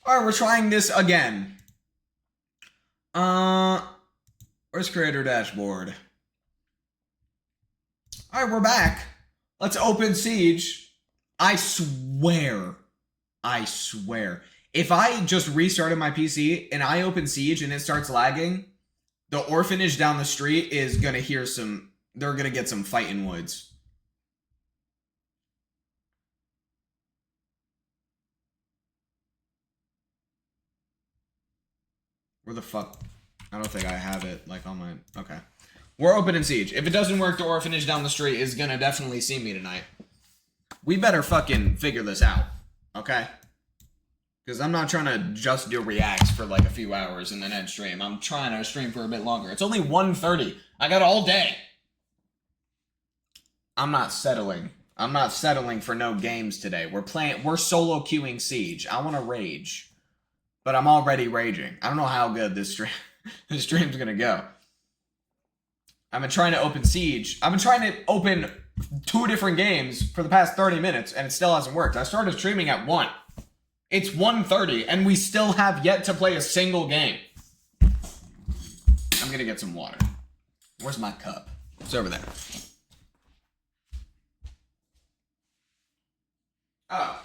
Alright, we're trying this again. Where's creator dashboard? Alright, we're back. Let's open Siege. I swear. If I just restarted my PC and I open Siege and it starts lagging, the orphanage down the street is gonna hear some... They're gonna get some fighting woods. Where the fuck? I don't think I have it, like, on my... Okay. We're opening Siege. If it doesn't work, the orphanage down the street is gonna definitely see me tonight. We better fucking figure this out, okay? Because I'm not trying to just do reacts for, like, a few hours and then end stream. I'm trying to stream for a bit longer. It's only 1:30. I got all day. I'm not settling. I'm not settling for no games today. We're solo queuing Siege. I want to rage. But I'm already raging. I don't know how good this stream's gonna go. I've been trying to open Siege. I've been trying to open 2 different games for the past 30 minutes, and it still hasn't worked. I started streaming at 1. It's 1:30, and we still have yet to play a single game. I'm gonna get some water. Where's my cup? It's over there. Oh.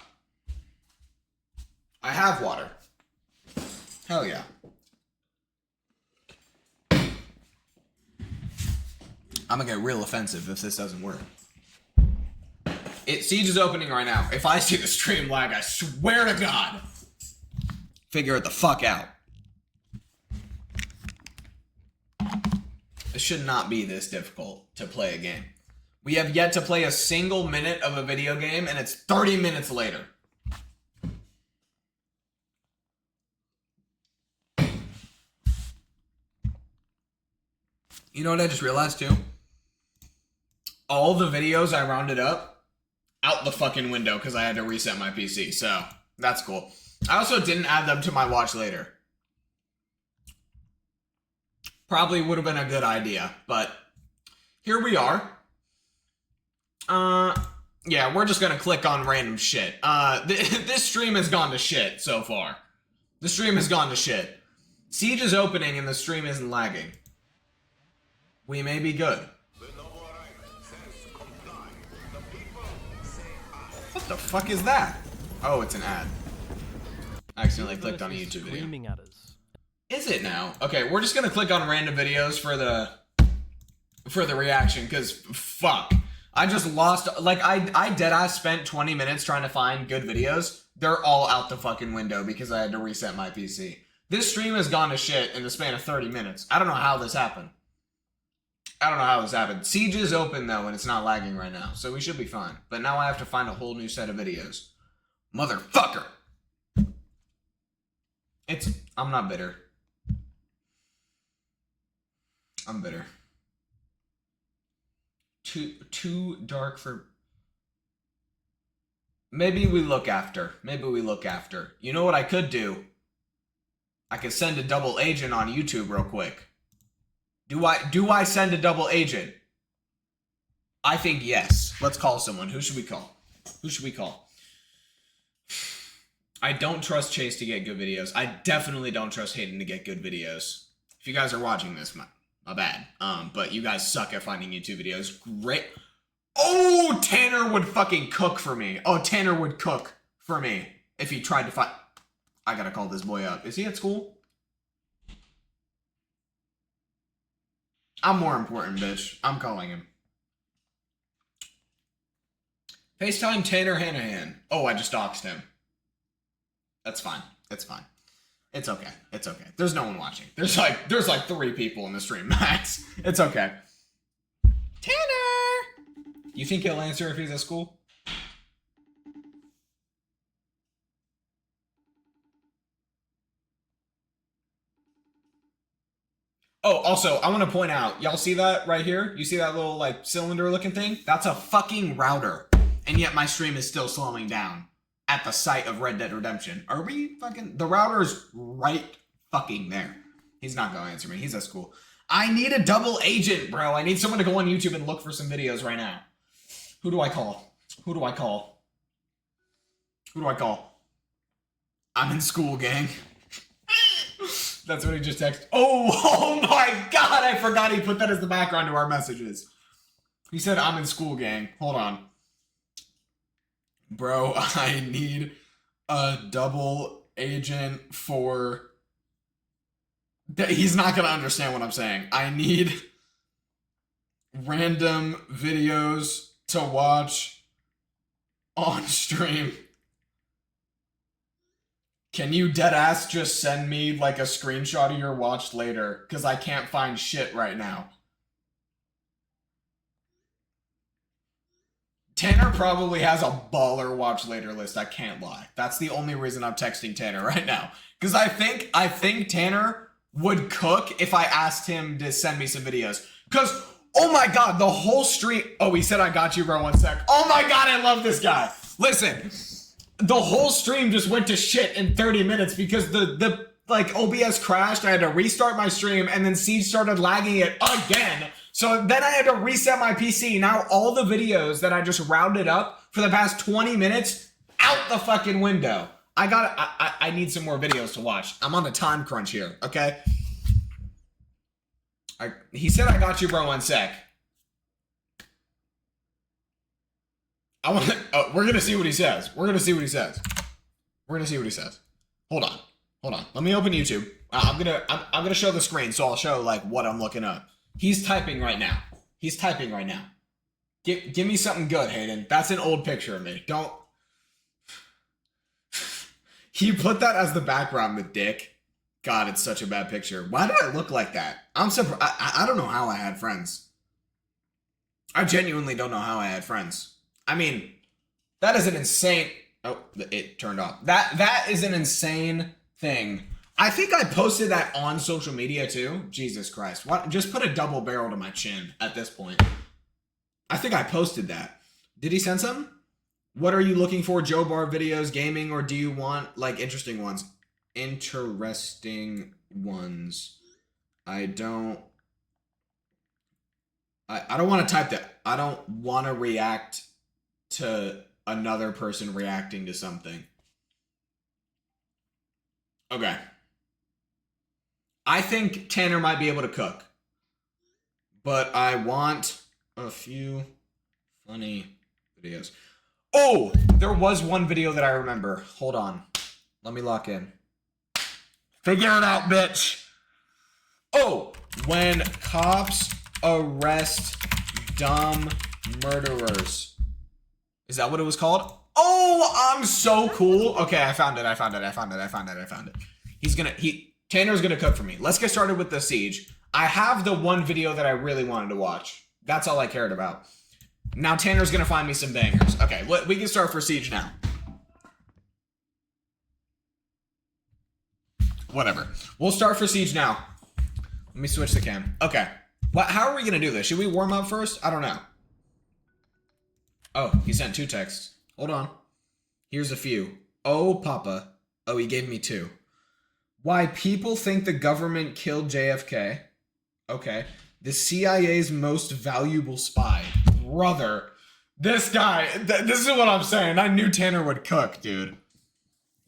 I have water. Hell yeah. I'm gonna get real offensive if this doesn't work. Siege is opening right now. If I see the stream lag, I swear to God. Figure it the fuck out. It should not be this difficult to play a game. We have yet to play a single minute of a video game, and it's 30 minutes later. You know what I just realized too? All the videos I rounded up out the fucking window because I had to reset my PC, so that's cool. I also didn't add them to my watch later. Probably would have been a good idea, but here we are. Yeah, we're just gonna click on random shit. This stream has gone to shit so far. The stream has gone to shit. Siege is opening and the stream isn't lagging. We may be good. What the fuck is that? Oh, it's an ad. I accidentally clicked on a YouTube video. Is it now? Okay, we're just gonna click on random videos for the reaction, because fuck. I just lost, like, I deadass spent 20 minutes trying to find good videos. They're all out the fucking window because I had to reset my PC. This stream has gone to shit in the span of 30 minutes. I don't know how this happened. Siege is open, though, and it's not lagging right now, so we should be fine. But now I have to find a whole new set of videos. Motherfucker! I'm not bitter. I'm bitter. Too dark for... Maybe we look after. You know what I could do? I could send a double agent on YouTube real quick. Do I send a double agent? I think yes. Let's call someone. Who should we call? I don't trust Chase to get good videos. I definitely don't trust Hayden to get good videos. If you guys are watching this, my bad. But you guys suck at finding YouTube videos. Great. Oh, Tanner would fucking cook for me. Tanner would cook for me if he tried to find... I gotta call this boy up. Is he at school? I'm more important, bitch. I'm calling him. FaceTime Tanner Hanahan. Oh, I just doxed him. That's fine. It's okay. There's no one watching. There's like 3 people in the stream, max. It's okay. Tanner! You think he'll answer if he's at school? Oh, also, I want to point out, y'all see that right here? You see that little, like, cylinder-looking thing? That's a fucking router. And yet my stream is still slowing down at the sight of Red Dead Redemption. Are we fucking... The router's right fucking there. He's not going to answer me. He's at school. I need a double agent, bro. I need someone to go on YouTube and look for some videos right now. Who do I call? I'm in school, gang. That's what he just texted. Oh my God, I forgot he put that as the background to our messages. He said, I'm in school, gang. Hold on. Bro, I need a double agent for... He's not going to understand what I'm saying. I need random videos to watch on stream. Can you deadass just send me like a screenshot of your watch later? Because I can't find shit right now. Tanner probably has a baller watch later list, I can't lie. That's the only reason I'm texting Tanner right now. Because I think Tanner would cook if I asked him to send me some videos. Because, oh my God, the whole stream... Oh, he said, I got you, bro, 1 sec. Oh my God, I love this guy. Listen, the whole stream just went to shit in 30 minutes because the like OBS crashed. I had to restart my stream and then Siege started lagging it again. So then I had to reset my PC. Now all the videos that I just rounded up for the past 20 minutes, out the fucking window. I need some more videos to watch. I'm on a time crunch here, okay? He said, I got you, bro, 1 sec. We're gonna see what he says. We're gonna see what he says. Hold on. Let me open YouTube. I'm gonna show the screen, so I'll show like what I'm looking up. He's typing right now. Give me something good, Hayden. That's an old picture of me. Don't. He put that as the background, the dick. God, it's such a bad picture. Why did I look like that? I'm surprised. I don't know how I had friends. I genuinely don't know how I had friends. I mean, that is an insane... Oh, it turned off. That is an insane thing. I think I posted that on social media too. Jesus Christ. What? Just put a double barrel to my chin at this point. I think I posted that. Did he send some? What are you looking for? Joe Bar videos, gaming, or do you want like interesting ones? Interesting ones. I don't want to type that. I don't want to react to another person reacting to something. Okay. I think Tanner might be able to cook. But I want a few funny videos. Oh, there was one video that I remember. Hold on. Let me lock in. Figure it out, bitch. Oh, when cops arrest dumb murderers. Is that what it was called? Oh, I'm so cool. Okay, I found it. Tanner's gonna cook for me. Let's get started with the siege. I have the one video that I really wanted to watch. That's all I cared about. Now Tanner's gonna find me some bangers. Okay, we can start for siege now. Whatever. We'll start for siege now. Let me switch the cam. Okay. How are we gonna do this? Should we warm up first? I don't know. Oh, he sent 2 texts. Hold on. Here's a few. Oh, Papa. Oh, he gave me 2. Why people think the government killed JFK. Okay. The CIA's most valuable spy. Brother. This guy. This is what I'm saying. I knew Tanner would cook, dude.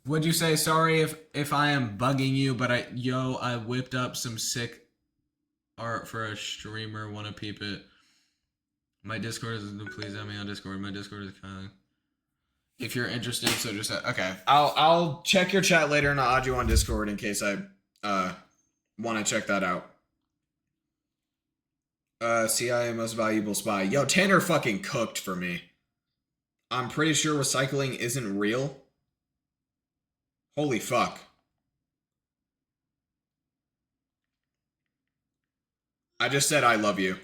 Would you say, sorry if I am bugging you, but I whipped up some sick art for a streamer. Wanna peep it? My Discord is, please add me on Discord. My Discord is kind of... If you're interested, so just... Okay. I'll check your chat later and I'll add you on Discord in case I want to check that out. CIA most valuable spy. Yo, Tanner fucking cooked for me. I'm pretty sure recycling isn't real. Holy fuck. I just said I love you.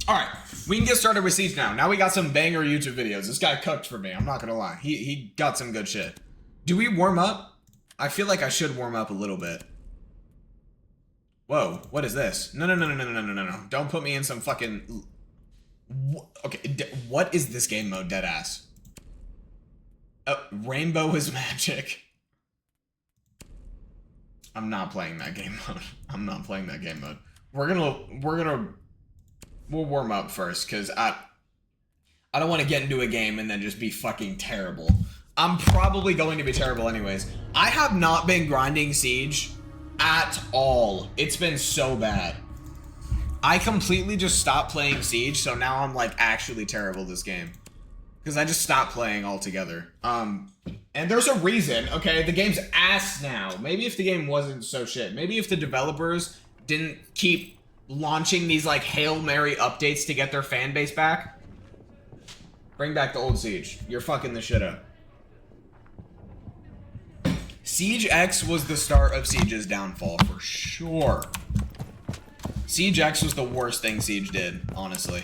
Alright, we can get started with Siege now. Now we got some banger YouTube videos. This guy cooked for me, I'm not gonna lie. He got some good shit. Do we warm up? I feel like I should warm up a little bit. Whoa, what is this? No. Don't put me in some fucking... Okay, what is this game mode, deadass? Rainbow is magic. I'm not playing that game mode. We'll warm up first, because I I don't want to get into a game and then just be fucking terrible. I'm probably going to be terrible anyways. I have not been grinding Siege at all. It's been so bad. I completely just stopped playing Siege, so now I'm like actually terrible this game. Because I just stopped playing altogether. And there's a reason, okay? The game's ass now. Maybe if the game wasn't so shit. Maybe if the developers didn't keep launching these like Hail Mary updates to get their fan base back. Bring back the old Siege. You're fucking the shit up. Siege X was the start of Siege's downfall for sure. Siege X was the worst thing Siege did, honestly.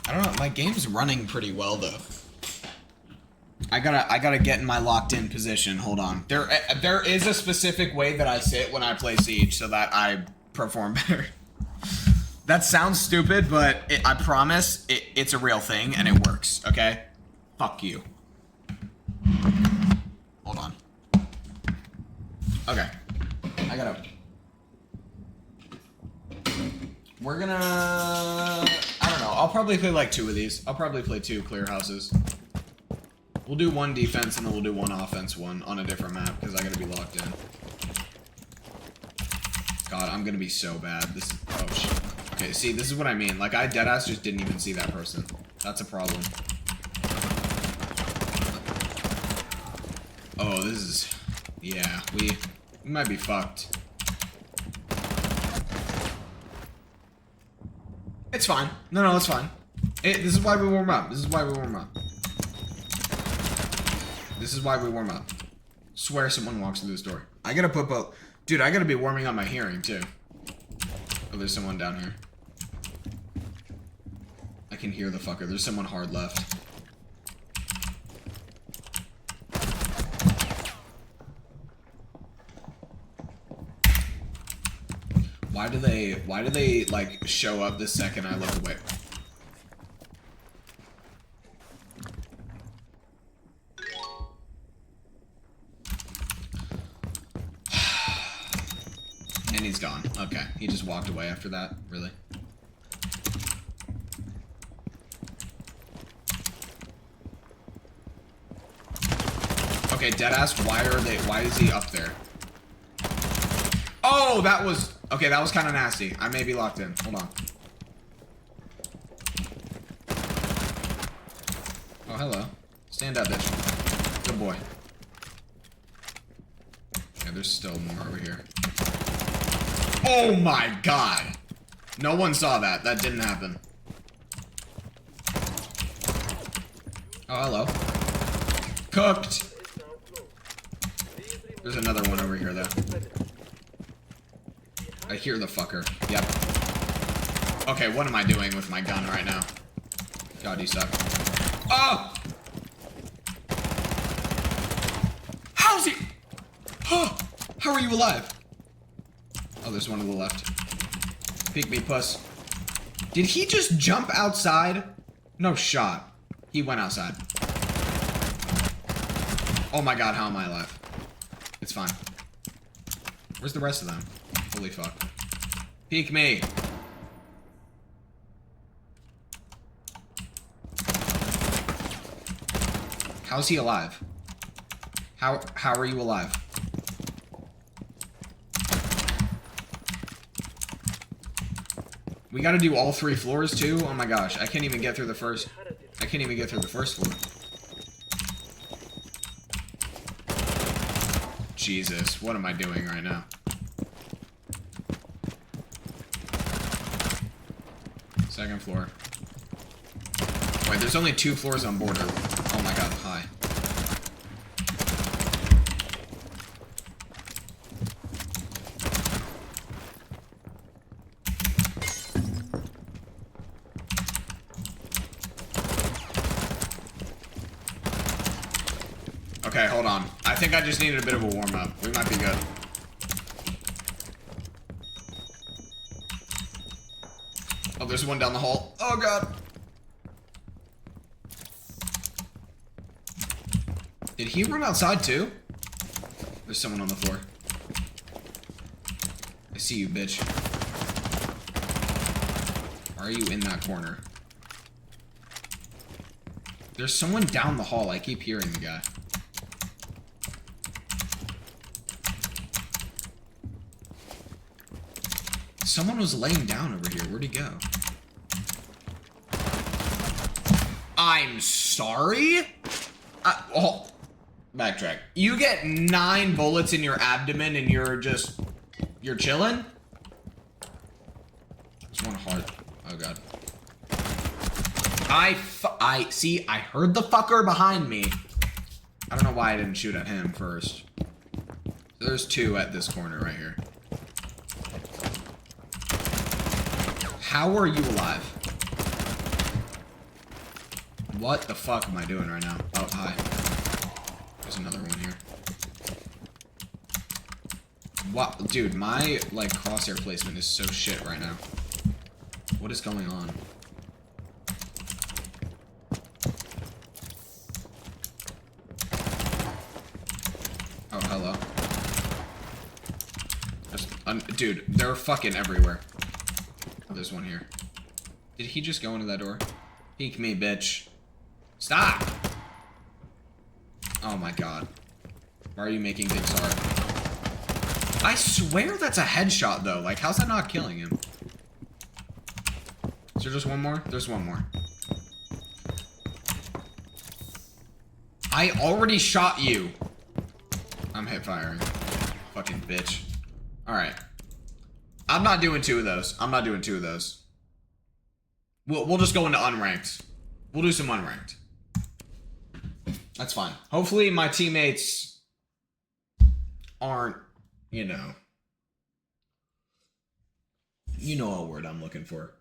I don't know, my game's running pretty well though. I gotta get in my locked in position. Hold on. There is a specific way that I sit when I play Siege so that I perform better. That sounds stupid, but I promise it's a real thing and it works, okay? Fuck you. Hold on. Okay. I gotta... We're gonna... I don't know. I'll probably play like 2 of these. I'll probably play 2 clear houses. We'll do 1 defense and then we'll do 1 offense one on a different map because I gotta be locked in. God, I'm gonna be so bad. This is... Oh, shit. Okay, see, this is what I mean. Like, I deadass just didn't even see that person. That's a problem. Oh, this is... Yeah, we might be fucked. It's fine. No, it's fine. This is why we warm up. This is why we warm up. This is why we warm up. Swear someone walks through this door. I gotta put both... Dude, I gotta be warming up my hearing, too. Oh, there's someone down here. I can hear the fucker. There's someone hard left. Why do they, like, show up the second I look away? And he's gone. Okay. He just walked away after that. Really? Okay, deadass, why is he up there? Oh, that was... Okay, that was kind of nasty. I may be locked in. Hold on. Oh, hello. Stand up, bitch. Good boy. Okay, there's still more over here. Oh my god! No one saw that. That didn't happen. Oh, hello. Cooked! There's another one over here, though. I hear the fucker. Yep. Okay, what am I doing with my gun right now? God, you suck. Oh! How's he? Oh, how are you alive? Oh, there's one to the left. Peek me, puss. Did he just jump outside? No shot. He went outside. Oh my god, how am I alive? It's fine. Where's the rest of them? Holy fuck. Peek me. How's he alive? How are you alive? We gotta do all 3 floors too? Oh my gosh, I can't even get through the first... I can't even get through the first floor. Jesus, what am I doing right now? Second floor. Wait, there's only 2 floors on border. Oh my god, hi. Okay, hold on. I think I just needed a bit of a warm-up. We might be good. Oh, there's one down the hall. Oh, God. Did he run outside, too? There's someone on the floor. I see you, bitch. Are you in that corner? There's someone down the hall. I keep hearing the guy. Someone was laying down over here. Where'd he go? I'm sorry? Oh, backtrack. You get 9 bullets in your abdomen and you're chilling? There's one heart. Oh god. See, I heard the fucker behind me. I don't know why I didn't shoot at him first. There's 2 at this corner right here. How are you alive? What the fuck am I doing right now? Oh, hi. There's another one here. What? Dude, my, like, crosshair placement is so shit right now. What is going on? Oh, hello. Dude, they're fucking everywhere. Oh, there's one here. Did he just go into that door? Peek me, bitch. Stop! Oh my god. Why are you making things hard? I swear that's a headshot, though. Like, how's that not killing him? Is there just one more? There's one more. I already shot you. I'm hip firing. Fucking bitch. Alright. I'm not doing 2 of those. I'm not doing 2 of those. We'll just go into unranked. We'll do some unranked. That's fine. Hopefully my teammates aren't, you know a word I'm looking for.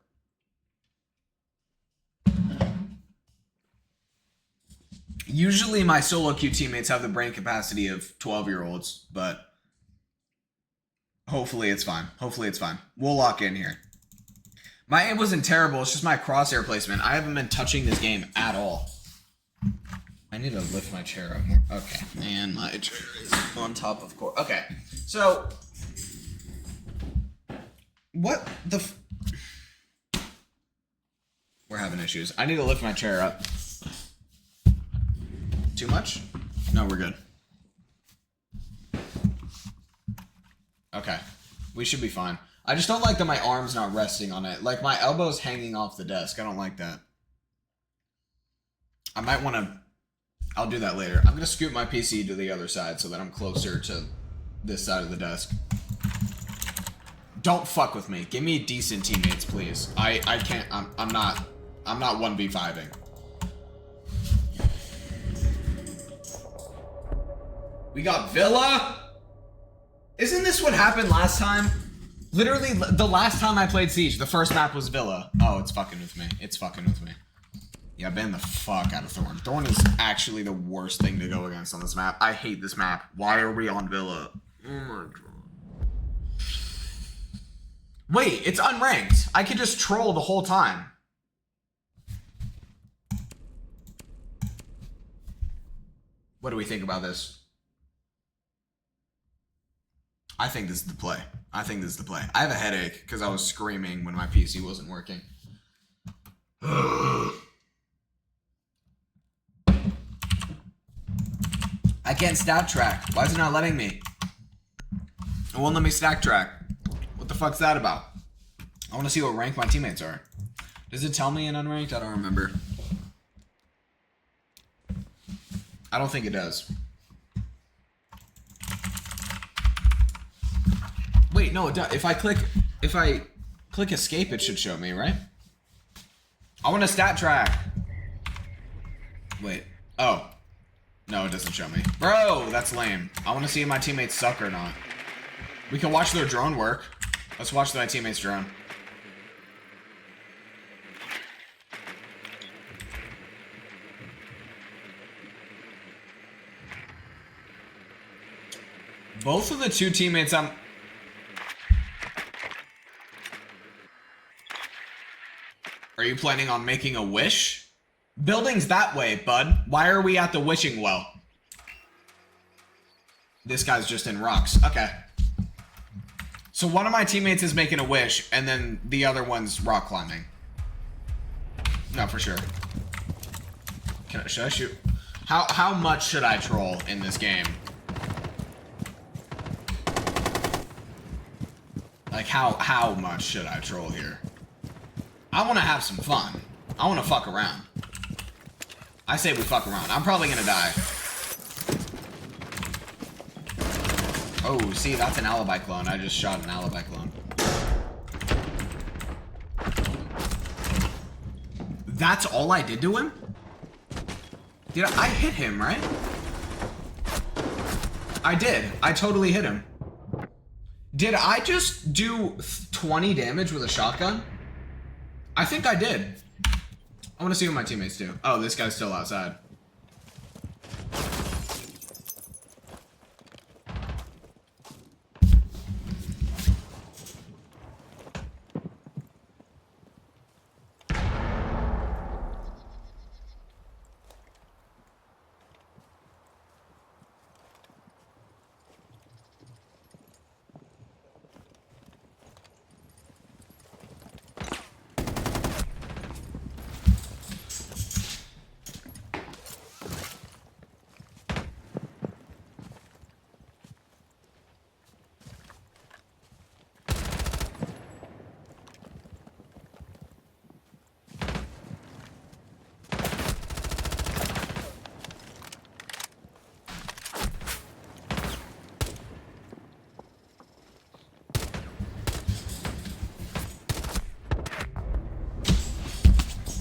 Usually my solo queue teammates have the brain capacity of 12-year-olds, but hopefully it's fine. Hopefully it's fine. We'll lock in here. My aim wasn't terrible. It's just my crosshair placement. I haven't been touching this game at all. I need to lift my chair up more. Okay. And my chair is on top of core. Okay. So, what the we're having issues. I need to lift my chair up. Too much? No, we're good. Okay. We should be fine. I just don't like that my arm's not resting on it. Like, my elbow's hanging off the desk. I don't like that. I might want to... I'll do that later. I'm going to scoot my PC to the other side so that I'm closer to this side of the desk. Don't fuck with me. Give me decent teammates, please. I can't... I'm not 1v5ing. We got Villa? Isn't this what happened last time? Literally, the last time I played Siege, the first map was Villa. Oh, it's fucking with me. It's fucking with me. Yeah, ban the fuck out of Thorn. Thorn is actually the worst thing to go against on this map. I hate this map. Why are we on Villa? Oh my god. Wait, it's unranked. I could just troll the whole time. What do we think about this? I think this is the play. I think this is the play. I have a headache because I was screaming when my PC wasn't working. I can't stat track. Why is it not letting me? It won't let me stack track. What the fuck's that about? I want to see what rank my teammates are. Does it tell me in unranked? I don't remember. I don't think it does. Wait, no, it does. If I click escape, it should show me, right? I want to stat track. Wait. Oh. No, it doesn't show me. Bro, that's lame. I want to see if my teammates suck or not. We can watch their drone work. Let's watch my teammates' drone. Both of the 2 teammates I'm... Are you planning on making a wish? Building's that way, bud. Why are we at the wishing well? This guy's just in rocks. Okay. So one of my teammates is making a wish, and then the other one's rock climbing. No, for sure. Should I shoot? How much should I troll in this game? Like, how much should I troll here? I want to have some fun. I want to fuck around. I say we fuck around. I'm probably gonna die. Oh, see, that's an alibi clone. I just shot an alibi clone. That's all I did to him? Did I hit him, right? I did. I totally hit him. Did I just do 20 damage with a shotgun? I think I did. I want to see what my teammates do. Oh, this guy's still outside.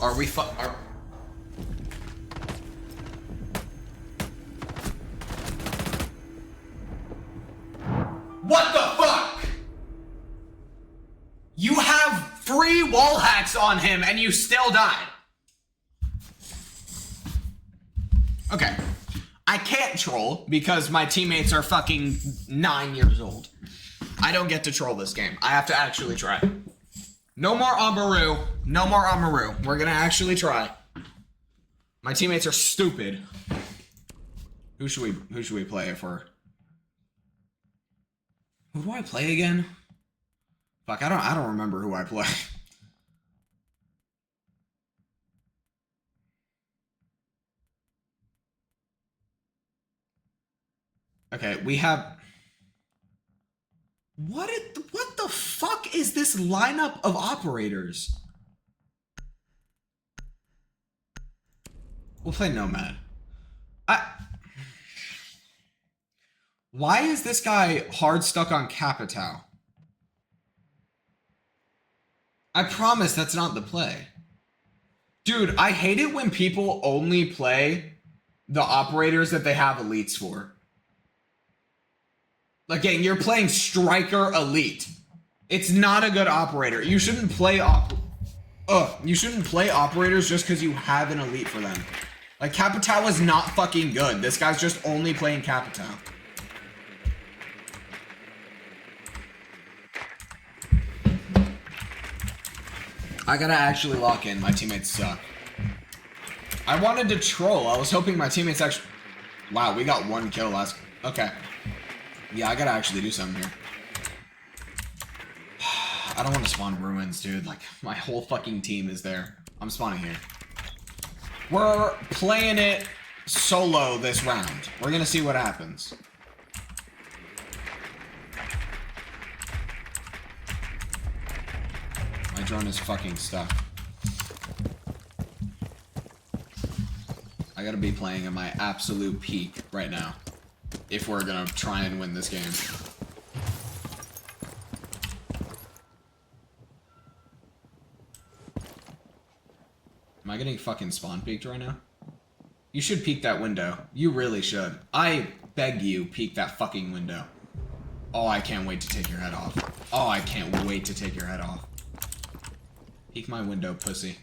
Are we are... What the fuck? You have 3 wall hacks on him and you still died. Okay. I can't troll because my teammates are fucking 9 years old. I don't get to troll this game. I have to actually try. No more Amaru. No more Amaru. We're gonna actually try. My teammates are stupid. Who should we play for? Who do I play again? Fuck, I don't remember who I play. Okay, we have... What the fuck is this lineup of operators? We'll play Nomad. Why is this guy hard stuck on Capitao? I promise that's not the play. Dude, I hate it when people only play the operators that they have elites for. Again, you're playing Striker Elite. It's not a good operator. You shouldn't play you shouldn't play operators just because you have an elite for them. Like, Capitao is not fucking good. This guy's just only playing Capitao. I gotta actually lock in. My teammates suck. I wanted to troll. I was hoping my teammates actually... Wow, we got 1 kill last... Okay. Yeah, I gotta actually do something here. I don't want to spawn ruins, dude. Like, my whole fucking team is there. I'm spawning here. We're playing it solo this round. We're gonna see what happens. My drone is fucking stuck. I gotta be playing at my absolute peak right now, if we're gonna try and win this game. Am I getting fucking spawn peeked right now? You should peek that window. You really should. I beg you, peek that fucking window. Oh, I can't wait to take your head off. Oh, I can't wait to take your head off. Peek my window, pussy.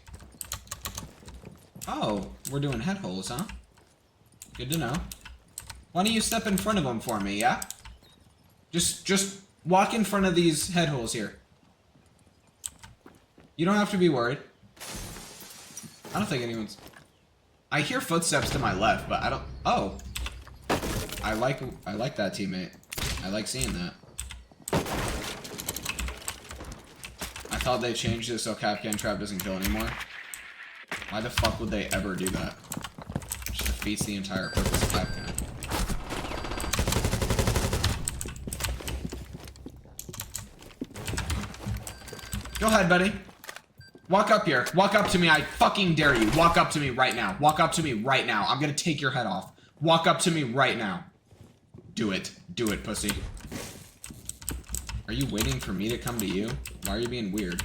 Oh, we're doing head holes, huh? Good to know. Why don't you step in front of them for me, yeah? Just walk in front of these head holes here. You don't have to be worried. I don't think anyone's... I hear footsteps to my left, but I don't... Oh. I like that teammate. I like seeing that. I thought they changed this so Capcan Trap doesn't kill anymore. Why the fuck would they ever do that? defeats the entire purpose of webcam. Go ahead, buddy. Walk up here. Walk up to me. I fucking dare you. Walk up to me right now. Walk up to me right now. I'm gonna take your head off. Walk up to me right now. Do it. Do it, pussy. Are you waiting for me to come to you? Why are you being weird?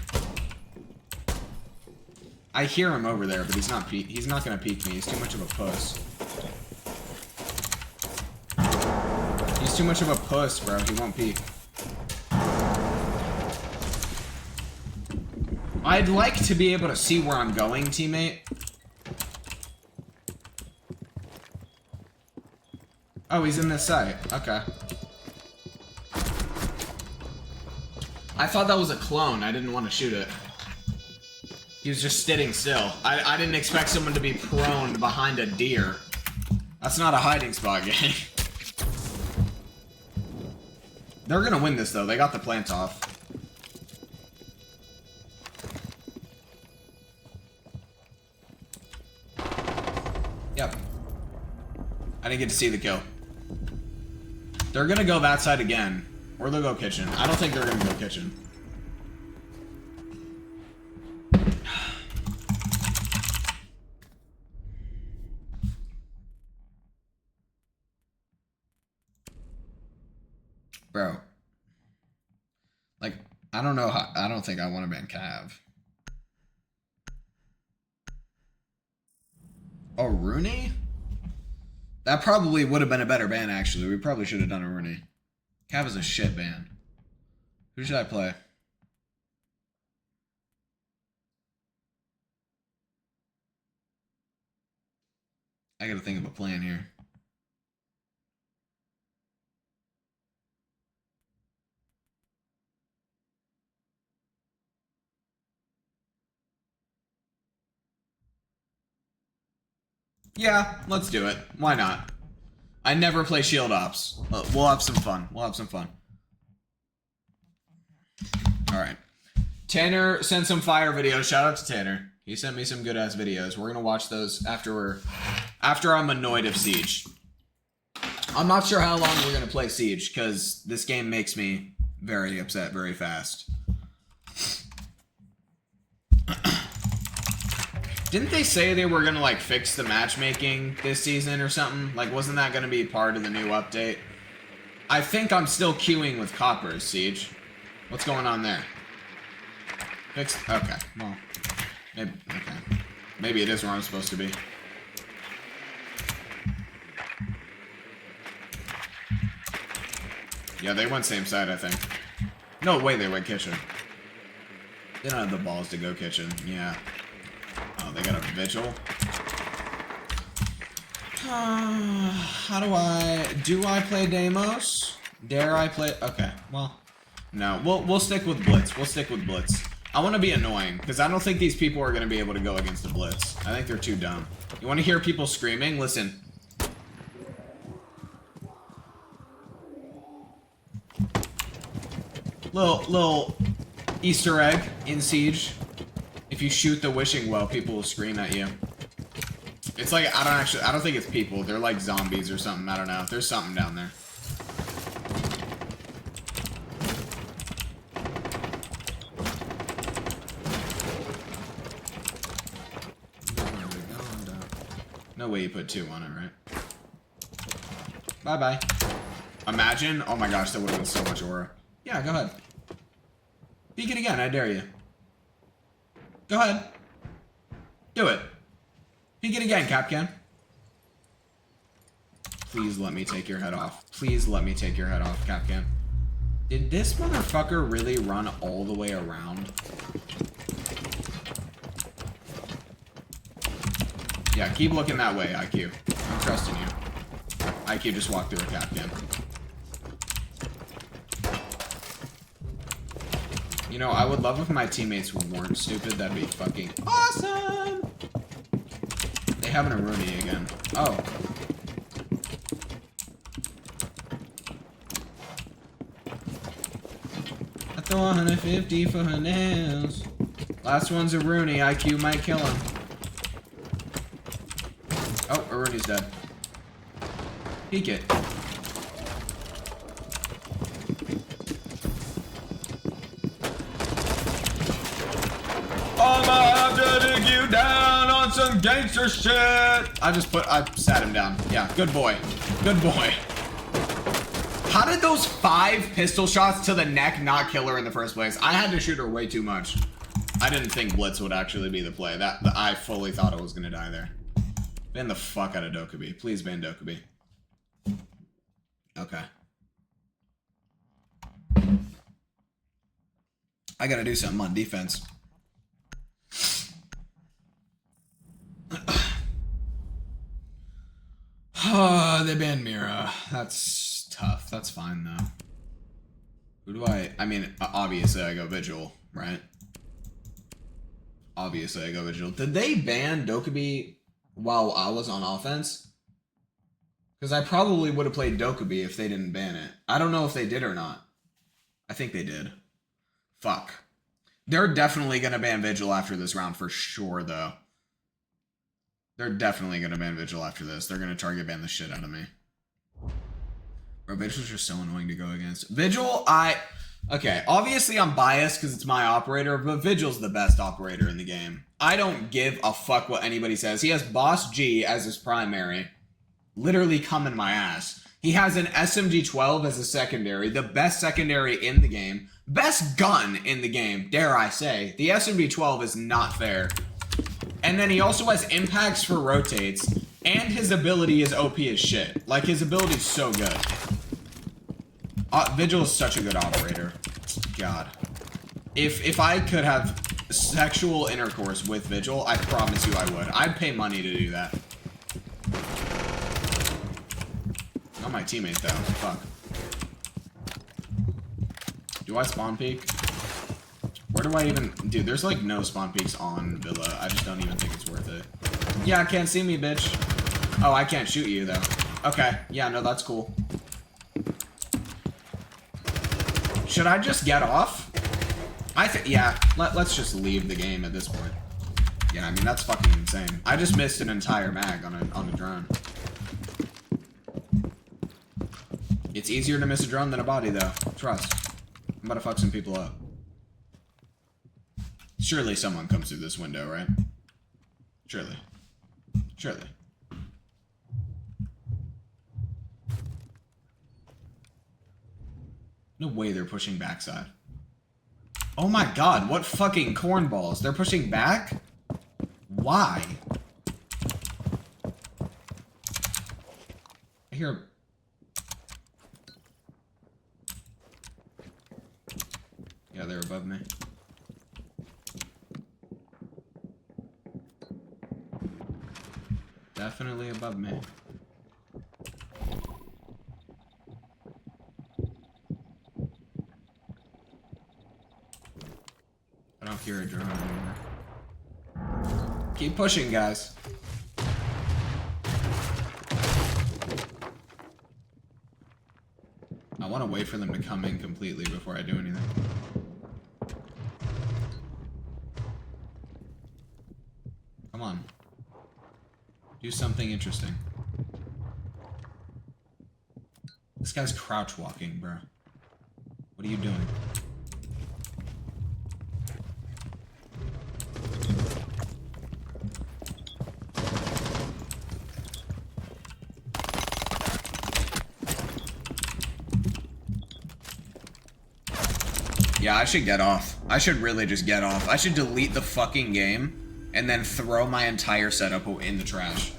I hear him over there, but he's not gonna peek me. He's too much of a puss. He's too much of a puss, bro. He won't peek. I'd like to be able to see where I'm going, teammate. Oh, he's in this site. Okay. I thought that was a clone. I didn't want to shoot it. He was just sitting still. I didn't expect someone to be prone behind a deer. That's not a hiding spot, gang. They're gonna win this, though. They got the plant off. Yep. I didn't get to see the kill. They're gonna go that side again. Or they'll go kitchen. I don't think they're gonna go kitchen. Bro. Like, I don't know how, I don't think I want to ban Cav. Oh, Rooney? That probably would have been a better ban, actually. We probably should have done a Rooney. Cav is a shit ban. Who should I play? I gotta think of a plan here. Yeah, let's do it. Why not? I never play shield ops. We'll have some fun. We'll have some fun. Alright. Tanner sent some fire videos. Shout out to Tanner. He sent me some good ass videos. We're gonna watch those after I'm annoyed of Siege. I'm not sure how long we're gonna play Siege, because this game makes me very upset very fast. Didn't they say they were gonna, like, fix the matchmaking this season or something? Like, wasn't that gonna be part of the new update? I think I'm still queuing with Coppers, Siege. What's going on there? Fixed? Okay, well. Maybe, okay. Maybe it is where I'm supposed to be. Yeah, they went same side, I think. No way they went kitchen. They don't have the balls to go kitchen, yeah. Oh, they got a vigil. How do I play Deimos? Dare I play? Okay, well, no. We'll stick with Blitz. We'll stick with Blitz. I want to be annoying because I don't think these people are going to be able to go against the Blitz. I think they're too dumb. You want to hear people screaming? Listen. Little Easter egg in Siege. If you shoot the wishing well, people will scream at you. It's like, I don't think it's people. They're like zombies or something. I don't know. There's something down there. No way you put 2 on it, right? Bye-bye. Imagine. Oh my gosh, that would have been so much aura. Yeah, go ahead. Peek it again, I dare you. Go ahead. Do it. Peek it again, Capcan. Please let me take your head off. Please let me take your head off, Capcan. Did this motherfucker really run all the way around? Yeah, keep looking that way, IQ. I'm trusting you. IQ just walked through a Capcan. You know, I would love if my teammates weren't stupid. That'd be fucking awesome! They having a Rooney again. Oh. I throw 150 for her nails. Last one's a Rooney. IQ might kill him. Oh, Aruni's dead. Peek it. I'ma have to dig you down on some gangster shit. I sat him down. Yeah, good boy. Good boy. How did those 5 pistol shots to the neck not kill her in the first place? I had to shoot her way too much. I didn't think Blitz would actually be the play. I fully thought I was gonna die there. Ban the fuck out of Dokkaebi. Please ban Dokkaebi. Okay. I gotta do something on defense. They banned Mira. That's tough. That's fine, though. Who do I mean, obviously I go Vigil, right? Obviously I go Vigil. Did they ban Dokkaebi while I was on offense? Because I probably would have played Dokkaebi if they didn't ban it. I don't know if they did or not. I think they did. Fuck. They're definitely going to ban Vigil after this round for sure, though. They're definitely going to ban Vigil after this. They're going to target ban the shit out of me. Bro, Vigil's just so annoying to go against. Vigil, okay, obviously I'm biased because it's my operator, but Vigil's the best operator in the game. I don't give a fuck what anybody says. He has Boss G as his primary. Literally come in my ass. He has an SMG-12 as a secondary, the best secondary in the game. Best gun in the game, dare I say. The SMG-12 is not fair. And then he also has impacts for rotates, and his ability is OP as shit. Like, his ability is so good. Vigil is such a good operator. God. If I could have sexual intercourse with Vigil, I promise you I would. I'd pay money to do that. Not my teammate, though. Fuck. Do I spawn peek? Where do I even... Dude, there's like no spawn peeks on Villa. I just don't even think it's worth it. Yeah, can't see me, bitch. Oh, I can't shoot you, though. Okay. Yeah, no, that's cool. Should I just get off? Yeah, let's just leave the game at this point. Yeah, I mean, that's fucking insane. I just missed an entire mag on a drone. It's easier to miss a drone than a body, though. Trust. I'm about to fuck some people up. Surely someone comes through this window, right? Surely. Surely. No way they're pushing backside. Oh my god, what fucking cornballs. They're pushing back? Why? I hear... Yeah, they're above me. Definitely above me. I don't hear a drone anymore. Keep pushing, guys. I want to wait for them to come in completely before I do anything. Come on. Do something interesting. This guy's crouch walking, bro. What are you doing? Yeah, I should get off. I should really just get off. I should delete the fucking game and then throw my entire setup in the trash.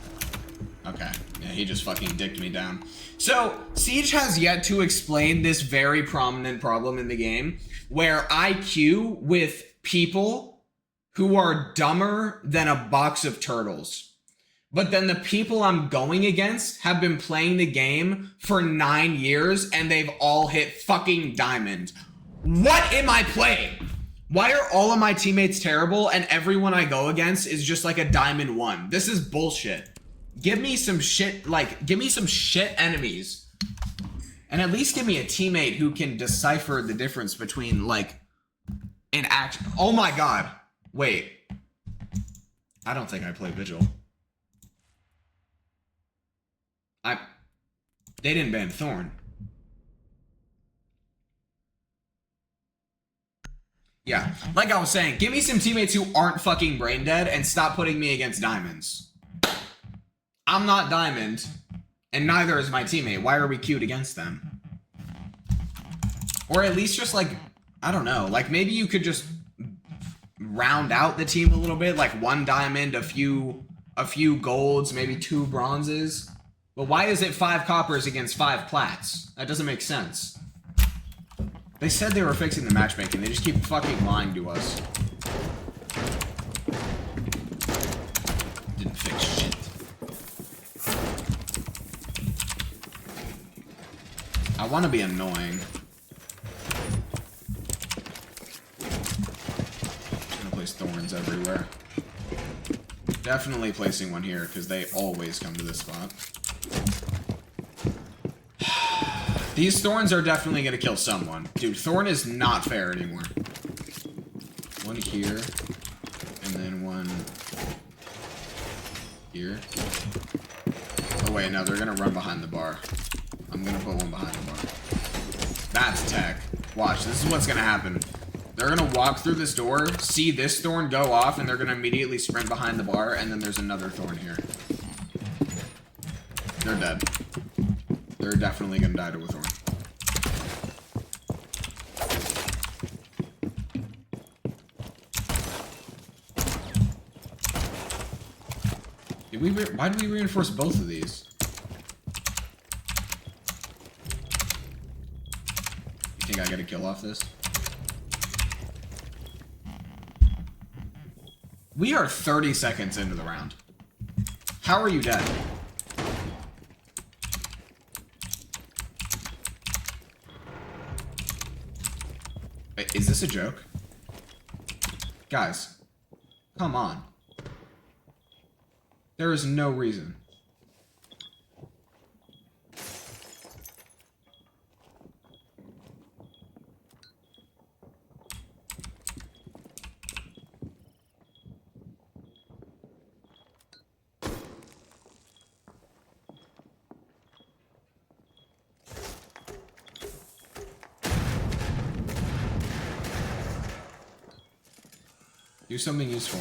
Okay. Yeah, he just fucking dicked me down. So, Siege has yet to explain this very prominent problem in the game where I queue with people who are dumber than a box of turtles. But then the people I'm going against have been playing the game for 9 years and they've all hit fucking diamond. What am I playing? Why are all of my teammates terrible and everyone I go against is just like a diamond 1? This is bullshit. Give me some shit, like, give me some shit enemies. And at least give me a teammate who can decipher the difference between, like, an action. Oh my god. Wait. I don't think I play Vigil. They didn't ban Thorn. Yeah, like I was saying, give me some teammates who aren't fucking brain dead and stop putting me against diamonds. I'm not diamond, and neither is my teammate. Why are we queued against them? Or at least just like, I don't know, like maybe you could just round out the team a little bit, like 1 diamond, a few golds, maybe 2 bronzes. But why is it 5 coppers against 5 plats? That doesn't make sense. They said they were fixing the matchmaking. They just keep fucking lying to us. Didn't fix shit. I want to be annoying. I'm gonna place thorns everywhere. Definitely placing one here, because they always come to this spot. These thorns are definitely gonna kill someone. Dude, thorn is not fair anymore. 1 here, and then 1 here. Oh wait, no, they're gonna run behind the bar. I'm gonna put 1 behind the bar. That's tech. Watch, this is what's gonna happen. They're gonna walk through this door, see this thorn go off, and they're gonna immediately sprint behind the bar, and then there's another thorn here. They're dead. They're definitely gonna die to a thorn. Why did we reinforce both of these? You think I get a kill off this? We are 30 seconds into the round. How are you dead? Wait, is this a joke? Guys, come on. There is no reason. Do something useful.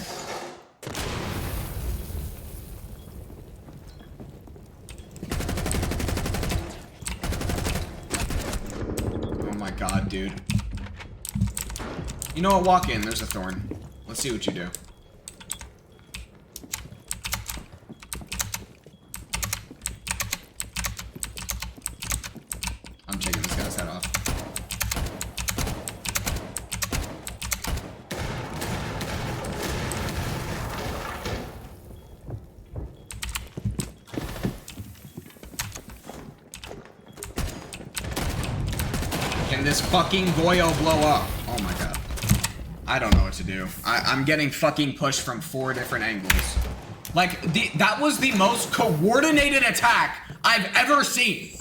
Oh my god, dude. You know what? Walk in. There's a thorn. Let's see what you do. I'm taking this guy's head off. Can this fucking Goyo blow up? Oh my god. I don't know what to do. I'm getting fucking pushed from 4 different angles. Like, that was the most coordinated attack I've ever seen.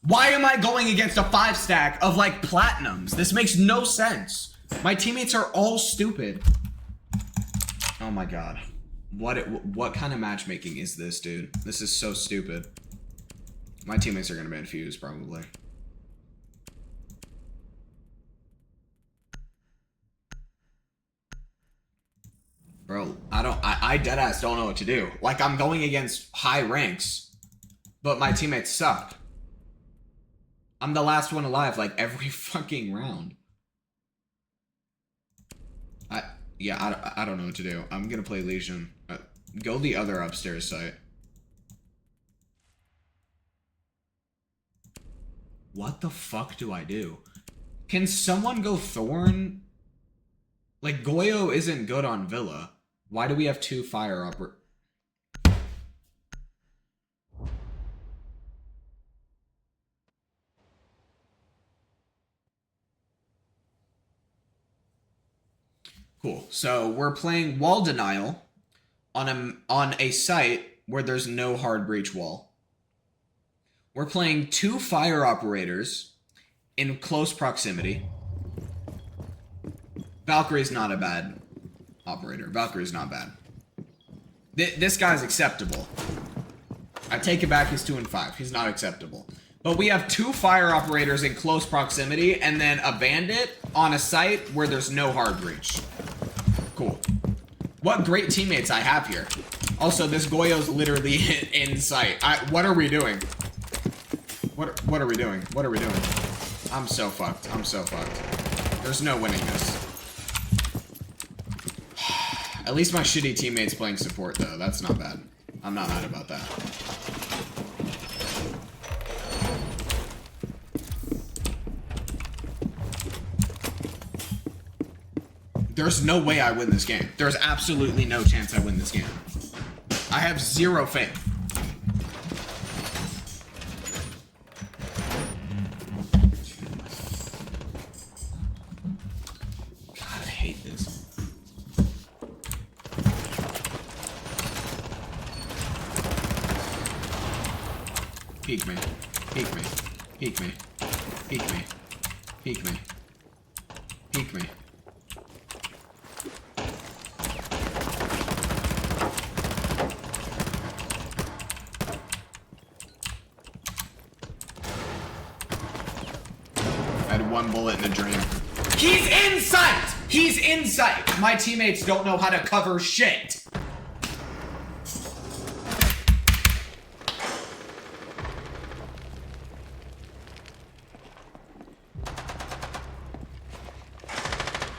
Why am I going against a 5-stack of, like, platinums? This makes no sense. My teammates are all stupid. Oh my god. What kind of matchmaking is this, dude? This is so stupid. My teammates are gonna ban Fuse, probably. Bro, I deadass don't know what to do. Like, I'm going against high ranks, but my teammates suck. I'm the last one alive, like, every fucking round. Yeah, I don't know what to do. I'm gonna play Legion. Go the other upstairs site. What the fuck do I do? Can someone go Thorn? Like, Goyo isn't good on Villa. Why do we have 2 fire upper? Cool. So we're playing wall denial on a site where there's no hard breach wall. We're playing 2 fire operators in close proximity. Valkyrie's not a bad operator. Valkyrie's not bad. This guy's acceptable. I take it back, he's 2 and 5. He's not acceptable. But we have 2 fire operators in close proximity, and then a bandit on a site where there's no hard breach. Cool. What great teammates I have here. Also, this Goyo's literally in sight. What are we doing? What are we doing? What are we doing? I'm so fucked. I'm so fucked. There's no winning this. At least my shitty teammate's playing support, though. That's not bad. I'm not mad about that. There's no way I win this game. There's absolutely no chance I win this game. I have 0 faith. God, I hate this. Peek me. Peek me. Peek me. Peek me. Peek me. Peek me. I had 1 bullet in a dream. He's in sight! He's in sight! My teammates don't know how to cover shit.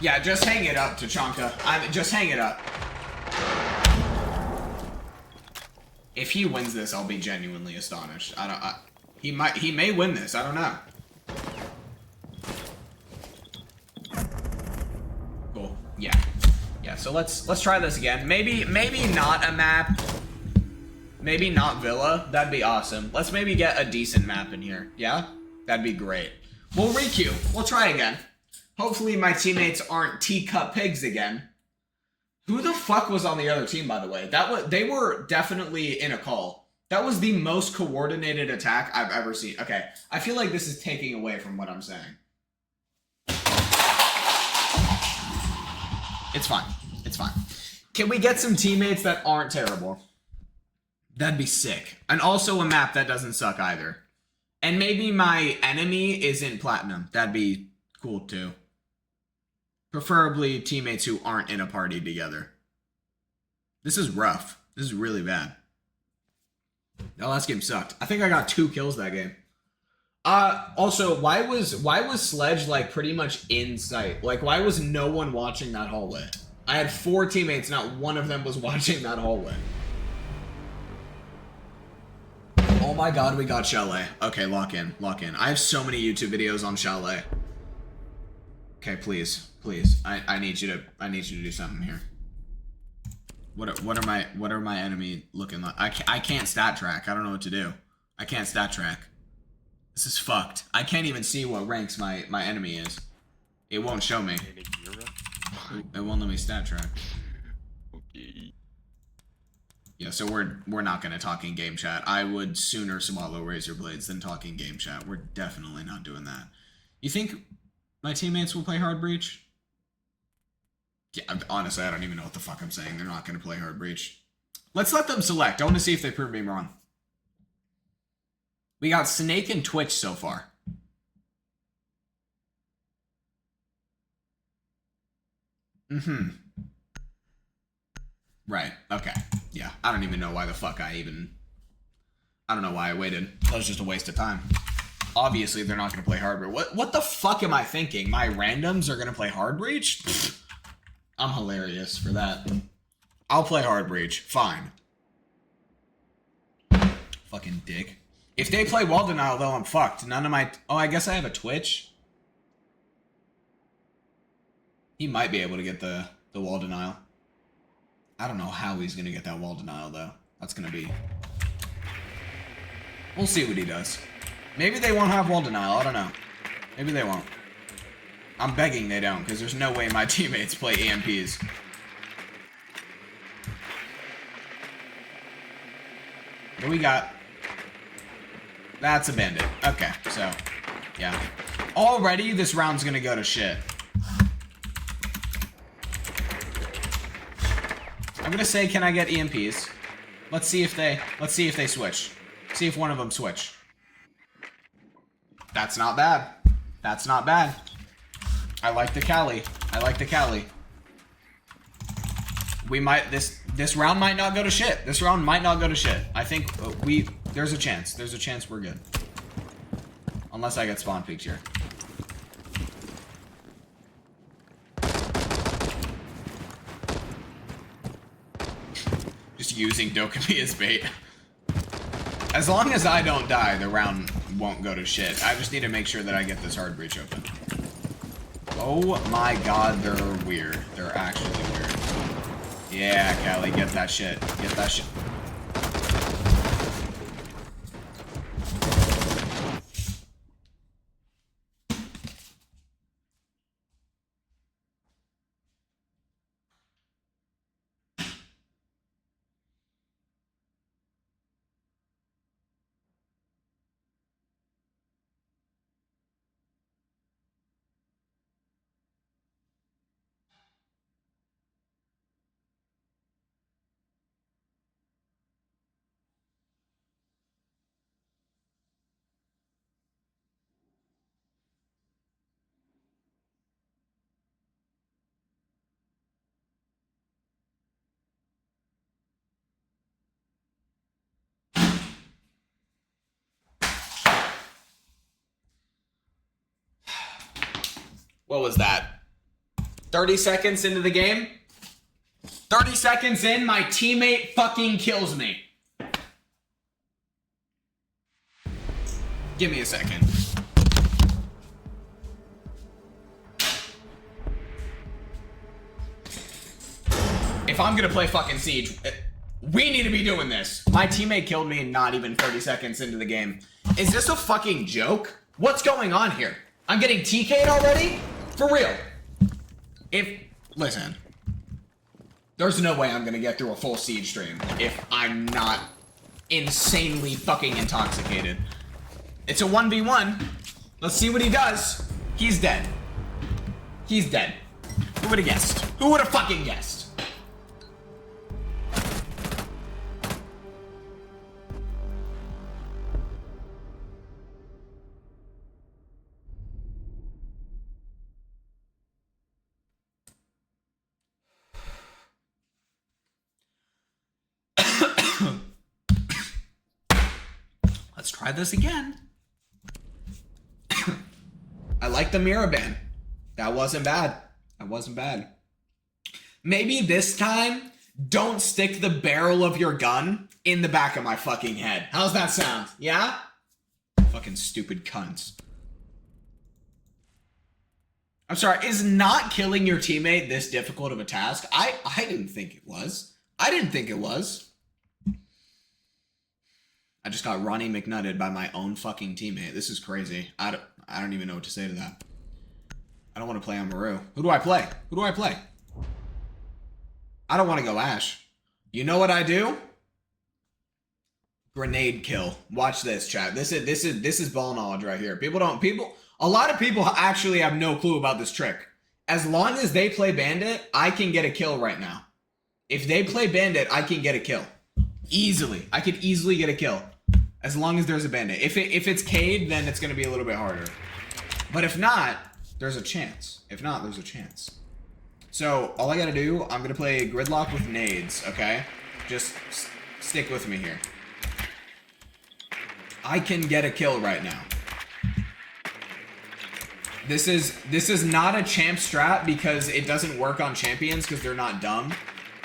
Yeah, just hang it up, Tachanka. Just hang it up. If he wins this, I'll be genuinely astonished. He may win this. I don't know. Cool. Yeah. Yeah, so let's try this again. Maybe not a map. Maybe not Villa. That'd be awesome. Let's maybe get a decent map in here. Yeah? That'd be great. We'll requeue. We'll try again. Hopefully my teammates aren't teacup pigs again. Who the fuck was on the other team, by the way? They were definitely in a call. That was the most coordinated attack I've ever seen. Okay, I feel like this is taking away from what I'm saying. It's fine. It's fine. Can we get some teammates that aren't terrible? That'd be sick. And also a map that doesn't suck either. And maybe my enemy isn't platinum. That'd be cool too. Preferably teammates who aren't in a party together. This is rough. This is really bad. The last game sucked. I think I got 2 kills that game. Also, why was Sledge like pretty much in sight? Like, why was no one watching that hallway? I had 4 teammates, not one of them was watching that hallway. Oh my god, we got Chalet. Okay, lock in, lock in. I have so many YouTube videos on Chalet. Okay, please. Please, I need you to do something here. What are my enemy looking like? I can't stat track. I don't know what to do. I can't stat track. This is fucked. I can't even see what ranks my enemy is. It won't show me. It won't let me stat track. Okay. Yeah, so we're not gonna talk in game chat. I would sooner swallow razor blades than talk in game chat. We're definitely not doing that. You think my teammates will play hard breach? Yeah, honestly, I don't even know what the fuck I'm saying. They're not going to play hard breach. Let's let them select. I want to see if they prove me wrong. We got Snake and Twitch so far. Right. Okay. Yeah. I don't even know why the fuck I don't know why I waited. That was just a waste of time. Obviously, they're not going to play hard breach. What the fuck am I thinking? My randoms are going to play hard breach? I'm hilarious for that. I'll play hard breach. Fine. Fucking dick. If they play wall denial, though, I'm fucked. None of my... Oh, I guess I have a Twitch. He might be able to get the wall denial. I don't know how he's going to get that wall denial, though. That's going to be... We'll see what he does. Maybe they won't have wall denial. I don't know. Maybe they won't. I'm begging they don't, because there's no way my teammates play EMPs. What we got? That's a bandit. Okay, so, yeah. Already, this round's gonna go to shit. I'm gonna say, can I get EMPs? Let's see if they switch. See if one of them switch. That's not bad. That's not bad. I like the Cali. I like the Cali. We might, this round might not go to shit. This round might not go to shit. I think there's a chance. There's a chance we're good. Unless I get spawn peeked here. Just using Dokumi as bait. As long as I don't die, the round won't go to shit. I just need to make sure that I get this hard breach open. Oh my god, they're weird. They're actually weird. Yeah, Callie, get that shit. Get that shit. What was that? 30 seconds into the game? 30 seconds in, my teammate fucking kills me. Give me a second. If I'm gonna play fucking Siege, we need to be doing this. My teammate killed me not even 30 seconds into the game. Is this a fucking joke? What's going on here? I'm getting TK'd already? For real. Listen, there's no way I'm gonna get through a full Siege stream if I'm not insanely fucking intoxicated. It's a 1v1. Let's see what he does. He's dead. He's dead. Who would have guessed? Who would have fucking guessed? Let's try this again. I like the mirror ban. That wasn't bad. That wasn't bad. Maybe this time, don't stick the barrel of your gun in the back of my fucking head. How's that sound? Yeah? Fucking stupid cunts. I'm sorry, is not killing your teammate this difficult of a task? I didn't think it was. I didn't think it was. I just got Ronnie McNutted by my own fucking teammate. This is crazy. I don't even know what to say to that. I don't want to play on Maru. Who do I play? Who do I play? I don't want to go Ash. You know what I do? Grenade kill. Watch this, chat. This is ball knowledge right here. A lot of people actually have no clue about this trick. As long as they play Bandit, I can get a kill right now. If they play Bandit, I can get a kill. Easily. I could easily get a kill. As long as there's a Bandit. If it's Cade, then it's going to be a little bit harder. But if not, there's a chance. If not, there's a chance. So, all I got to do, I'm going to play Gridlock with nades, okay? Just stick with me here. I can get a kill right now. This is not a champ strat because it doesn't work on champions because they're not dumb.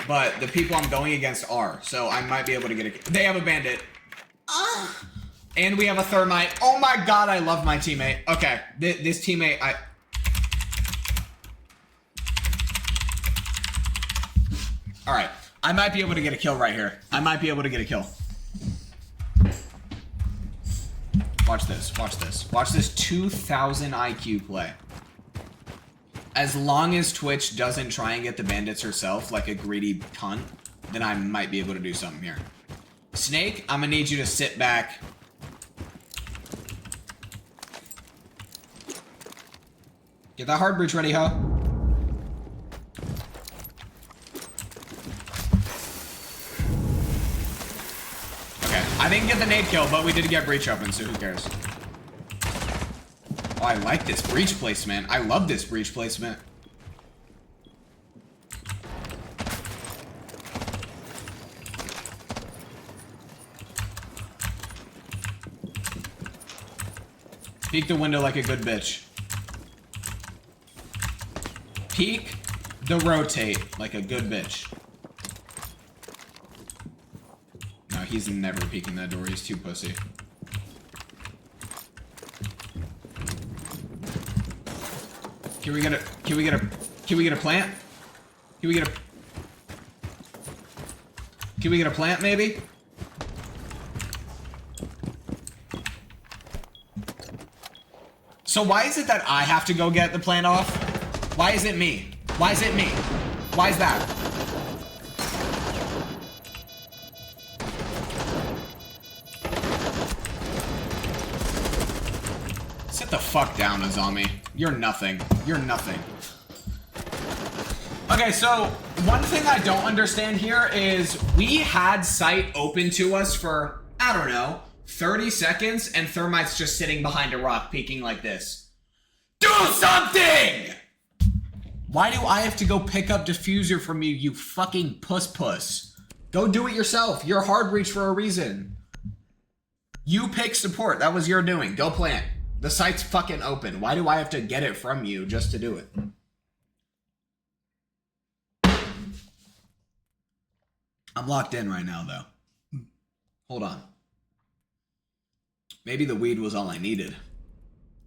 But the people I'm going against are, so I might be able to get a... They have a Bandit. And we have a Thermite. Oh my god, I love my teammate. Okay, this teammate, Alright, I might be able to get a kill right here. I might be able to get a kill. Watch this, watch this. Watch this 2000 IQ play. As long as Twitch doesn't try and get the bandits herself like a greedy cunt, then I might be able to do something here. Snake, I'm gonna need you to sit back. Get that hard breach ready, huh? Okay. I didn't get the nade kill, but we did get breach open, so who cares? Oh, I like this breach placement. I love this breach placement. Peek the window like a good bitch. Peek the rotate like a good bitch. No, he's never peeking that door. He's too pussy. Can we get a plant? Can we get a plant maybe? So why is it that I have to go get the plant off? Why is it me? Why is it me? Why is that? Sit the fuck down, Azami. You're nothing. You're nothing. Okay, so one thing I don't understand here is we had sight open to us for, I don't know, 30 seconds, and Thermite's just sitting behind a rock peeking like this. Do something! Why do I have to go pick up diffuser from you, you fucking puss? Go do it yourself. You're hard reach for a reason. You pick support. That was your doing. Go plant. The site's fucking open. Why do I have to get it from you just to do it? I'm locked in right now, though. Hold on. Maybe the weed was all I needed.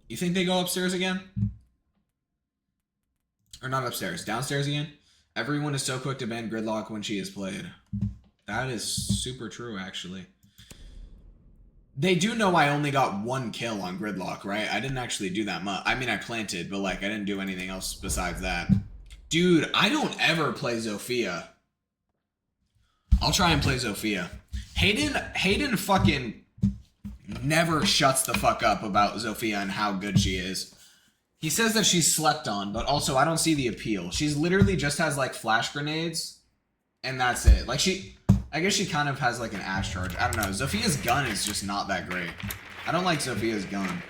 You think they go upstairs again? Or not upstairs, downstairs again? Everyone is so quick to ban Gridlock when she is played. That is super true, actually. They do know I only got 1 kill on Gridlock, right? I didn't actually do that much. I mean, I planted, but, like, I didn't do anything else besides that. Dude, I don't ever play Zofia. I'll try and play Zofia. Hayden fucking never shuts the fuck up about Zofia and how good she is. He says that she's slept on, but also I don't see the appeal. She's literally just has, like, flash grenades, and that's it. Like, I guess she kind of has, like, an ash charge. I don't know. Zofia's gun is just not that great. I don't like Zofia's gun.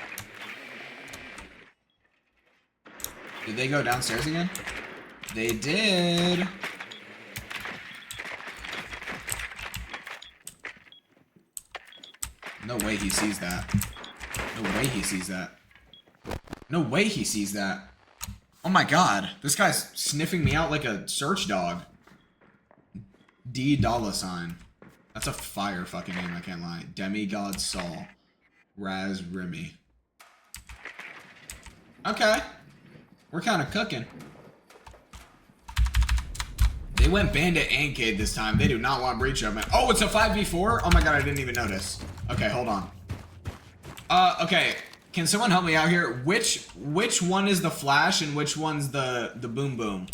Did they go downstairs again? They did. No way he sees that. No way he sees that. No way he sees that. Oh my god. This guy's sniffing me out like a search dog. $. That's a fire fucking name, I can't lie. Demigod Saul. Raz Remy. Okay. We're kind of cooking. They went Bandit and Cade this time. They do not want breach of it. Oh, it's a 5v4? Oh my god, I didn't even notice. Okay, hold on. Okay. Can someone help me out here? Which one is the flash and which one's the boom boom?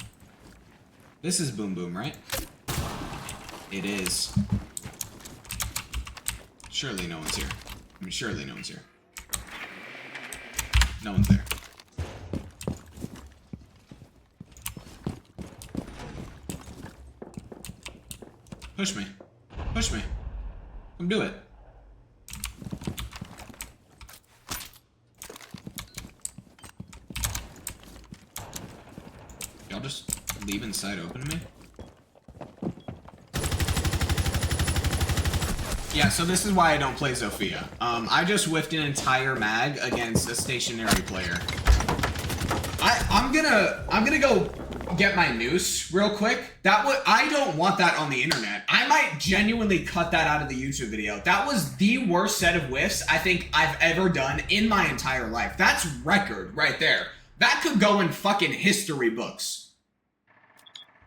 This is boom boom, right? It is. Surely no one's here. I mean, surely no one's here. No one's there. Push me. Push me. Come do it. Y'all just leave inside open to me? Yeah, so this is why I don't play Zofia. I just whiffed an entire mag against a stationary player. I'm gonna go get my noose real quick. I don't want that on the internet. I might genuinely cut that out of the YouTube video. That was the worst set of whiffs I think I've ever done in my entire life. That's record right there. That could go in fucking history books.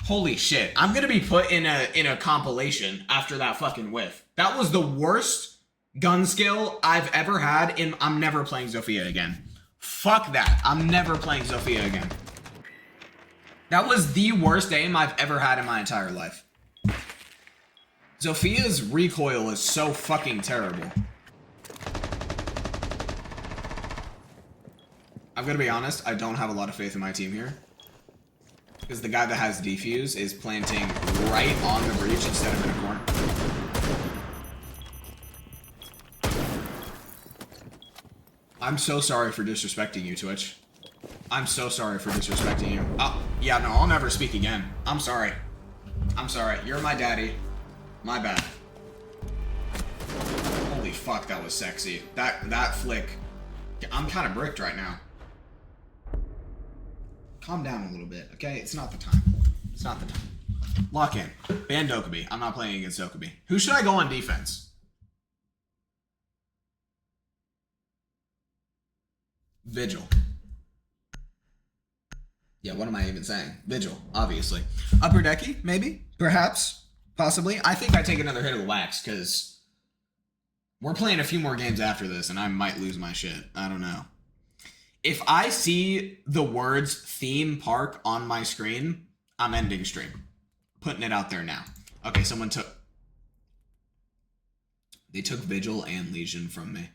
Holy shit. I'm gonna be put in a compilation after that fucking whiff. That was the worst gun skill I've ever had, and I'm never playing Zofia again. Fuck that. I'm never playing Zofia again. That was the worst aim I've ever had in my entire life. Zofia's recoil is so fucking terrible. I'm gonna be honest, I don't have a lot of faith in my team here. Because the guy that has defuse is planting right on the breach instead of in a corner. I'm so sorry for disrespecting you, Twitch. I'm so sorry for disrespecting you. Oh, yeah, no, I'll never speak again. I'm sorry. I'm sorry. You're my daddy. My bad. Holy fuck, that was sexy. That flick. I'm kind of bricked right now. Calm down a little bit, okay? It's not the time. It's not the time. Lock in. Ban Dokkaebi. I'm not playing against Dokkaebi. Who should I go on defense? Vigil. Yeah, what am I even saying? Vigil, obviously. Upper Decky, maybe? Perhaps? Possibly? I think I take another hit of the wax, because we're playing a few more games after this, and I might lose my shit. I don't know. If I see the words theme park on my screen, I'm ending stream. Putting it out there now. Okay, someone took... They took Vigil and Legion from me.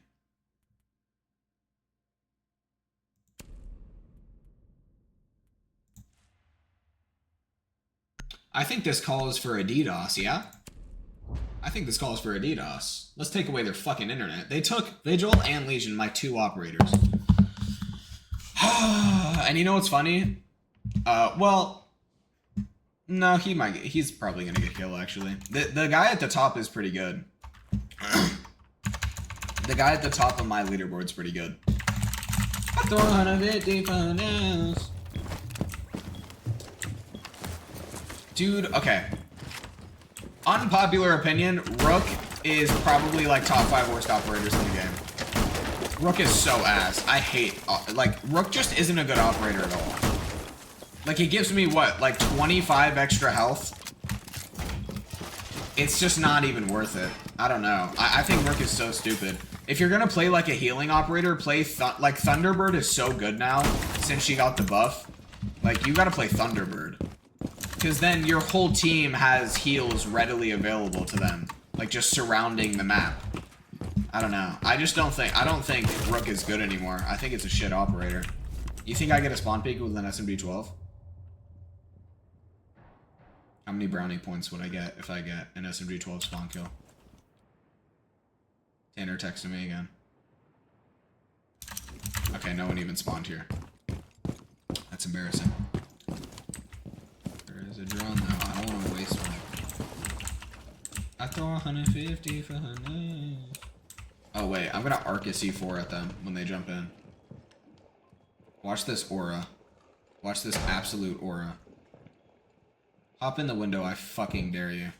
I think this calls for a DDoS, yeah? I think this calls for a DDoS. Let's take away their fucking internet. They took Vigil and Legion, my 2 operators. And you know what's funny? Well, no, he's probably gonna get killed, actually. The guy at the top is pretty good. The guy at the top of my leaderboard's pretty good. I throw 150 finals. Dude, okay. Unpopular opinion, Rook is probably like top 5 worst operators in the game. Rook is so ass. I hate, like, Rook just isn't a good operator at all. Like, he gives me, what, like 25 extra health? It's just not even worth it. I don't know. I think Rook is so stupid. If you're gonna play like a healing operator, play, like, Thunderbird is so good now, since she got the buff. Like, you gotta play Thunderbird. Because then your whole team has heals readily available to them. Like, just surrounding the map. I don't know. I don't think Rook is good anymore. I think it's a shit operator. You think I get a spawn peak with an SMG-12? How many brownie points would I get if I get an SMG-12 spawn kill? Tanner texted me again. Okay, no one even spawned here. That's embarrassing. There is a drone though. I don't want to waste one. I throw 150 for 100. Oh wait, I'm gonna arc a C4 at them when they jump in. Watch this aura. Watch this absolute aura. Hop in the window, I fucking dare you.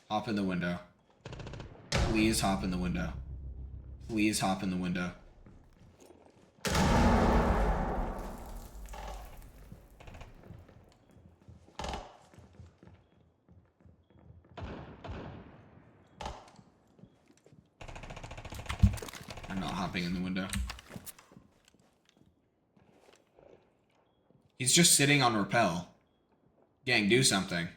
Hop in the window. Please hop in the window. Please hop in the window. I'm not hopping in the window. He's just sitting on rappel. Gang, do something.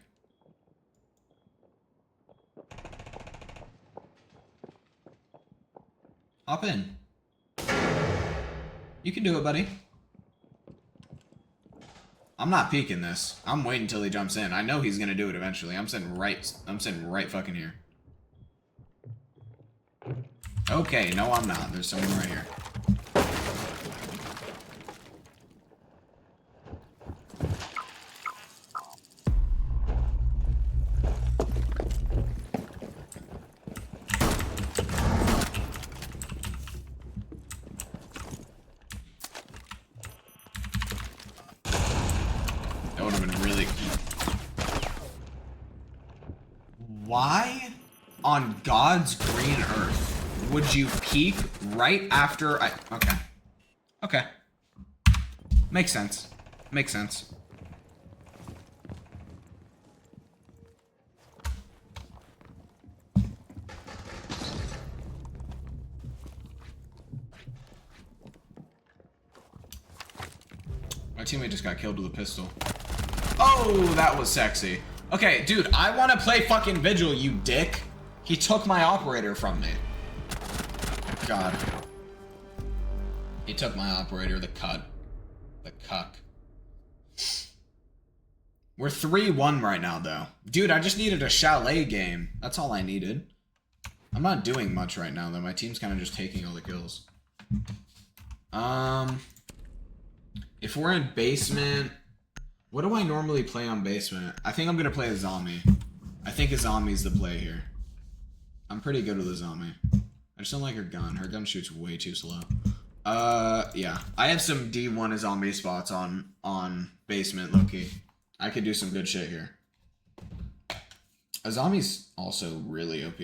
Hop in. You can do it, buddy. I'm not peeking this. I'm waiting until he jumps in. I know he's gonna do it eventually. I'm sitting right fucking here. Okay, no I'm not. There's someone right here. That would have been really... Why on God's green earth would you peek right after I... Okay. Okay. Makes sense. Makes sense. My teammate just got killed with a pistol. Oh, that was sexy. Okay, dude, I want to play fucking Vigil, you dick. He took my operator from me. God. He took my operator, the cuck. The cuck. We're 3-1 right now, though. Dude, I just needed a chalet game. That's all I needed. I'm not doing much right now, though. My team's kind of just taking all the kills. If we're in basement, what do I normally play on basement? I think I'm gonna play a zombie. I think a zombie's the play here. I'm pretty good with a zombie. I just don't like her gun. Her gun shoots way too slow. Yeah. I have some D1 zombie spots on basement, low-key. I could do some good shit here. A zombie's also really OP.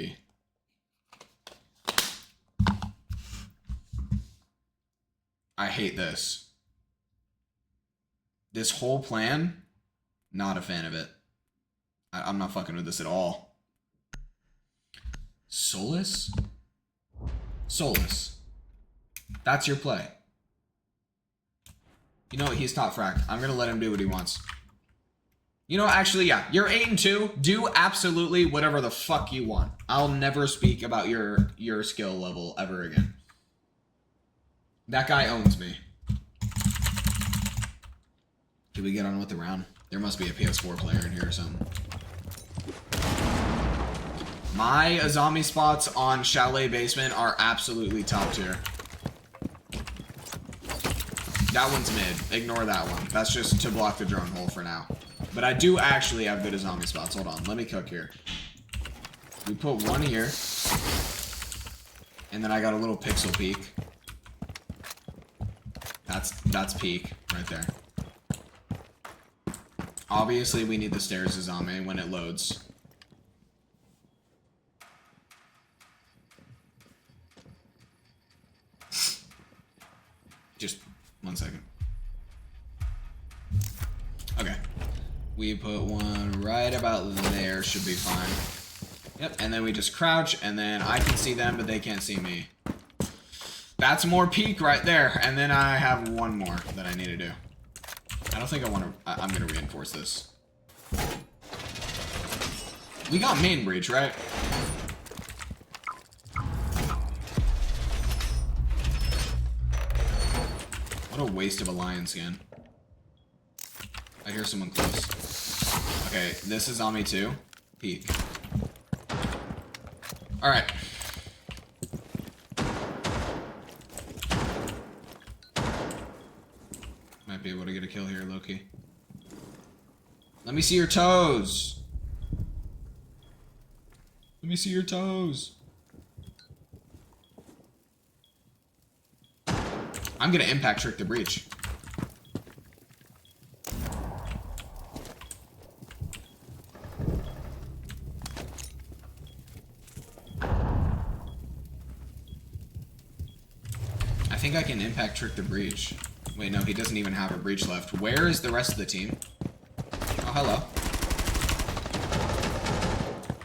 I hate this. This whole plan, not a fan of it. I'm not fucking with this at all. Solus? Solus. That's your play. You know what? He's top fracked. I'm gonna let him do what he wants. You know, actually, yeah. You're 8-2. Do absolutely whatever the fuck you want. I'll never speak about your skill level ever again. That guy owns me. Did we get on with the round? There must be a PS4 player in here or something. My zombie spots on Chalet Basement are absolutely top tier. That one's mid. Ignore that one. That's just to block the drone hole for now. But I do actually have good zombie spots. Hold on. Let me cook here. We put one here. And then I got a little pixel peak. That's peak right there. Obviously, we need the stairs as zombie when it loads. Just 1 second. Okay. We put one right about there, should be fine. Yep, and then we just crouch, and then I can see them, but they can't see me. That's more peak right there, and then I have one more that I need to do. I don't think I want to... I'm going to reinforce this. We got main breach, right? What a waste of a lion skin. I hear someone close. Okay, this is on me too. Peek. Alright. Might be able to get a kill here, Loki. Let me see your toes. Let me see your toes. I'm gonna impact trick the breach. I think I can impact trick the breach. Wait, no, he doesn't even have a breach left. Where is the rest of the team? Oh, hello.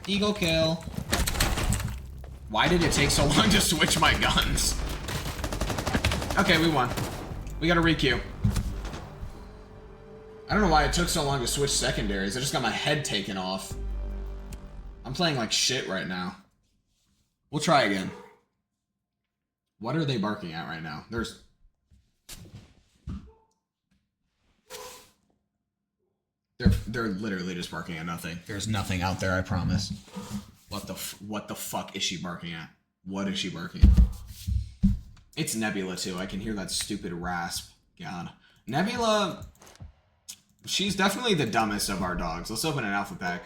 Eagle kill. Why did it take so long to switch my guns? Okay, we won. We got a requeue. I don't know why it took so long to switch secondaries. I just got my head taken off. I'm playing like shit right now. We'll try again. What are they barking at right now? They're literally just barking at nothing. There's nothing out there, I promise. What the fuck is she barking at? What is she barking at? It's Nebula too. I can hear that stupid rasp. God. Nebula, she's definitely the dumbest of our dogs. Let's open an alpha pack.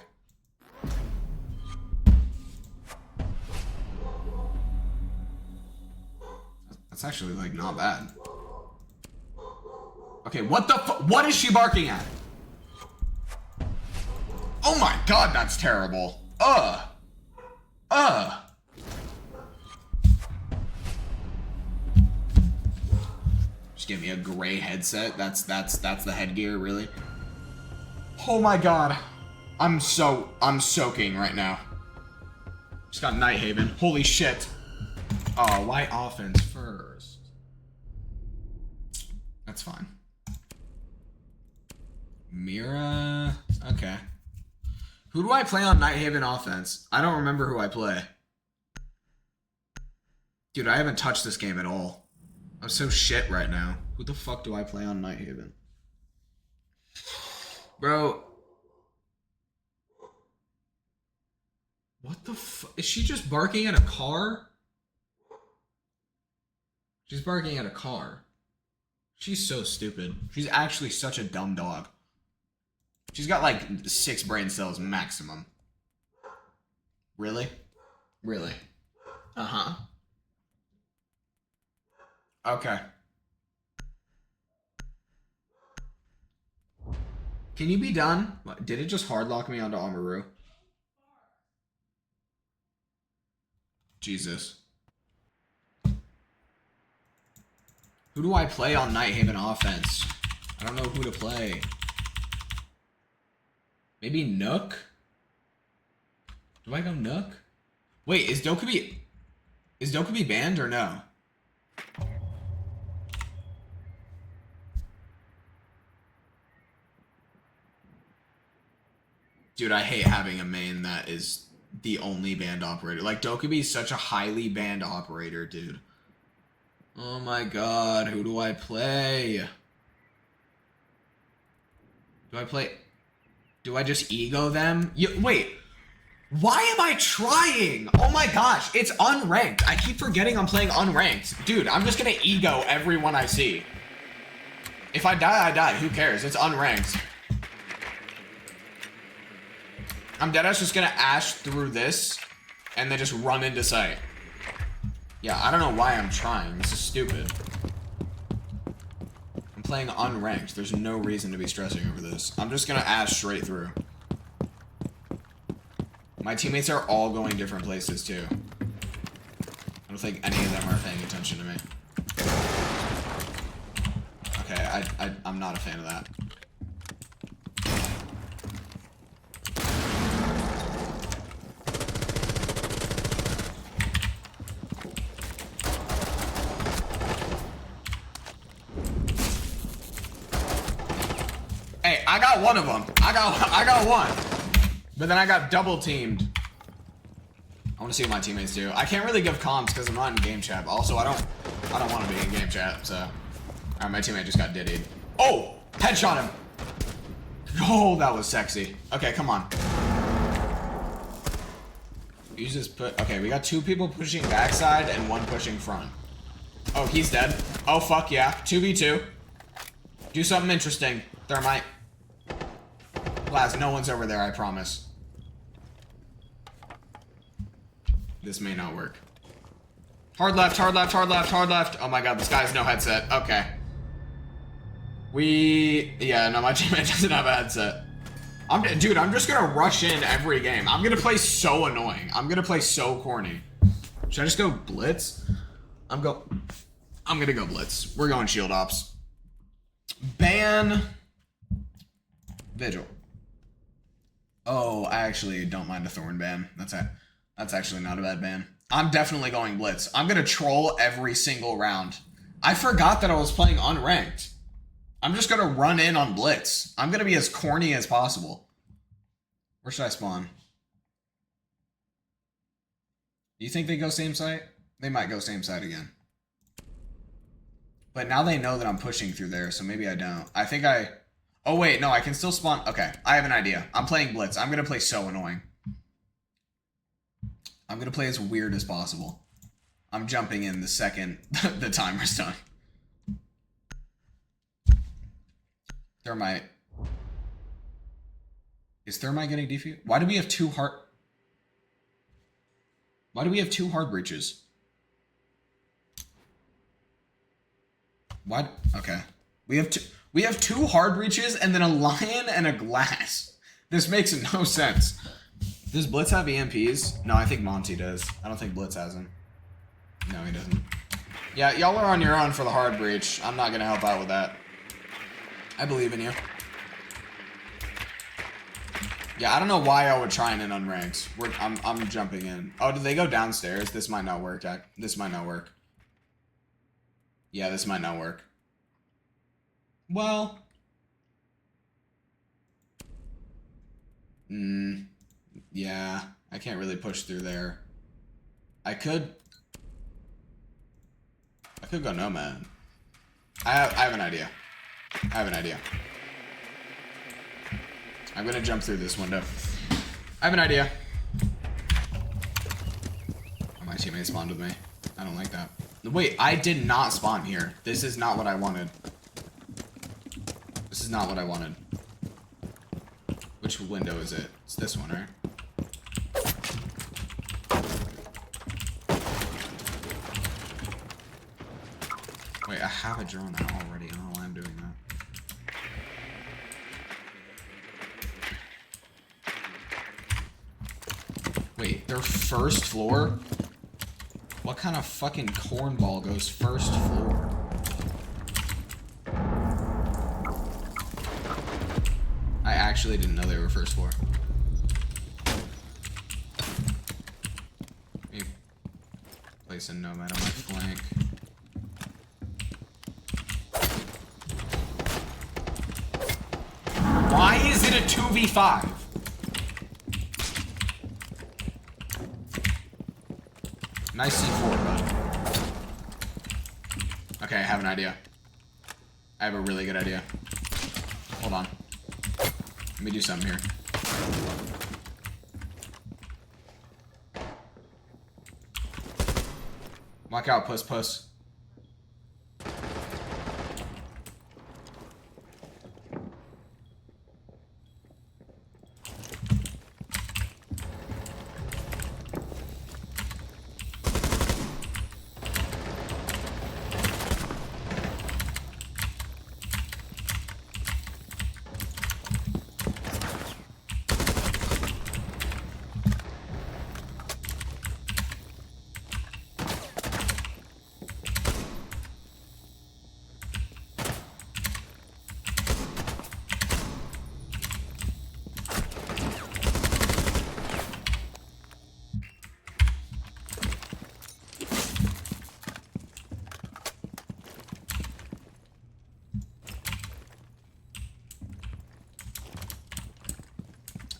That's actually like not bad. Okay, what is she barking at? Oh my god, that's terrible. Just give me a gray headset. That's the headgear, really. Oh my god. I'm soaking right now. Just got Night Haven. Holy shit. Oh, why offense first? That's fine. Mira. Okay. Who do I play on Night Haven offense? I don't remember who I play. Dude, I haven't touched this game at all. I'm so shit right now. Who the fuck do I play on Night Haven? Bro. What the fuck? Is she just barking at a car? She's barking at a car. She's so stupid. She's actually such a dumb dog. She's got like 6 brain cells maximum. Really? Really? Uh-huh. Okay. Can you be done? Did it just hardlock me onto Amaru? Jesus. Who do I play on Nighthaven offense? I don't know who to play. Maybe Nook? Do I go Nook? Wait, is Dokubi banned or no? Dude, I hate having a main that is the only banned operator. Like, Dokubi is such a highly banned operator, dude. Oh my god, who do I play? Do I just ego them? Wait, why am I trying? Oh my gosh, it's unranked. I keep forgetting I'm playing unranked. Dude, I'm just gonna ego everyone I see. If I die, I die. Who cares? It's unranked. I'm deadass just gonna ash through this and then just run into sight. Yeah, I don't know why I'm trying. This is stupid. I'm playing unranked. There's no reason to be stressing over this. I'm just gonna ash straight through. My teammates are all going different places too. I don't think any of them are paying attention to me. Okay, I'm not a fan of that. Hey, I got one of them. I got one. But then I got double teamed. I want to see what my teammates do. I can't really give comms because I'm not in game chat. Also, I don't want to be in game chat, so. Alright, my teammate just got diddied. Oh! Headshot him! Oh, that was sexy. Okay, come on. Use this okay, we got 2 people pushing backside and 1 pushing front. Oh, he's dead. Oh, fuck yeah. 2v2. Do something interesting. Thermite. Blast, no one's over there, I promise. This may not work. Hard left, hard left, hard left, hard left. Oh my god, this guy has no headset. Okay. Yeah, no, my teammate doesn't have a headset. Dude, I'm just gonna rush in every game. I'm gonna play so annoying. I'm gonna play so corny. Should I just go blitz? I'm gonna go blitz. We're going shield ops. Ban Vigil. Oh, I actually don't mind a Thorn ban. That's actually not a bad ban. I'm definitely going blitz. I'm gonna troll every single round. I forgot that I was playing unranked. I'm just gonna run in on blitz. I'm gonna be as corny as possible. Where should I spawn? Do you think they go same site? They might go same site again. But now they know that I'm pushing through there, so maybe I don't. Oh wait, no, I can still spawn. Okay, I have an idea. I'm playing blitz. I'm gonna play so annoying. I'm gonna play as weird as possible. I'm jumping in the second the timer's done. Thermite. Is Thermite getting defused? Why do we have 2 hard breaches? What? Okay. We have 2 hard breaches and then a lion and a glass. This makes no sense. Does Blitz have EMPs? No, I think Monty does. I don't think Blitz has them. No, he doesn't. Yeah, y'all are on your own for the hard breach. I'm not gonna help out with that. I believe in you. Yeah, I don't know why I would try in an unranked. I'm jumping in. Oh, did they go downstairs? This might not work. This might not work. Yeah, this might not work. Well. Yeah, I can't really push through there. I could go Nomad. I have an idea. I'm gonna jump through this window. I have an idea. Oh, my teammate spawned with me. I don't like that. Wait, I did not spawn here. This is not what I wanted. This is not what I wanted. Which window is it? It's this one, right? Wait, I have a drone out already. I don't know why I'm doing that. Wait, their first floor? What kind of fucking cornball goes first floor? I actually didn't know they were first floor. Let me place a nomad on my flank. Why is it a 2v5? Nice C4, bud. Okay, I have an idea. I have a really good idea. Hold on. Let me do something here. Walk out, puss.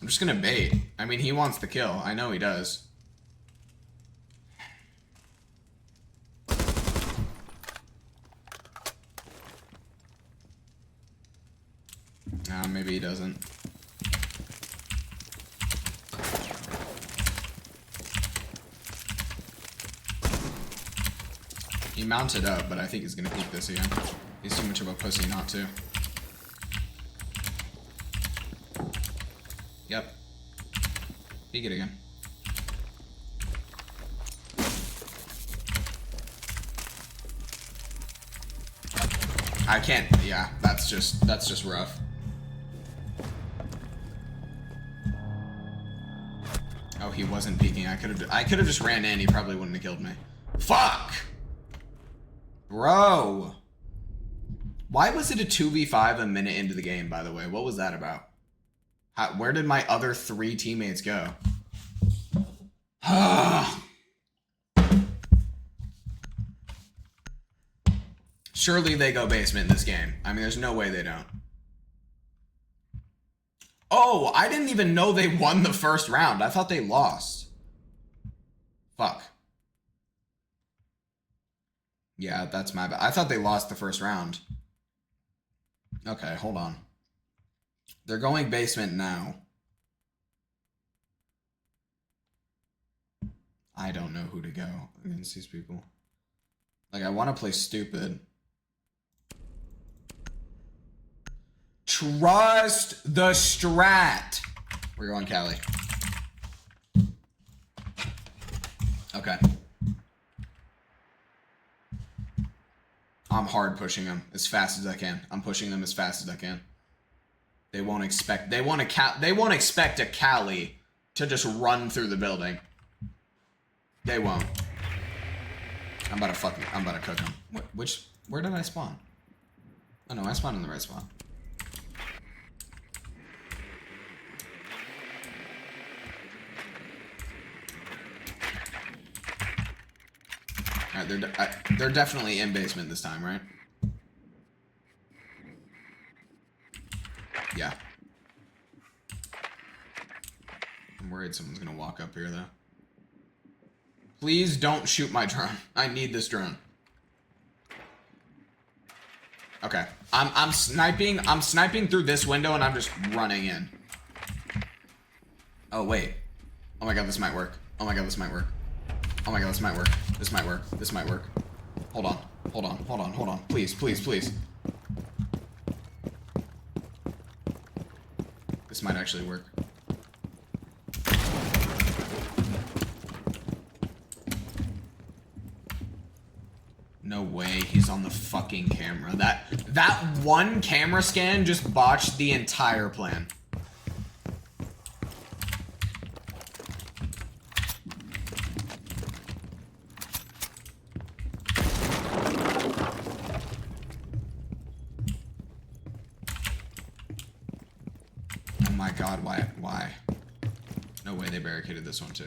I'm just gonna bait. I mean, he wants the kill. I know he does. Maybe he doesn't. He mounted up, but I think he's gonna peek this again. He's too much of a pussy not to. Yep. Peek it again. I can't. Yeah, that's just rough. Oh, he wasn't peeking. I could have just ran in. He probably wouldn't have killed me. Fuck, bro. Why was it a 2v5 a minute into the game? By the way, what was that about? Where did my other 3 teammates go? Surely they go basement in this game. I mean, there's no way they don't. Oh, I didn't even know they won the first round. I thought they lost. Fuck. Yeah, that's my bad. I thought they lost the first round. Okay, hold on. They're going basement now. I don't know who to go against these people. Like, I want to play stupid. Trust the strat. We're going Cali. Okay. I'm hard pushing them as fast as I can. I'm pushing them as fast as I can. They won't expect. They won't expect a Cali to just run through the building. They won't. I'm about to cook them. Where did I spawn? Oh no, I spawned in the right spot. Alright, they're definitely in basement this time, right? Yeah. I'm worried someone's gonna walk up here, though. Please don't shoot my drone. I need this drone. Okay. I'm sniping through this window and I'm just running in. Oh, wait. Oh my god, this might work. Oh my god, this might work. Oh my god, this might work. This might work. This might work. Hold on. Hold on. Hold on. Hold on. Please, please, please. This might actually work. No way he's on the fucking camera. That one camera scan just botched the entire plan. Oh my god, why? No way they barricaded this one too.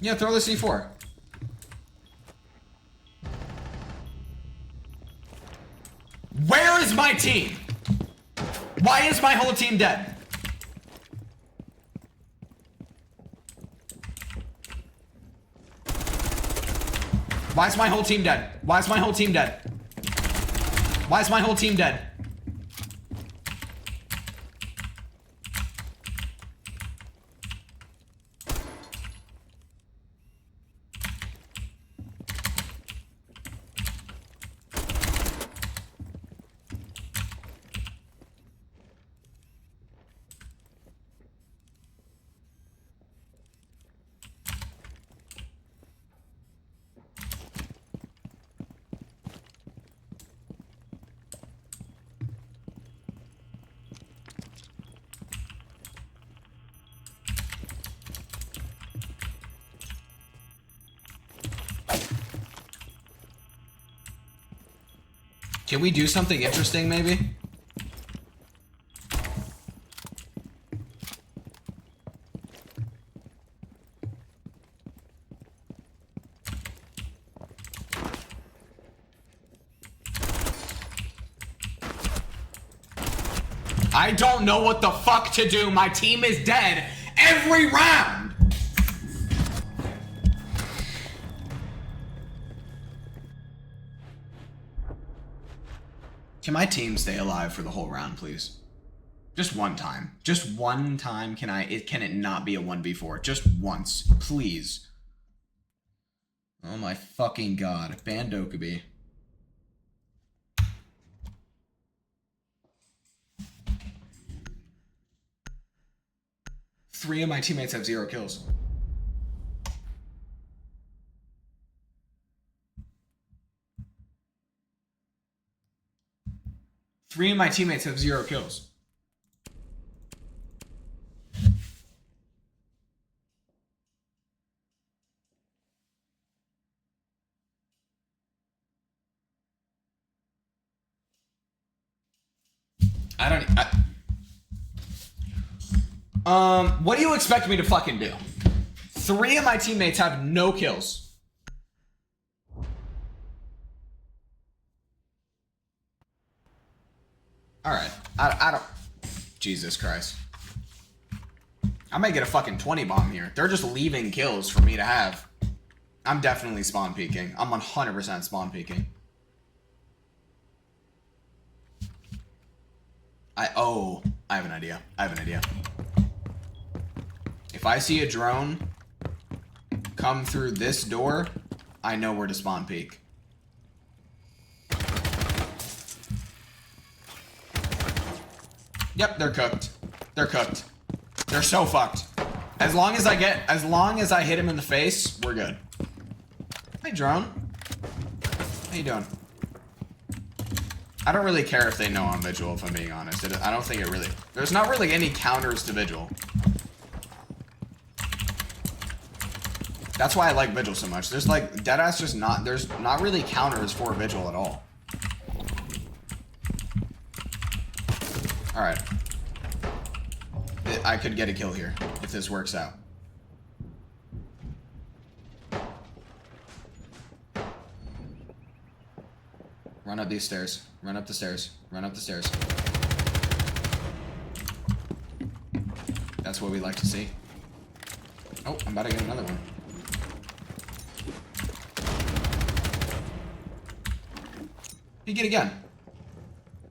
Yeah, throw the C4. Where is my team? Why is my whole team dead? Why is my whole team dead? Why is my whole team dead? Why is my whole team dead? Can we do something interesting, maybe? I don't know what the fuck to do. My team is dead every round. Can my team stay alive for the whole round, please? Just one time. Just one time can it not be a 1v4? Just once, please. Oh my fucking god. Ban Dokubi. Three of my teammates have 0 kills. Three of my teammates have 0 kills. What do you expect me to fucking do? 3 of my teammates have no kills. Alright, I don't... Jesus Christ. I might get a fucking 20 bomb here. They're just leaving kills for me to have. I'm definitely spawn peeking. I'm 100% spawn peeking. I have an idea. I have an idea. If I see a drone come through this door, I know where to spawn peek. Yep, they're cooked. They're cooked. They're so fucked. As long as I hit him in the face, we're good. Hey, drone. How you doing? I don't really care if they know I'm Vigil, if I'm being honest. I don't think it really... There's not really any counters to Vigil. That's why I like Vigil so much. There's like... Deadass just not... There's not really counters for Vigil at all. Alright. I could get a kill here, if this works out. Run up these stairs. Run up the stairs. Run up the stairs. That's what we like to see. Oh, I'm about to get another one. Peek it again.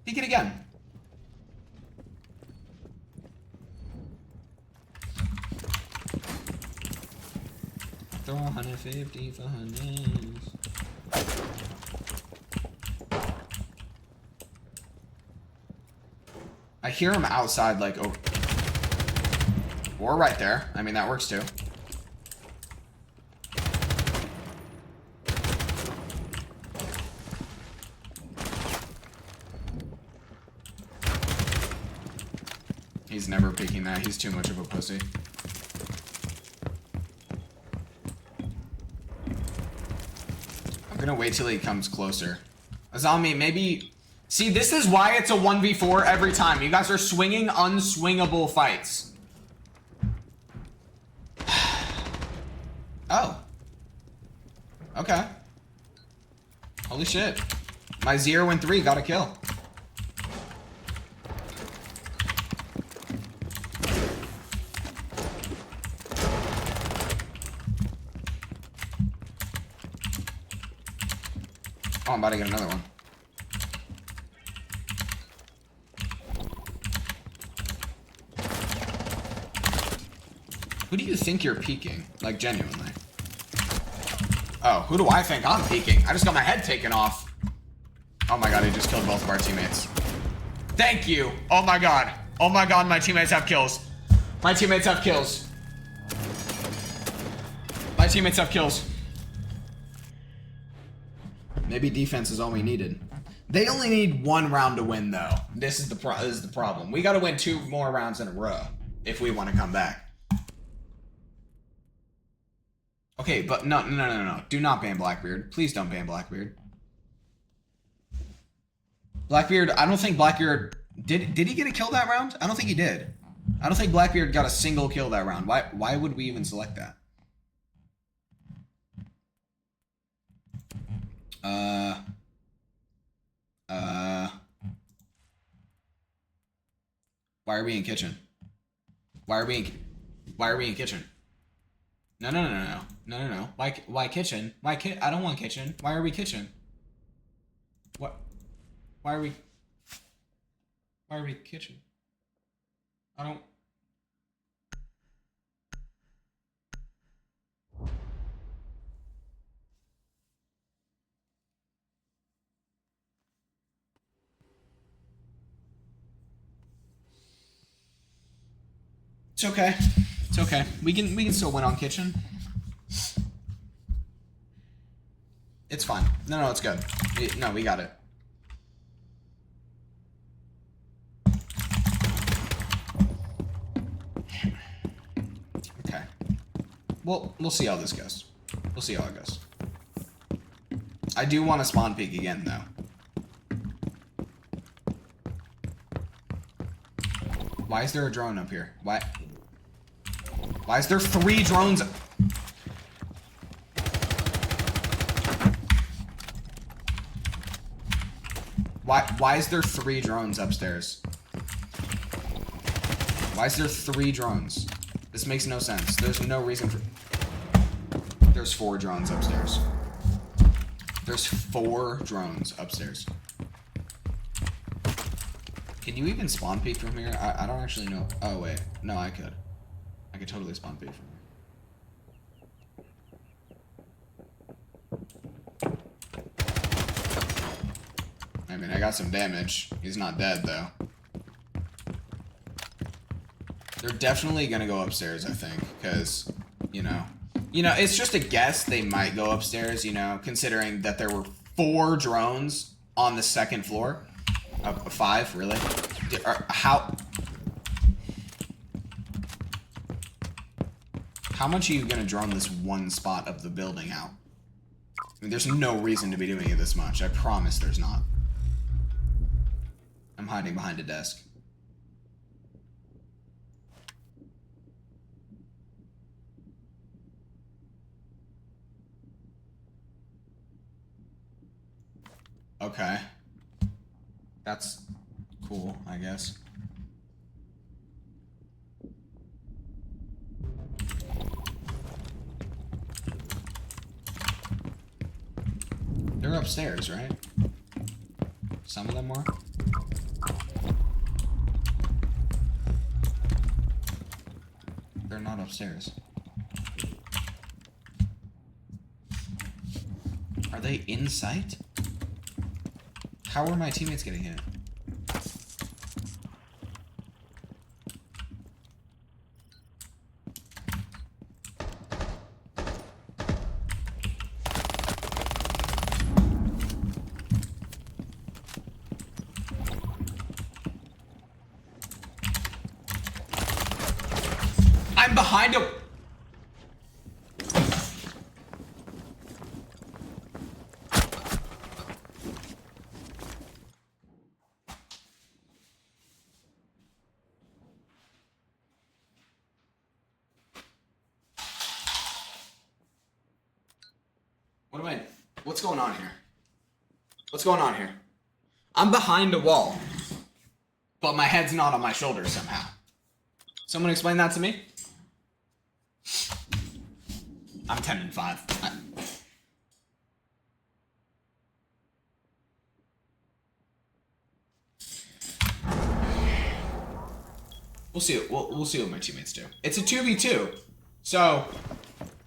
Peek it again. Throw 150 for hundreds. I hear him outside, like, oh. Or right there. I mean, that works too. He's never picking that. He's too much of a pussy. I'm gonna wait till he comes closer. Azami, maybe... See, this is why it's a 1v4 every time. You guys are swinging unswingable fights. Oh. Okay. Holy shit. My 0 and 3 got a kill. Oh, I'm about to get another one. Who do you think you're peeking? Like, genuinely. Oh, who do I think I'm peeking? I just got my head taken off. Oh my god, he just killed both of our teammates. Thank you! Oh my god. Oh my god, my teammates have kills. My teammates have kills. My teammates have kills. Maybe defense is all we needed. They only need 1 round to win, though. This is the problem. We gotta win 2 more rounds in a row if we want to come back. Okay, but no. Do not ban Blackbeard. Please don't ban Blackbeard. Blackbeard, I don't think Blackbeard... Did he get a kill that round? I don't think he did. I don't think Blackbeard got a single kill that round. Why would we even select that? Why are we in kitchen? Why are we in kitchen? No. Why kitchen? I don't want kitchen. Why are we kitchen? What? Why are we kitchen? I don't... It's okay. It's okay. We can still win on kitchen. It's fine. No, it's good. No, we got it. Okay. Well, we'll see how this goes. We'll see how it goes. I do want to spawn peek again, though. Why is there a drone up here? Why is there 3 drones? Why is there 3 drones upstairs? Why is there 3 drones? This makes no sense. There's no reason for... There's 4 drones upstairs. There's 4 drones upstairs. Can you even spawn peek from here? I don't actually know. Oh, wait. No, I could. I could totally spawn peek from here. I mean, I got some damage. He's not dead, though. They're definitely gonna go upstairs, I think, because, you know, it's just a guess they might go upstairs, you know, considering that there were 4 drones on the 2nd floor. 5, really? How much are you gonna drone this one spot of the building out? I mean, there's no reason to be doing it this much. I promise there's not. I'm hiding behind a desk. Okay. That's cool, I guess. upstairs, right? Some of them were. They're not upstairs. Are they in sight? How are my teammates getting hit? I'm behind him. What's going on here? What's going on here? I'm behind a wall, but my head's not on my shoulders somehow. Someone explain that to me? I'm 10-5. We'll see. We'll see what my teammates do. It's a 2v2, so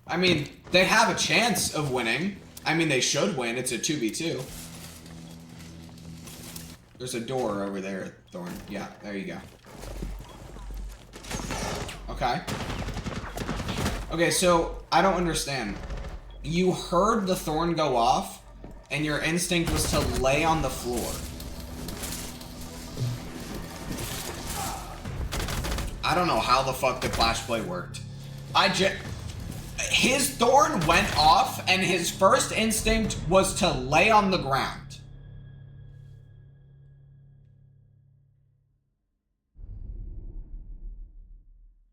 I mean they have a chance of winning. I mean they should win. It's a 2v2. There's a door over there, Thorn. Yeah, there you go. Okay. Okay, so I don't understand. You heard the Thorn go off, and your instinct was to lay on the floor. I don't know how the fuck the flash play worked. His Thorn went off, and his first instinct was to lay on the ground.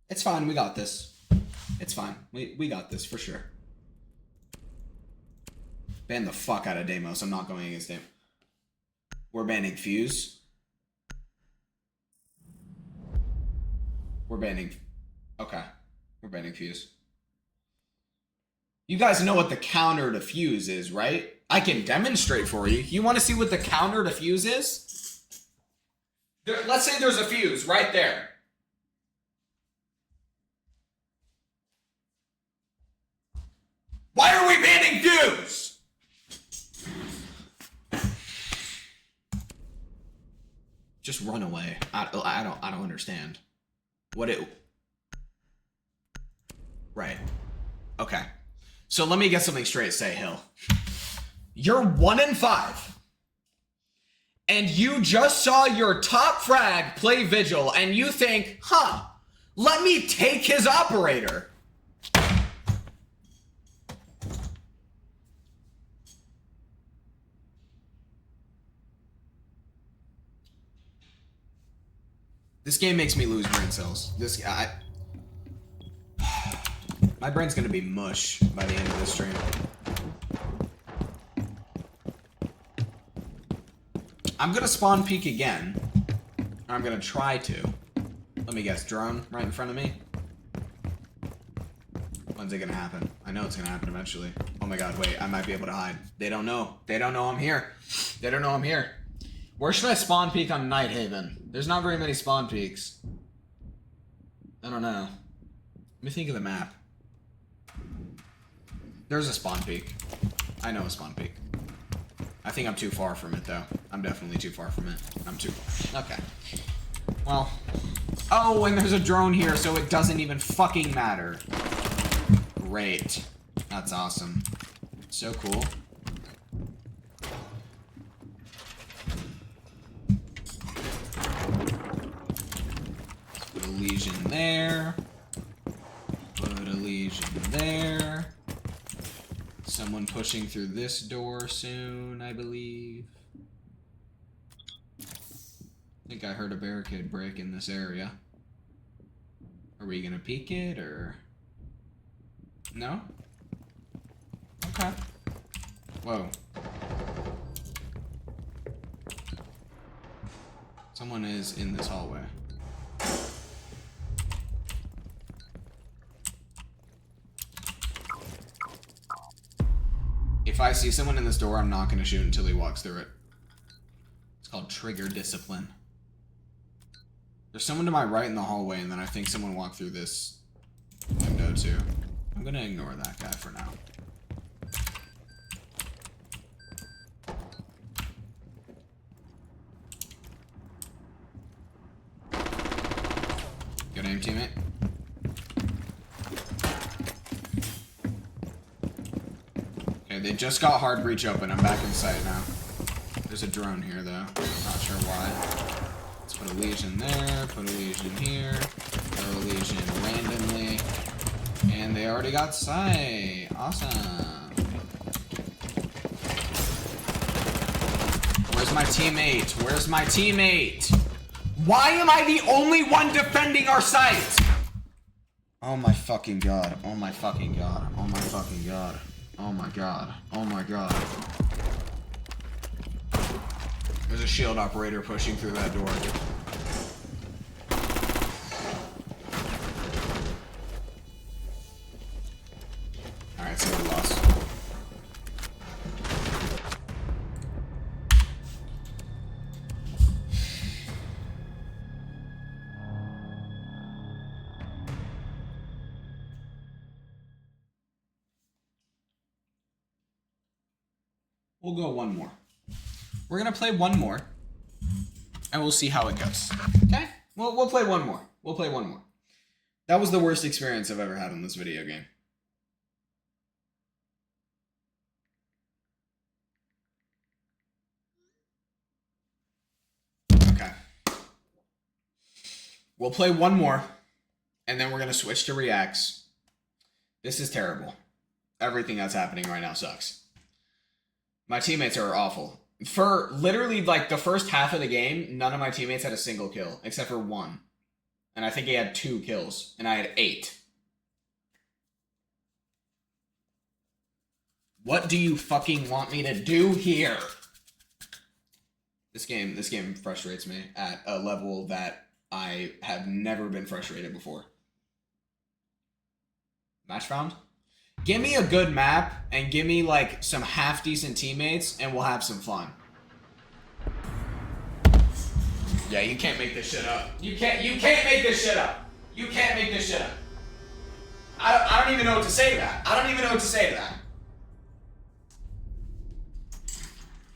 It's fine, we got this. It's fine. We got this for sure. Ban the fuck out of Deimos. I'm not going against him. We're banning Fuse. We're banning... Okay. We're banning Fuse. You guys know what the counter to Fuse is, right? I can demonstrate for you. You want to see what the counter to Fuse is? Let's say there's a Fuse right there. Why are we banning Fuse? Just run away. I don't understand. What it... Right. Okay. So let me get something straight, Say Hill. You're 1-5. And you just saw your top frag play Vigil, and you think, huh, let me take his operator. This game makes me lose brain cells. This guy... My brain's gonna be mush by the end of this stream. I'm gonna spawn peek again. Or I'm gonna try to. Let me guess, drone right in front of me? When's it gonna happen? I know it's gonna happen eventually. Oh my god, wait, I might be able to hide. They don't know. They don't know I'm here. They don't know I'm here. Where should I spawn peek on Night Haven? There's not very many spawn peeks. I don't know. Let me think of the map. There's a spawn peak. I know a spawn peak. I think I'm too far from it, though. I'm definitely too far from it. I'm too far. Okay. Well. Oh, and there's a drone here, so it doesn't even fucking matter. Great. That's awesome. So cool. Put a Legion there. Put a Legion there. Someone pushing through this door soon, I believe. I think I heard a barricade break in this area. Are we gonna peek it, or... No? Okay. Whoa. Someone is in this hallway. If I see someone in this door, I'm not gonna shoot until he walks through it. It's called trigger discipline. There's someone to my right in the hallway, and then I think someone walked through this window too. I'm gonna ignore that guy for now. Good aim, teammate. Okay, they just got hard breach open. I'm back in sight now. There's a drone here, though. Not sure why. Let's put a Legion there, put a Legion here, throw a Legion randomly. And they already got sight. Awesome. Where's my teammate? Where's my teammate? Why am I the only one defending our site? Oh my fucking god. Oh my fucking god. Oh my fucking god. Oh my god. Oh my god. There's a shield operator pushing through that door. Alright, so we lost. We'll go one more. We're gonna play one more, and we'll see how it goes. Okay? We'll play one more. We'll play one more. That was the worst experience I've ever had in this video game. Okay. We'll play one more, and then we're gonna switch to reacts. This is terrible. Everything that's happening right now sucks. My teammates are awful. For literally like the first half of the game, none of my teammates had a single kill, except for one. And I think he had 2 kills, and I had 8. What do you fucking want me to do here? This game frustrates me at a level that I have never been frustrated before. Match found? Give me a good map and give me like some half decent teammates and we'll have some fun. Yeah, you can't make this shit up. You can't make this shit up. You can't make this shit up. I don't even know what to say to that. I don't even know what to say to that.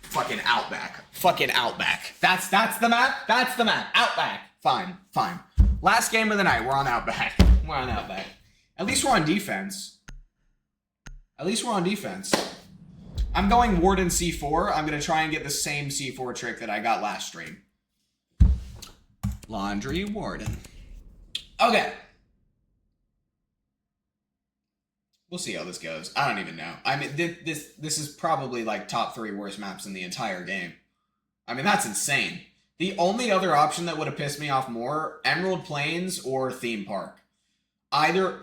Fucking Outback. Fucking Outback. That's the map? That's the map. Outback. Fine. Last game of the night, we're on Outback. We're on Outback. At least we're on defense. At least we're on defense. I'm going Warden C4. I'm going to try and get the same C4 trick that I got last stream. Laundry Warden. Okay. We'll see how this goes. I don't even know. I mean, this is probably like top 3 worst maps in the entire game. I mean, that's insane. The only other option that would have pissed me off more, Emerald Plains or Theme Park. Either,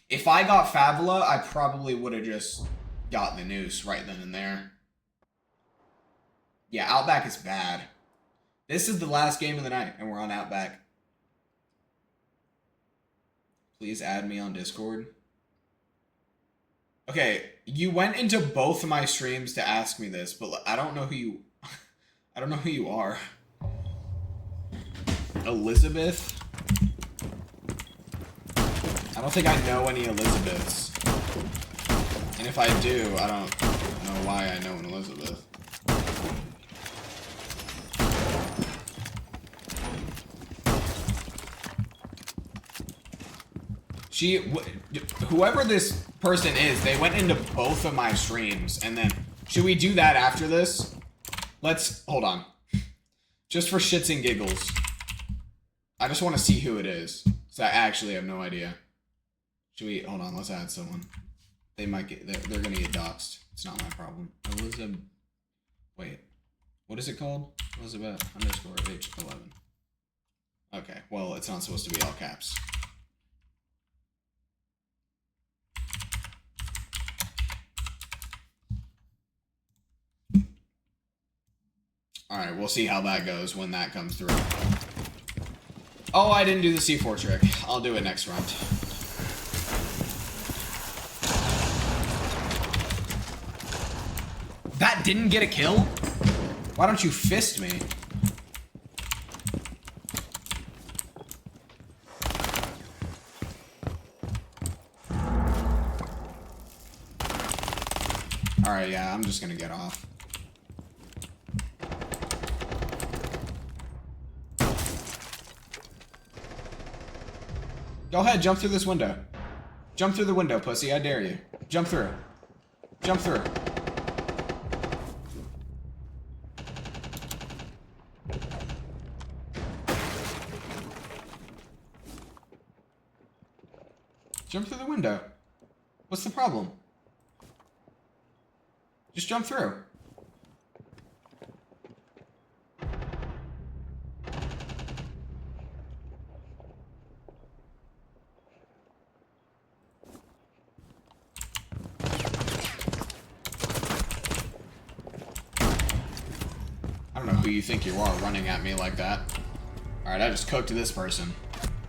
If I got Favela, I probably would have just got the noose right then and there. Yeah, Outback is bad. This is the last game of the night, and we're on Outback. Please add me on Discord. Okay, you went into both of my streams to ask me this, but I don't know who you... I don't know who you are. Elizabeth? I don't think I know any Elizabeths. And if I do, I don't know why I know an Elizabeth. Whoever this person is, they went into both of my streams, and then, should we do that after this? Hold on. Just for shits and giggles. I just want to see who it is. So I actually have no idea. Should we, hold on, let's add someone. They might get, they're gonna get doxxed. It's not my problem. Elizabeth, wait. What is it called? Elizabeth _ H11. Okay, well, it's not supposed to be all caps. Alright, we'll see how that goes when that comes through. Oh, I didn't do the C4 trick. I'll do it next round. That didn't get a kill? Why don't you fist me? Alright, yeah, I'm just gonna get off. Go ahead, jump through this window. Jump through the window, pussy, I dare you. Jump through. Jump through. Jump through the window. What's the problem? Just jump through. I don't know who you think you are running at me like that. Alright, I just cooked this person.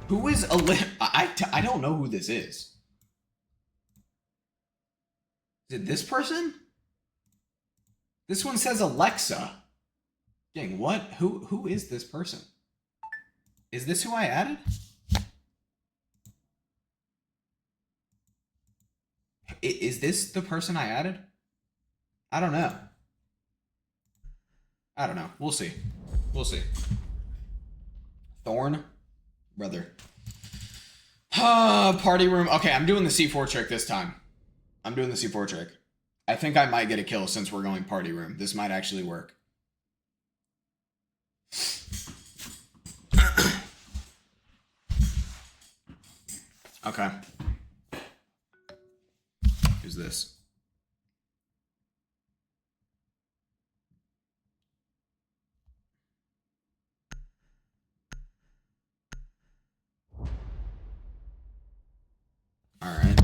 Who is I don't know who this is. Is it this person? This one says Alexa. Dang, what? Who is this person? Is this who I added? Is this the person I added? I don't know. I don't know. We'll see. We'll see. Thorn? Brother. Party room. Okay, I'm doing the C4 trick this time. I'm doing the C4 trick. I think I might get a kill since we're going party room. This might actually work. Okay. Who's this? Alright.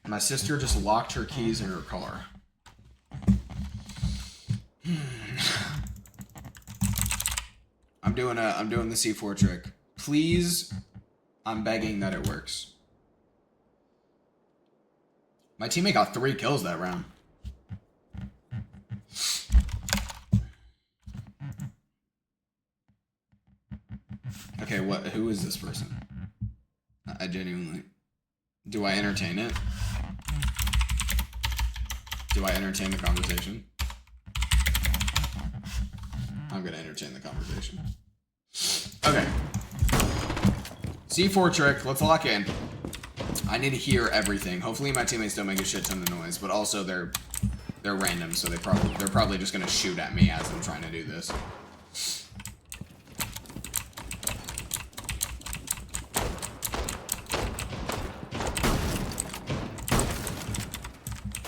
My sister just locked her keys in her car. I'm doing the C4 trick. Please, I'm begging that it works. My teammate got 3 kills that round. Okay, who is this person? I genuinely... Do I entertain it? Do I entertain the conversation? I'm gonna entertain the conversation. Okay. C4 trick, let's lock in. I need to hear everything. Hopefully my teammates don't make a shit ton of noise, but also they're random, so they're probably just gonna shoot at me as I'm trying to do this.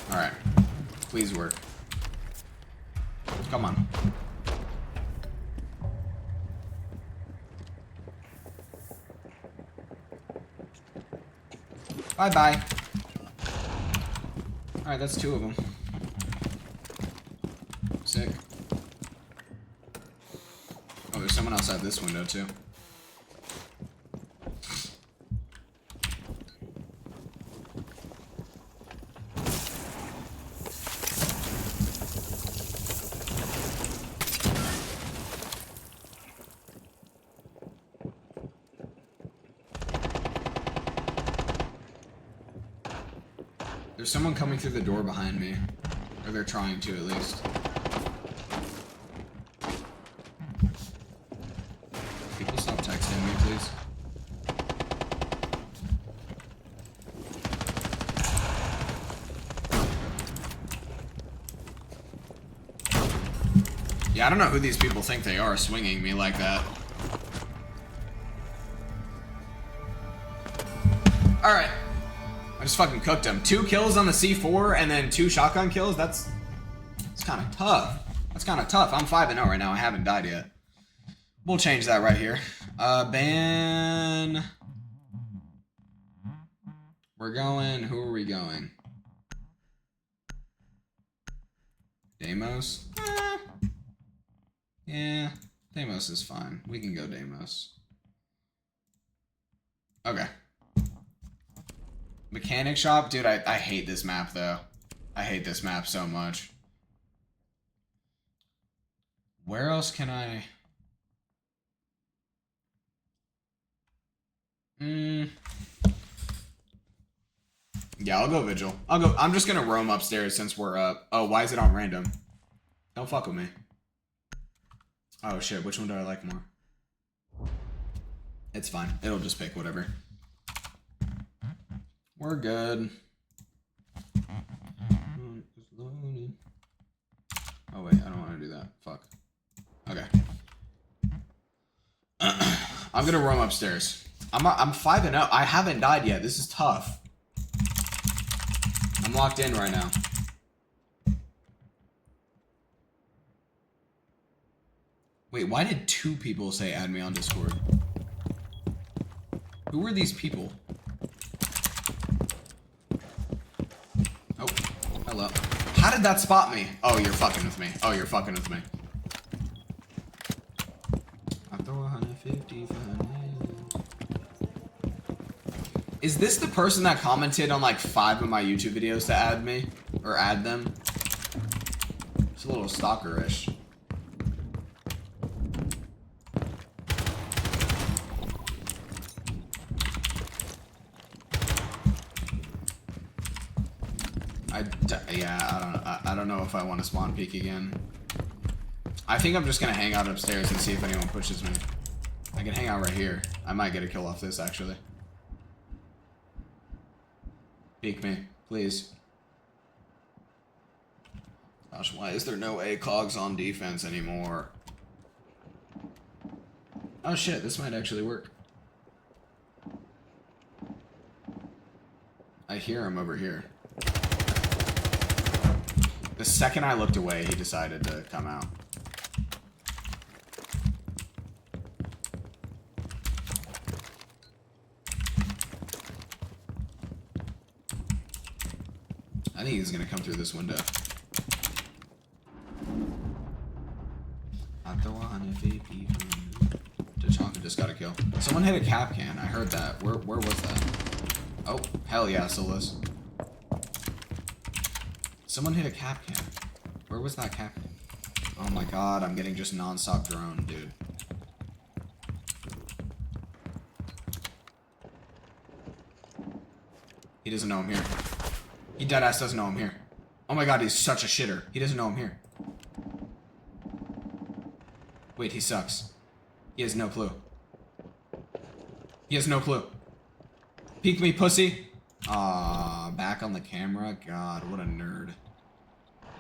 Alright. Please work. Come on. Bye-bye. Alright, that's 2 of them. Sick. Oh, there's someone outside this window, too. There's someone coming through the door behind me. Or they're trying to, at least. People stop texting me, please. Yeah, I don't know who these people think they are swinging me like that. Alright. I just fucking cooked him. 2 kills on the C4 and then 2 shotgun kills. That's kind of tough. That's kind of tough. I'm 5-0 right now. I haven't died yet. We'll change that right here. Ban. We're going. Who are we going? Deimos? Yeah. Deimos is fine. We can go Deimos. Okay. Mechanic shop? Dude, I hate this map, though. I hate this map so much. Where else can I... Yeah, I'll go Vigil. I'm just gonna roam upstairs since we're up. Oh, why is it on random? Don't fuck with me. Oh shit, which one do I like more? It's fine. It'll just pick whatever. We're good. Oh wait, I don't want to do that. Fuck. Okay. I'm gonna roam upstairs. I'm 5-0. I haven't died yet. This is tough. I'm locked in right now. Wait, why did 2 people say add me on Discord? Who were these people? Oh, hello. How did that spot me? Oh, you're fucking with me. Oh, you're fucking with me. I throw 150 for her. Is this the person that commented on like 5 of my YouTube videos to add me? Or add them? It's a little stalkerish. Yeah, I don't know if I want to spawn peek again. I think I'm just gonna hang out upstairs and see if anyone pushes me. I can hang out right here. I might get a kill off this, actually. Peek me, please. Gosh, why is there no ACOGs on defense anymore? Oh shit, this might actually work. I hear him over here. The second I looked away, he decided to come out. I think he's gonna come through this window. Tachanka just got a kill. Someone hit a cap can. I heard that. Where was that? Oh, hell yeah, Solus. Someone hit a cap can. Where was that cap can? Oh my god, I'm getting just non-stop drone, dude. He doesn't know I'm here. He deadass doesn't know I'm here. Oh my god, he's such a shitter. He doesn't know I'm here. Wait, he sucks. He has no clue. He has no clue. Peek me, pussy. Ah, back on the camera? God, what a nerd.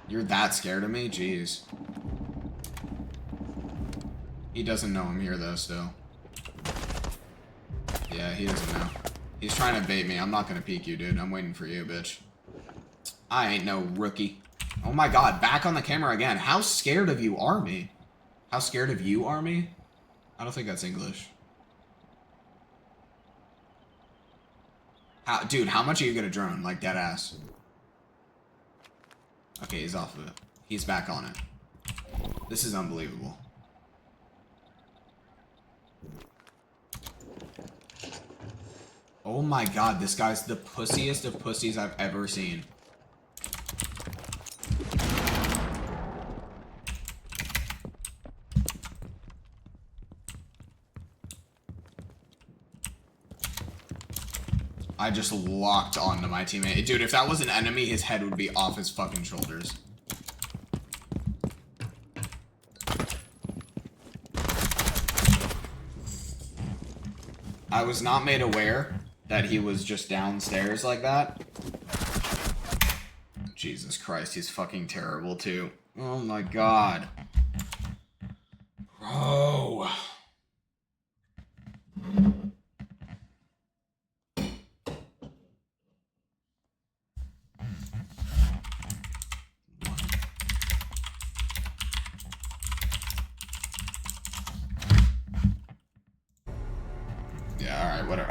You're that scared of me? Jeez. He doesn't know I'm here, though, still. Yeah, he doesn't know. He's trying to bait me. I'm not gonna peek you, dude. I'm waiting for you, bitch. I ain't no rookie. Oh my god, back on the camera again. How scared of you are me? How scared of you are me? I don't think that's English. Dude, how much are you gonna drone? Like, dead ass. Okay, he's off of it. He's back on it. This is unbelievable. Oh my god, this guy's the pussiest of pussies I've ever seen. I just locked onto my teammate. Dude, if that was an enemy, his head would be off his fucking shoulders. I was not made aware that he was just downstairs like that. Jesus Christ, he's fucking terrible too. Oh my god. Bro.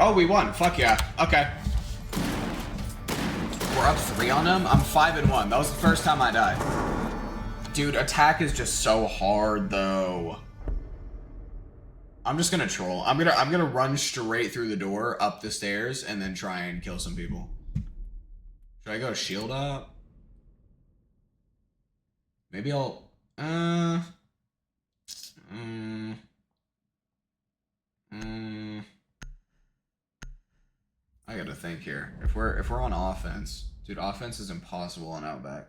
Oh, we won. Fuck yeah. Okay. We're up 3 on him. I'm 5-1. That was the first time I died. Dude, attack is just so hard, though. I'm just gonna troll. I'm gonna run straight through the door, up the stairs, and then try and kill some people. Should I go shield up? Maybe I'll I gotta think here. If we're on offense, dude, offense is impossible on Outback.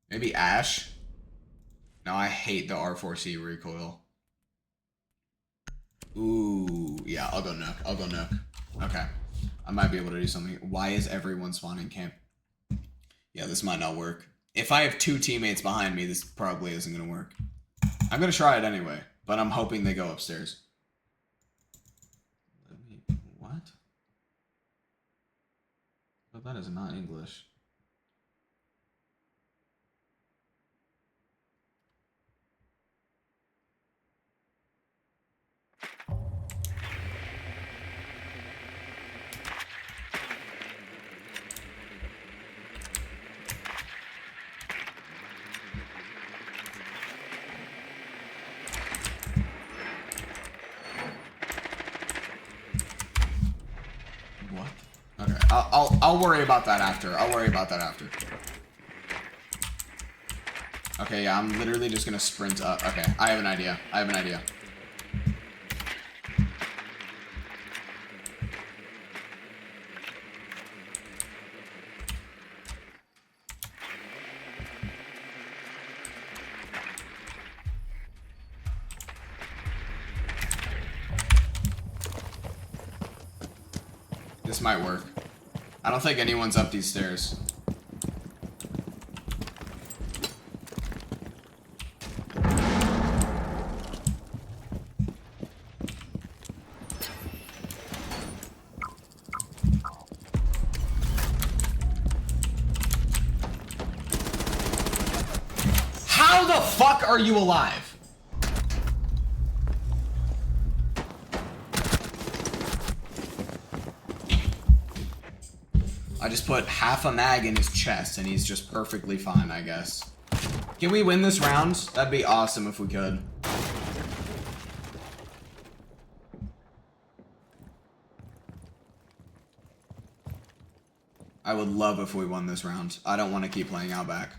Maybe Ash. No, I hate the R4C recoil. Ooh, yeah, I'll go Nook. I'll go Nook. Okay. I might be able to do something. Why is everyone spawning camp? Yeah, this might not work. If I have 2 teammates behind me, this probably isn't going to work. I'm going to try it anyway, but I'm hoping they go upstairs. What? Oh, that is not English. What? Okay, I'll worry about that after. I'll worry about that after. Okay, yeah, I'm literally just gonna sprint up. Okay, I have an idea. I have an idea. This might work. I don't think anyone's up these stairs. How the fuck are you alive? I just put half a mag in his chest and he's just perfectly fine, I guess. Can we win this round? That'd be awesome if we could. I would love if we won this round. I don't want to keep playing Outback.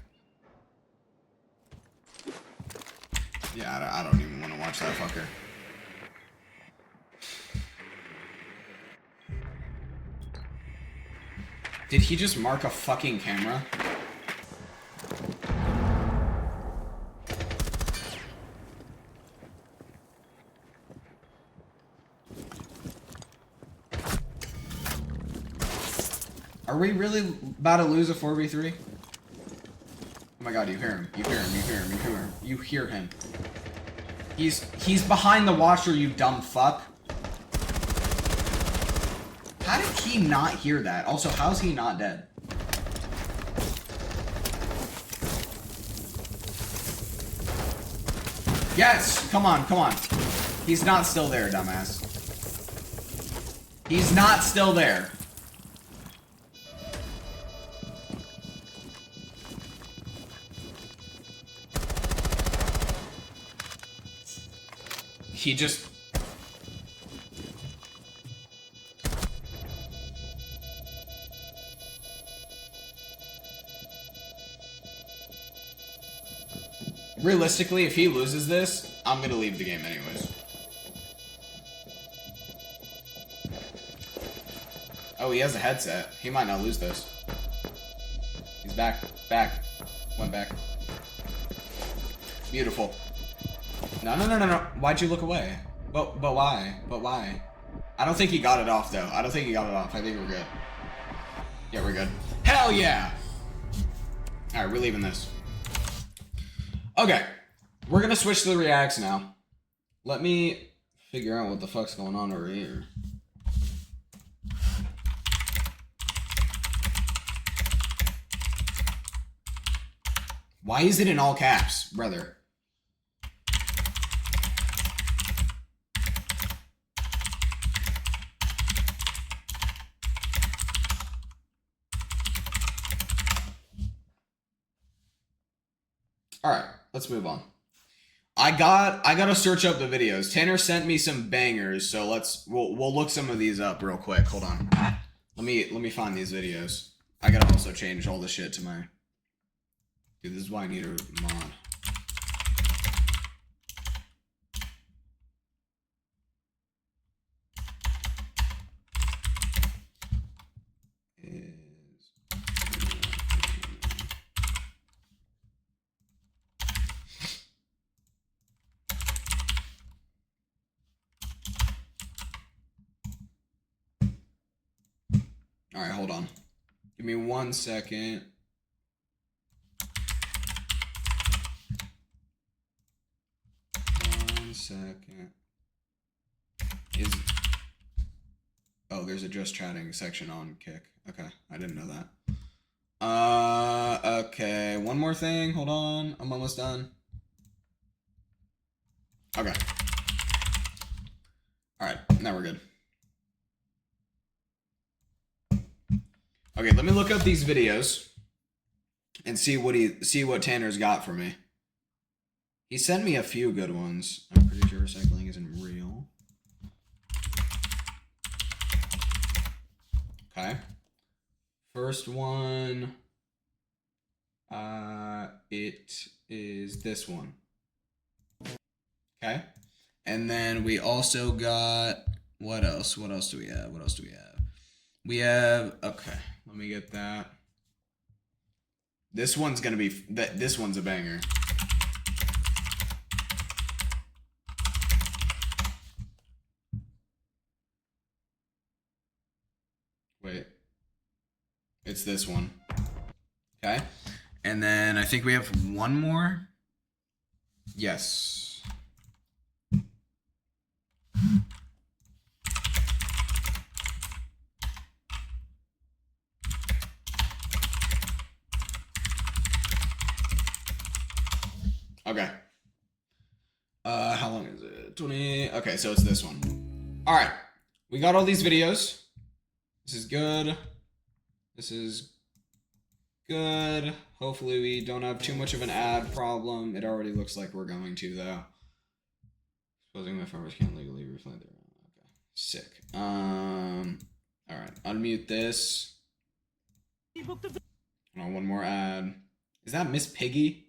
Yeah, I don't even want to watch that fucker. Did he just mark a fucking camera? Are we really about to lose a 4v3? Oh my god, you hear him. You hear him. You hear him. You hear him. You hear him. He's behind the washer, you dumb fuck. How did he not hear that? Also, how's he not dead? Yes! Come on, come on. He's not still there, dumbass. He's not still there. He just... Realistically, if he loses this, I'm gonna leave the game anyways. Oh, he has a headset. He might not lose this. He's back. Back. Went back. Beautiful. No, no, no, no, no. Why'd you look away? But why? But why? I don't think he got it off, though. I don't think he got it off. I think we're good. Yeah, we're good. Hell yeah! Alright, we're leaving this. Okay. We're gonna switch to the reacts now. Let me figure out what the fuck's going on over here. Why is it in all caps, brother? All right, let's move on. I gotta search up the videos. Tanner sent me some bangers, so we'll look some of these up real quick. Hold on. Let me find these videos. I gotta also change all the shit to my. Dude, this is why I need a mod. All right, hold on. Give me 1 second. Oh, there's a just chatting section on Kick. Okay, I didn't know that. Okay, one more thing. Hold on, I'm almost done. Okay. All right, now we're good. Okay, let me look up these videos and see what Tanner's got for me. He sent me a few good ones. I'm pretty sure recycling isn't real. Okay. First one. It is this one. Okay. And then we also got, what else? What else do we have? What else do we have? We have, okay, let me get that. This one's gonna be, this one's a banger. Wait, it's this one. Okay, and then I think we have one more. Yes. Okay. How long is it? 20. Okay, so it's this one. All right, we got all these videos. This is good. This is good. Hopefully we don't have too much of an ad problem. It already looks like we're going to, though. Supposing my farmers can't legally replant their own. Okay, sick. All right, unmute this. Hold on, one more ad. Is that Miss Piggy?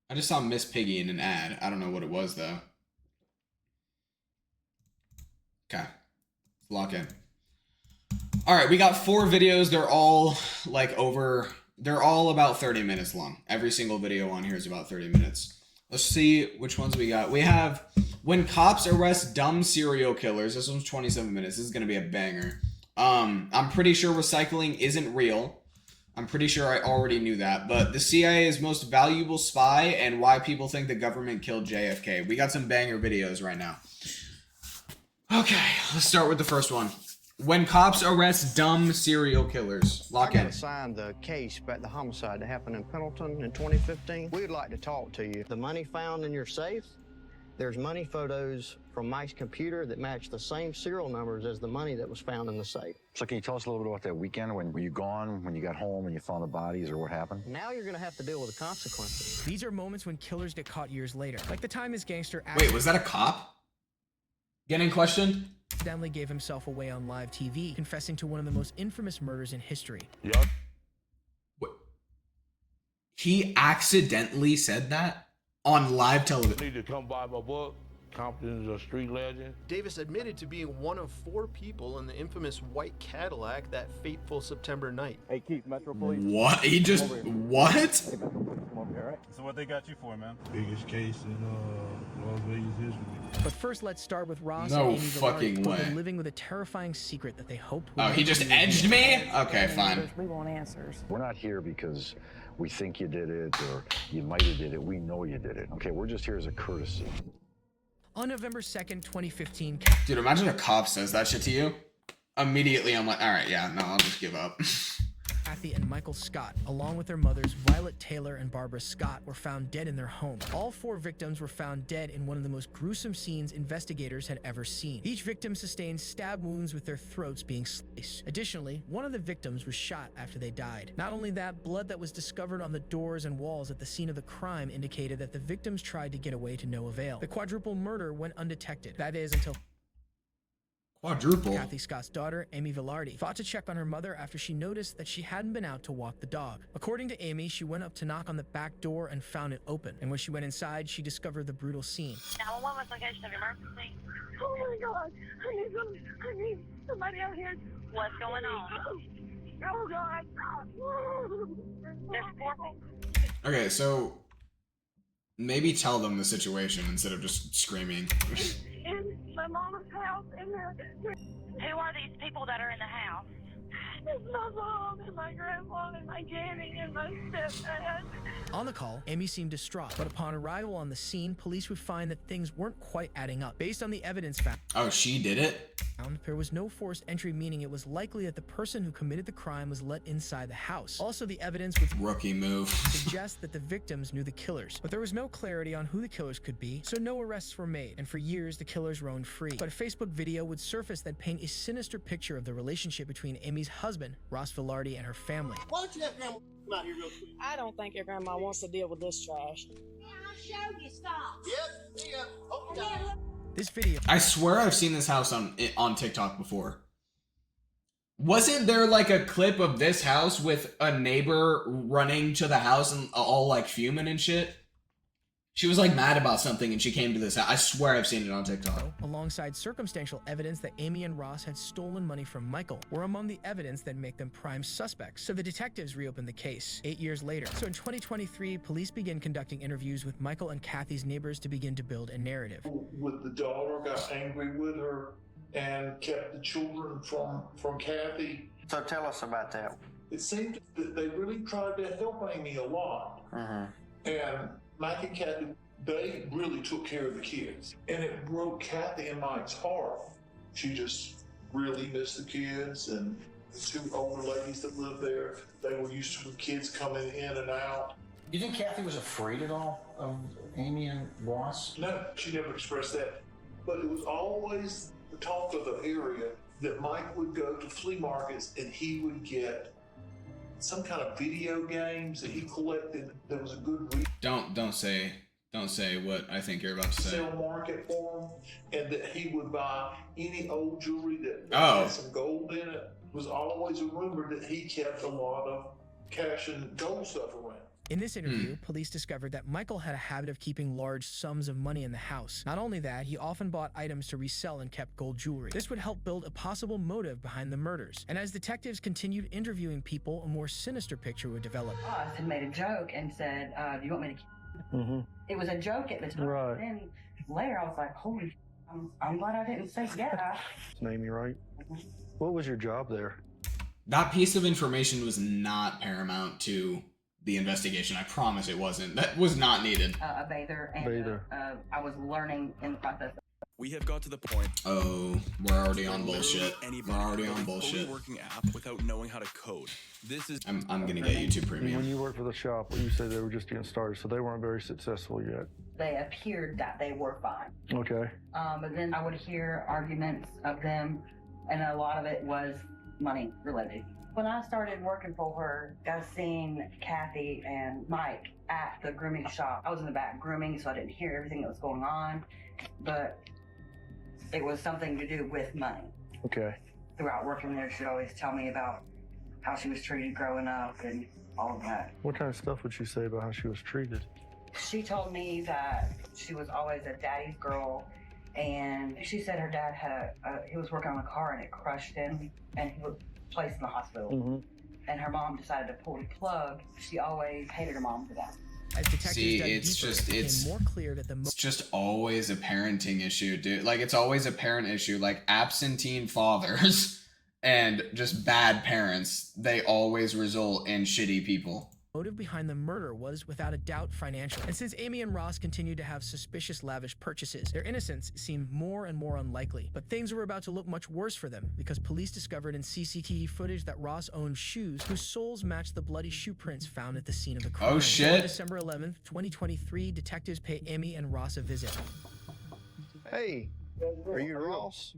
I just saw Miss Piggy in an ad. I don't know what it was, though. Okay. Let's lock in. All right, we got 4 videos. They're all they're all about 30 minutes long. Every single video on here is about 30 minutes. Let's see which ones we got. We have When Cops Arrest Dumb Serial Killers. This one's 27 minutes. This is going to be a banger. I'm pretty sure recycling isn't real. I'm pretty sure I already knew that, but the CIA's most valuable spy and why people think the government killed JFK. We got some banger videos right now. Okay, let's start with the first one. When Cops Arrest Dumb Serial Killers. Lock in. I signed the case about the homicide that happened in Pendleton in 2015. We'd like to talk to you. The money found in your safe, there's money photos from Mike's computer that match the same serial numbers as the money that was found in the safe. So can you tell us a little bit about that weekend? Were you gone when you got home and you found the bodies, or what happened? Now you're gonna have to deal with the consequences. These are moments when killers get caught years later. Like the time his gangster Wait, was that a cop getting questioned? accidentally gave himself away on live TV, confessing to one of the most infamous murders in history. Yep. What? He accidentally said that on live television. Need to come buy my book. Compton's a street legend. Davis admitted to being one of 4 people in the infamous white Cadillac that fateful September night. Hey, Keith, Metro Police. What? He just, what? Hey, Metro Police, come over here, all right? So what they got you for, man? Biggest case in Las Vegas history. But first, let's start with Ross No and Amy fucking Villar, who've way. been living with a terrifying secret that they hoped would Oh, he just edged me? Okay, fine. We want answers. We're not here because we think you did it or you might have did it. We know you did it. Okay, we're just here as a courtesy. On November 2nd, 2015, Dude, imagine a cop says that shit to you. Immediately, I'm like, all right, yeah, no, I'll just give up. Kathy and Michael Scott, along with their mothers Violet Taylor and Barbara Scott, were found dead in their home. All 4 victims were found dead in one of the most gruesome scenes investigators had ever seen. Each victim sustained stab wounds with their throats being sliced. Additionally, one of the victims was shot after they died. Not only that, blood that was discovered on the doors and walls at the scene of the crime indicated that the victims tried to get away to no avail. The quadruple murder went undetected. That is, until Quadruple. Kathy Scott's daughter, Amy Velarde, thought to check on her mother after she noticed that she hadn't been out to walk the dog. According to Amy, she went up to knock on the back door and found it open. And when she went inside, she discovered the brutal scene. 911, what's the location of your emergency? Oh my God, I need somebody out here. What's going on? Oh God. There's 4 people. Okay, so maybe tell them the situation instead of just screaming. In my mama's house, and who are these people that are in the house? It's my mom and my grandma and my granny and my stepdad. On the call, Amy seemed distraught, but upon arrival on the scene, police would find that things weren't quite adding up. Based on the evidence found, Oh, she did it? there was no forced entry, meaning it was likely that the person who committed the crime was let inside the house. Also, the evidence would Rookie move. suggest that the victims knew the killers, but there was no clarity on who the killers could be, so no arrests were made, and for years the killers roamed free. But a Facebook video would surface that paint a sinister picture of the relationship between Amy's husband, Ross Velarde, and her family. Why don't you have Grandma come out here real quick? I don't think your grandma wants to deal with this trash. I'll show you, stop. Yep, here you go. Oh, down. This video, I swear I've seen this house on TikTok before. Wasn't there like a clip of this house with a neighbor running to the house and all like fuming and shit? She was like mad about something and she came to this house. I swear I've seen it on TikTok. alongside circumstantial evidence that Amy and Ross had stolen money from Michael, were among the evidence that make them prime suspects. So the detectives reopened the case 8 years later. So in 2023, police began conducting interviews with Michael and Kathy's neighbors to begin to build a narrative. With the daughter, got angry with her and kept the children from Kathy. So tell us about that. It seemed that they really tried to help Amy a lot. And Mike and Kathy, they really took care of the kids. And it broke Kathy and Mike's heart. She just really missed the kids, and the 2 older ladies that lived there, they were used to the kids coming in and out. Do you think Kathy was afraid at all of Amy and Ross? No, she never expressed that. But it was always the talk of the area that Mike would go to flea markets and he would get some kind of video games that he collected. There was a good Don't say what I think you're about to say. sale market for him, and that he would buy any old jewelry that had some gold in it. It was always a rumor that he kept a lot of cash and gold stuff around. In this interview, police discovered that Michael had a habit of keeping large sums of money in the house. Not only that, he often bought items to resell and kept gold jewelry. This would help build a possible motive behind the murders. And as detectives continued interviewing people, a more sinister picture would develop. Ross had made a joke and said, do you want me to It was a joke at the time. Right. Then later I was like, holy, I'm glad I didn't say yeah. It's Amy, right? What was your job there? That piece of information was not paramount to the investigation. I promise it wasn't. That was not needed. A bather, and I was learning in the process. We have got to the point. Oh, we're already on bullshit. We're already on bullshit. Working app without knowing how to code. This is. I'm gonna get YouTube Premium. When you worked for the shop, you said they were just getting started, so they weren't very successful yet. They appeared that they were fine. Okay. But then I would hear arguments of them, and a lot of it was money related. When I started working for her, I seen Kathy and Mike at the grooming shop. I was in the back grooming, so I didn't hear everything that was going on, but it was something to do with money. Okay. Throughout working there, she'd always tell me about how she was treated growing up and all of that. What kind of stuff would she say about how she was treated? She told me that she was always a daddy's girl, and she said her dad had he was working on a car and it crushed him, and he was placed in the hospital. And her mom decided to pull the plug. She always hated her mom for that. As detectives See, dug it's deeper, just it became more clear that it's just always a parenting issue, dude. Like, it's always a parent issue. Like, absentee fathers and just bad parents, they always result in shitty people. motive behind the murder was, without a doubt, financial. And since Amy and Ross continued to have suspicious lavish purchases, their innocence seemed more and more unlikely. But things were about to look much worse for them, because police discovered in CCTV footage that Ross owned shoes whose soles matched the bloody shoe prints found at the scene of the crime. Oh shit. On December 11th, 2023, detectives pay Amy and Ross a visit. Hey, are you Ross?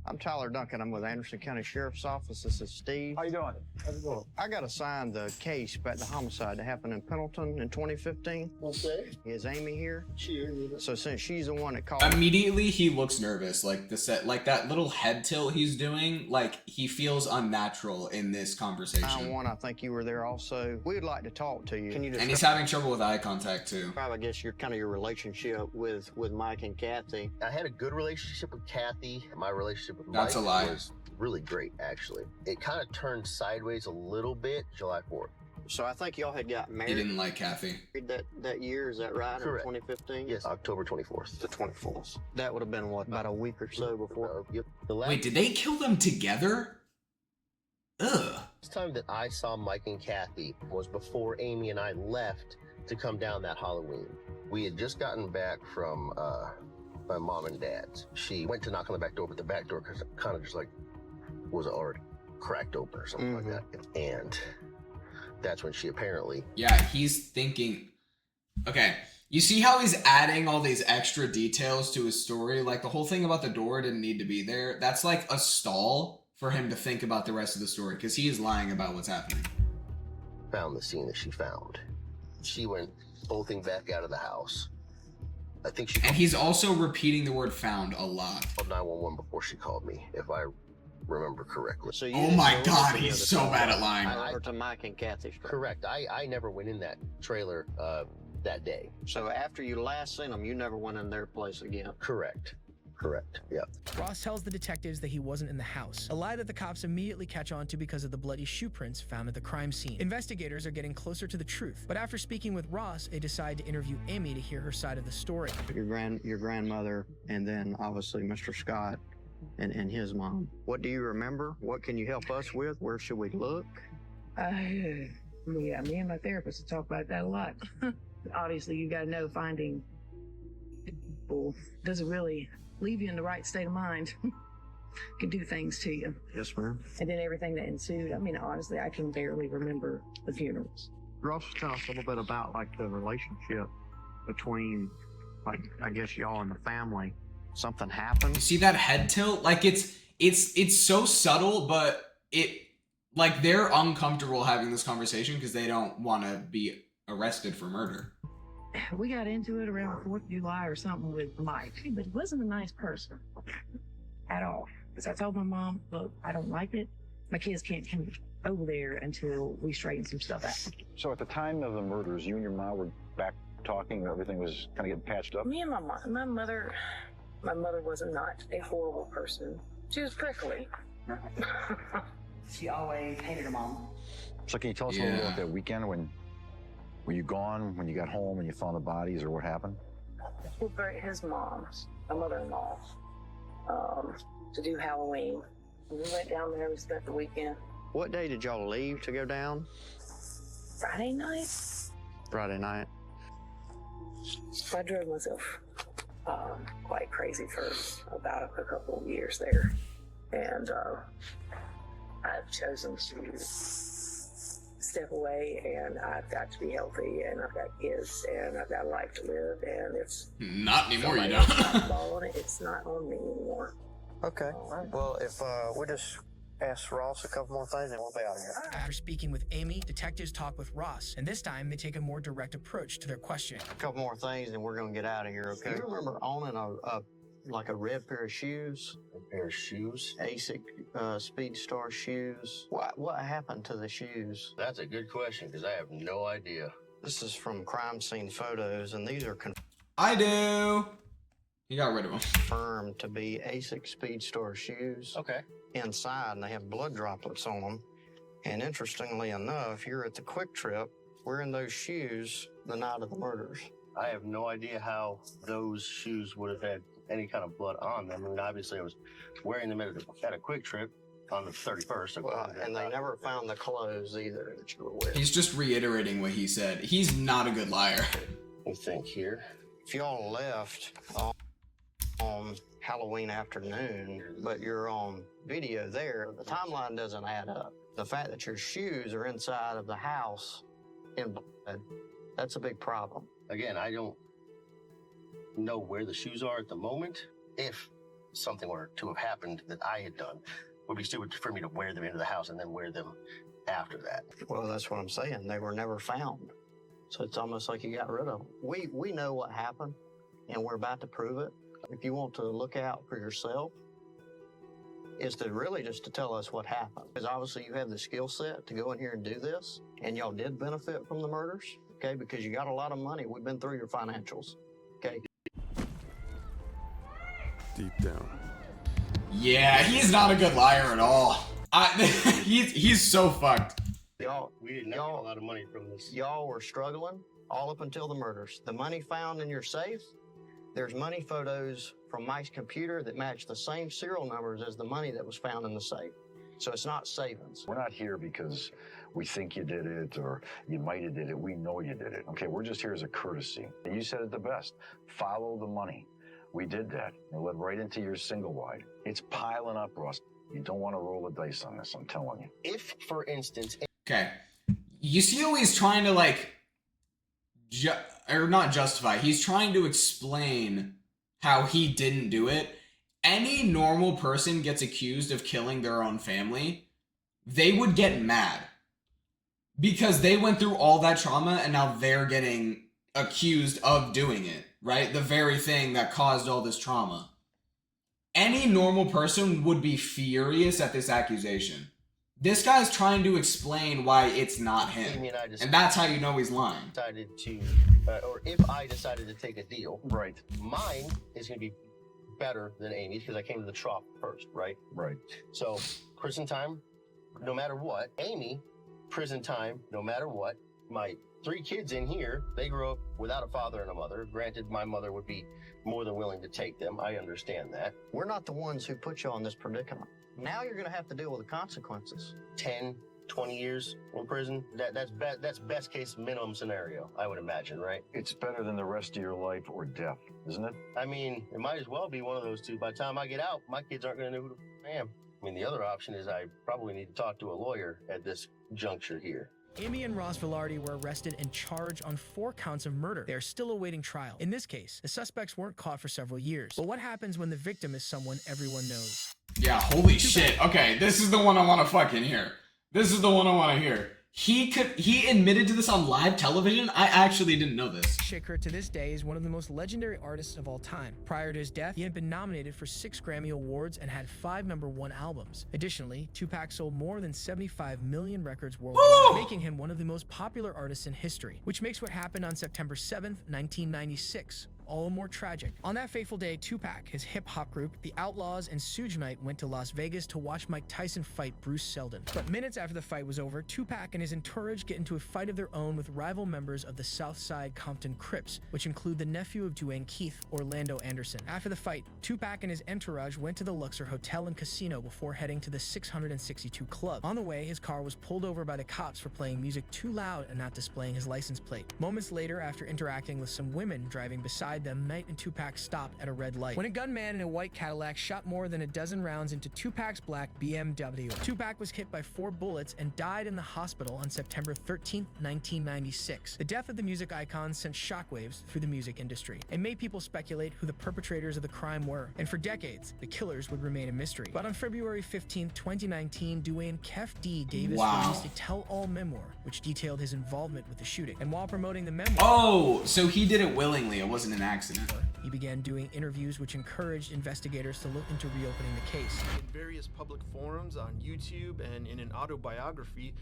I'm Tyler Duncan. I'm with Anderson County Sheriff's Office. This is Steve. How you doing? How's it going? I got assigned the case about the homicide that happened in Pendleton in 2015. Okay. Is Amy here? She is. So since she's the one that called... Immediately, he looks nervous. Like that little head tilt he's doing, like he feels unnatural in this conversation. I think you were there also. We'd like to talk to you. Can you And he's having trouble with eye contact too. I guess your relationship with Mike and Kathy. I had a good relationship with Kathy. My relationship with That's Mike a lie. was really great, actually. It kind of turned sideways a little bit July 4th. So I think y'all had got married. He didn't like Kathy. That year, is that right? Correct. In 2015? Yes, October 24th. The 24th. That would have been, what, about a week or so before? Yep. Wait, did they kill them together? Ugh. Last time that I saw Mike and Kathy was before Amy and I left to come down that Halloween. We had just gotten back from my mom and dad's. She went to knock on the back door, but the back door kind of just like was already cracked open or something like that. And that's when she apparently... Yeah, he's thinking... Okay, you see how he's adding all these extra details to his story? Like, the whole thing about the door didn't need to be there. That's like a stall for him to think about the rest of the story, because he is lying about what's happening. Found the scene that she found. She went bolting back out of the house. I think she... And he's also repeating the word found a lot. Called 911 before she called me, if I remember correctly. So oh my God, he's so bad at lying. Over to Mike and Kathy's. Correct. I never went in that trailer that day. So after you last seen them, you never went in their place again? Correct. Correct. Yeah. Ross tells the detectives that he wasn't in the house, a lie that the cops immediately catch on to because of the bloody shoe prints found at the crime scene. Investigators are getting closer to the truth, but after speaking with Ross, they decide to interview Amy to hear her side of the story. Your grandmother, and then obviously Mr. Scott and his mom. What do you remember? What can you help us with? Where should we look? Yeah, me and my therapist talk about that a lot. Obviously, you got to know finding people doesn't really leave you in the right state of mind. Can do things to you. Yes, ma'am. And then everything that ensued. I mean, honestly, I can barely remember the funerals. Ross, tell us a little bit about like the relationship between, like, I guess y'all and the family. Something happened. You see that head tilt? Like it's so subtle, but like they're uncomfortable having this conversation because they don't want to be arrested for murder. We got into it around 4th of July or something with Mike, but he wasn't a nice person at all. Because I told my mom, look, I don't like it. My kids can't come over there until we straighten some stuff out. So at the time of the murders, you and your mom were back talking, everything was kind of getting patched up? Me and my mother was not a horrible person. She was prickly. She always hated her mom. So can you tell us a little bit about that weekend when... Were you gone when you got home and you found the bodies, or what happened? We buried his mom, my mother-in-law, to do Halloween. We went down there, we spent the weekend. What day did y'all leave to go down? Friday night. Friday night. I drove myself quite crazy for about a couple of years there. And I've chosen to step away, and I've got to be healthy, and I've got kids, and I've got a life to live, and it's not anymore. You don't. It's not on me anymore. Okay. Well, if we just ask Ross a couple more things, and we'll be out of here. After speaking with Amy, detectives talk with Ross, and this time they take a more direct approach to their questioning. A couple more things, and we're gonna get out of here. Okay. You remember owning like a red pair of shoes? A pair of shoes? ASIC Speedstar shoes. What happened to the shoes? That's a good question, because I have no idea. This is from crime scene photos, and these are I do. You got rid of them. Confirmed to be ASIC Speedstar shoes. Okay. Inside, and they have blood droplets on them. And interestingly enough, you're at the Quick Trip wearing those shoes the night of the murders. I have no idea how those shoes would have had any kind of blood on them. I mean, obviously I was wearing them at a Quick Trip. on the 31st. Well, and they never found the clothes either that you were with. He's just reiterating what he said. He's not a good liar. We think here. If y'all left on Halloween afternoon, but you're on video there, the timeline doesn't add up. The fact that your shoes are inside of the house in blood, that's a big problem. Again, I don't know where the shoes are at the moment. If something were to have happened that I had done, it would be stupid for me to wear them into the house and then wear them after that. Well, that's what I'm saying. They were never found. So it's almost like you got rid of them. We know what happened, and we're about to prove it. If you want to look out for yourself, is to really just to tell us what happened. Because obviously you have the skill set to go in here and do this, and y'all did benefit from the murders, okay? Because you got a lot of money. We've been through your financials, okay? Deep down. Yeah, he's not a good liar at all. He's so fucked. We did not get a lot of money from this. Y'all were struggling all up until the murders. The money found in your safe, there's money photos from Mike's computer that match the same serial numbers as the money that was found in the safe. So it's not savings. We're not here because we think you did it or you might have did it. We know you did it. Okay, we're just here as a courtesy. And you said it the best. Follow the money. We did that. It led right into your single wide. It's piling up, Ross. You don't want to roll the dice on this, I'm telling you. If, for instance... Okay. You see how he's trying to, like, or not justify. He's trying to explain how he didn't do it. Any normal person gets accused of killing their own family, they would get mad. Because they went through all that trauma and now they're getting accused of doing it, right? The very thing that caused all this trauma. Any normal person would be furious at this accusation. This guy's trying to explain why it's not him. And that's how you know he's lying. Decided to, or if I decided to take a deal, right? Mine is going to be better than Amy's because I came to the trough first, right? Right. So prison time, no matter what. Amy, prison time, no matter what. My 3 kids in here, they grew up without a father and a mother. Granted, my mother would be more than willing to take them. I understand that. We're not the ones who put you on this predicament. Now you're going to have to deal with the consequences. 10, 20 years in prison. That's best case minimum scenario, I would imagine, right? It's better than the rest of your life or death, isn't it? I mean, it might as well be one of those two. By the time I get out, my kids aren't going to know who I am. I mean, the other option is I probably need to talk to a lawyer at this juncture here. Amy and Ross Velarde were arrested and charged on 4 counts of murder. They are still awaiting trial. In this case, the suspects weren't caught for several years. But what happens when the victim is someone everyone knows? Yeah, holy shit. Okay, this is the one I want to fucking hear. This is the one I want to hear. He admitted to this on live television? I actually didn't know this. Shaker to this day is one of the most legendary artists of all time. Prior to his death, he had been nominated for 6 Grammy Awards and had 5 #1 albums. Additionally, Tupac sold more than 75 million records worldwide, making him one of the most popular artists in history, which makes what happened on September 7th, 1996, all the more tragic. On that fateful day, Tupac, his hip-hop group, the Outlaws, and Suge Knight went to Las Vegas to watch Mike Tyson fight Bruce Seldon. But minutes after the fight was over, Tupac and his entourage get into a fight of their own with rival members of the Southside Compton Crips, which include the nephew of Duane Keith, Orlando Anderson. After the fight, Tupac and his entourage went to the Luxor Hotel and Casino before heading to the 662 Club. On the way, his car was pulled over by the cops for playing music too loud and not displaying his license plate. Moments later, after interacting with some women driving beside them, Knight and Tupac stopped at a red light when a gunman in a white Cadillac shot more than a dozen rounds into Tupac's black BMW. Tupac was hit by 4 bullets and died in the hospital on September 13, 1996. The death of the music icon sent shockwaves through the music industry and made people speculate who the perpetrators of the crime were. And for decades, the killers would remain a mystery. But on February 15, 2019, Duane Kef D. Davis released a tell-all memoir, which detailed his involvement with the shooting. And while promoting the memoir... Oh, so he did it willingly. It wasn't an accident. He began doing interviews which encouraged investigators to look into reopening the case. In various public forums on YouTube and in an autobiography,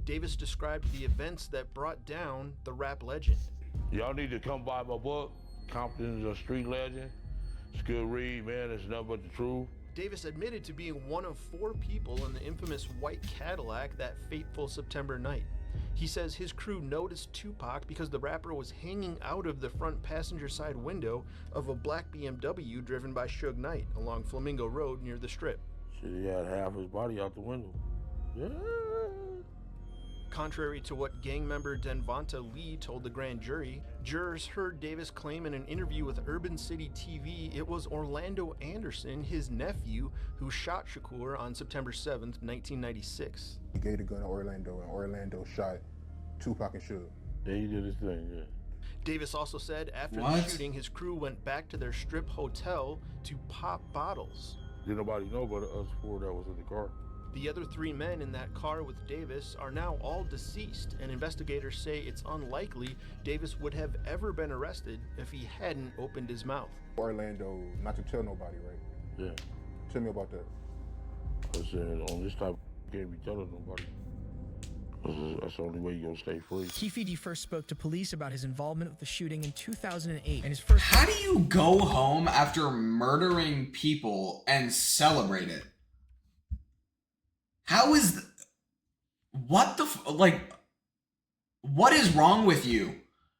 Davis described the events that brought down the rap legend. Y'all need to come buy my book, Compton's a Street Legend. It's a good read, man. It's nothing but the truth. Davis admitted to being one of 4 people in the infamous white Cadillac that fateful September night. He says his crew noticed Tupac because the rapper was hanging out of the front passenger side window of a black BMW driven by Suge Knight along Flamingo Road near the Strip. Shit, he had half his body out the window. Yeah. Contrary to what gang member Denvonta Lee told the grand jury, jurors heard Davis claim in an interview with Urban City TV it was Orlando Anderson, his nephew, who shot Shakur on September 7th, 1996. He gave the gun to Orlando, and Orlando shot Tupac and Suge. Yeah, he did his thing, yeah. Davis also said after the shooting, his crew went back to their strip hotel to pop bottles. Did nobody know but us four that was in the car? The other 3 men in that car with Davis are now all deceased, and investigators say it's unlikely Davis would have ever been arrested if he hadn't opened his mouth. Orlando, not to tell nobody, right? Yeah. Tell me about that. I said, on this type, you can't be telling nobody. That's the only way you're gonna stay free. Keefe D first spoke to police about his involvement with the shooting in 2008, and his first— How do you go home after murdering people and celebrate it? How is... What the... what is wrong with you?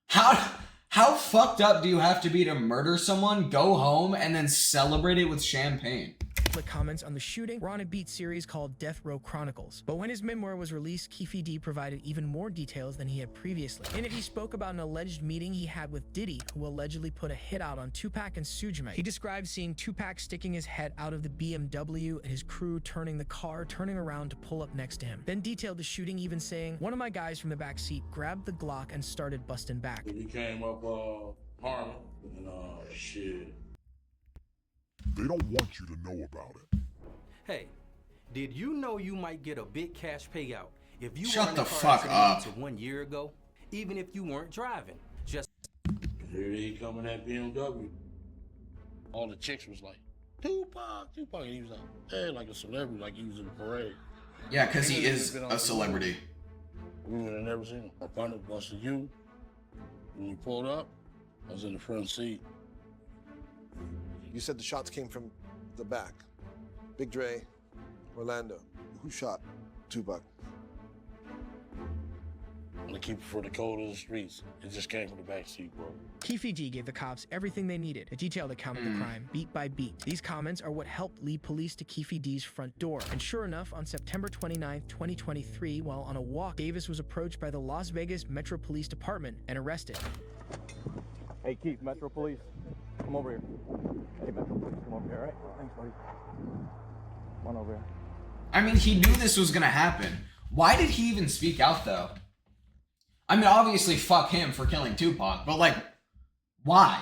How fucked up do you have to be to murder someone, go home, and then celebrate it with champagne? The comments on the shooting were on a Beat series called Death Row Chronicles. But when his memoir was released, Keefe D provided even more details than he had previously. In it, he spoke about an alleged meeting he had with Diddy, who allegedly put a hit out on Tupac and Sujimay. He described seeing Tupac sticking his head out of the BMW and his crew turning around to pull up next to him. Then detailed the shooting, even saying, "One of my guys from the back seat grabbed the Glock and started busting back." We came up Harlem and shit. They don't want you to know about it. Hey, did you know you might get a big cash payout if you Shut were in the a car fuck accident up. to 1 year ago, even if you weren't driving? Just here he coming at BMW. All the chicks was like, Tupac, and he was like, hey, like a celebrity, like he was in the parade. Yeah, because he is a celebrity. We would have never seen him. I found it busted you. When you pulled up, I was in the front seat. You said the shots came from the back. Big Dre, Orlando. Who shot Tupac? I'm gonna keep it for the code of the streets. It just came from the back seat, bro. Keefe D gave the cops everything they needed, a detailed account of the crime, beat by beat. These comments are what helped lead police to Keefe D's front door. And sure enough, on September 29th, 2023, while on a walk, Davis was approached by the Las Vegas Metro Police Department and arrested. Hey, Keith, Metro Police, come over here. Hey, Metro Police, come over here, all right? Thanks, buddy. Come on over here. I mean, he knew this was gonna happen. Why did he even speak out, though? I mean, obviously, fuck him for killing Tupac, but, like, why?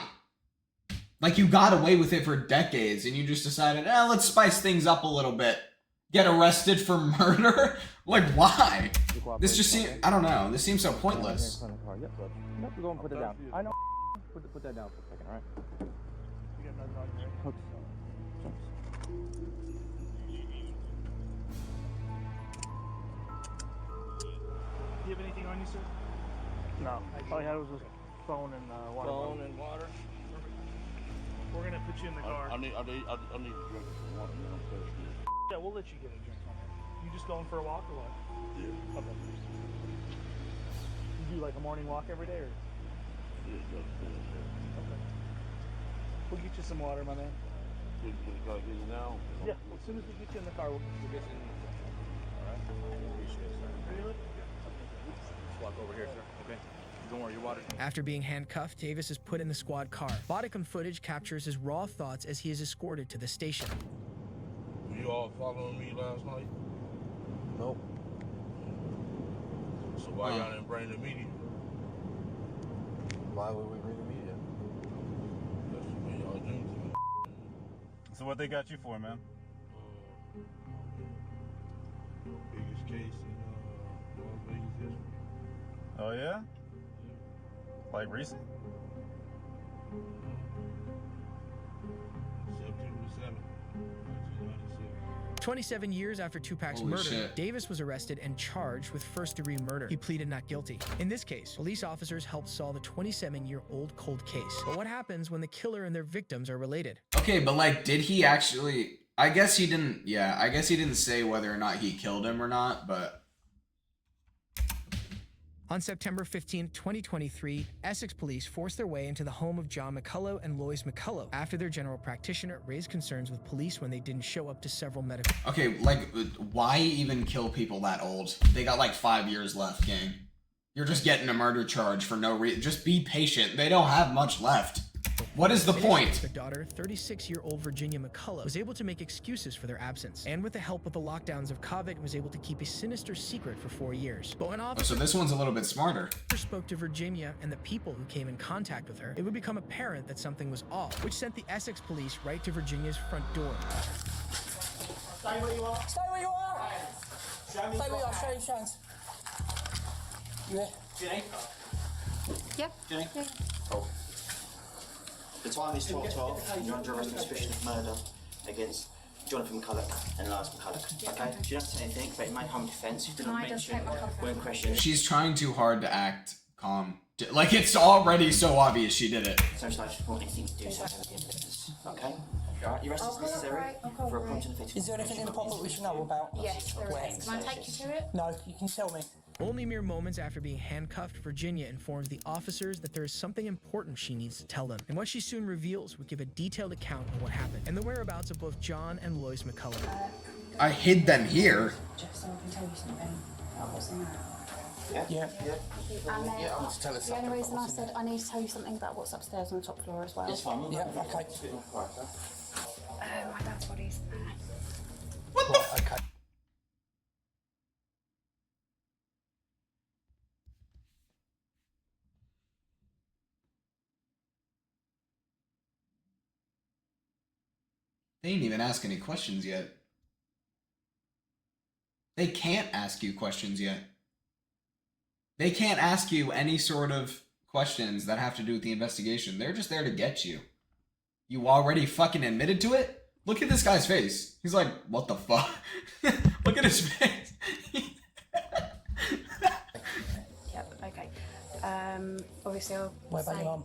Like, you got away with it for decades, and you just decided, let's spice things up a little bit. Get arrested for murder? Like, why? This just seems, I don't know, this seems so pointless. Yep, we're going to put it down. I know. Put that down for a second, all right? You got nothing on here? Okay. Do you have anything on you, sir? No. All I had was a phone and water. Phone and water? We're going to put you in the car. I need a drink of water, man. I'm thirsty. Yeah, we'll let you get a drink on there. You just going for a walk or what? Yeah. Okay. You do like a morning walk every day, or? Yeah, okay. We'll get you some water, my man. Can you get it now? Yeah, as soon as we get you in the car, we'll get you in the car. All right? Appreciate it, sir. Really? Just walk over here, sir. Okay. Don't worry, your water. After being handcuffed, Davis is put in the squad car. Bodycam footage captures his raw thoughts as he is escorted to the station. Were you all following me last night? Nope. So why y'all didn't bring the media? Why would we bring the media? That's the way y'all do to me. So what they got you for, man? Biggest case in Las Vegas history. Oh, yeah? Like recent? September 7th, 1996. 27 years after Tupac's Holy murder, shit. Davis was arrested and charged with first-degree murder. He pleaded not guilty. In this case, police officers helped solve a 27-year-old cold case. But what happens when the killer and their victims are related? Okay, but, like, did he actually... I guess he didn't say whether or not he killed him or not, but... On September 15, 2023, Essex police forced their way into the home of John McCullough and Lois McCullough after their general practitioner raised concerns with police when they didn't show up to several medical... Okay, like, why even kill people that old? They got like 5 years left, gang. You're just getting a murder charge for no reason. Just be patient. They don't have much left. What is the point? Their daughter, 36-year-old Virginia McCullough, was able to make excuses for their absence, and with the help of the lockdowns of COVID, was able to keep a sinister secret for 4 years. But when officers so this one's a little bit smarter. Spoke to Virginia and the people who came in contact with her, it would become apparent that something was off, which sent the Essex police right to Virginia's front door. Stay where you are. Stay where you are. Stay where you are. Show your hands. Yeah. Jenny? Yep. Jenny? Yeah. Cool. The time is 12:12. You're under arrest on suspicion of murder against Jonathan McCullough and Lois McCullough. Yeah, Okay? okay. You don't have to say anything, but it may harm defence. You do Can not I just mention take my cup when out? questioned. She's trying too hard to act calm. Like, it's already so obvious she did it. So much like want anything to do so have the evidence. Okay? Alright, your arrest is necessary for a prompt and effective. Is there anything in the pocket we should know about? Yes, there is. Can I take you to it? No, you can tell me. Only mere moments after being handcuffed, Virginia informs the officers that there is something important she needs to tell them. And what she soon reveals would give a detailed account of what happened and the whereabouts of both John and Lois McCullough. I hid them here. Just so I can tell you something about what's in there. Yeah. Yeah, I want to tell us the only something reason about I what's in said I need to tell you something about what's upstairs on the top floor as well. It's fine. Yeah, okay. My dad's body's there. What the Okay. They didn't even ask any questions yet. They can't ask you questions yet. They can't ask you any sort of questions that have to do with the investigation. They're just there to get you. You already fucking admitted to it? Look at this guy's face. He's like, what the fuck? Look at his face. Yep, okay. Obviously I'll What about say, your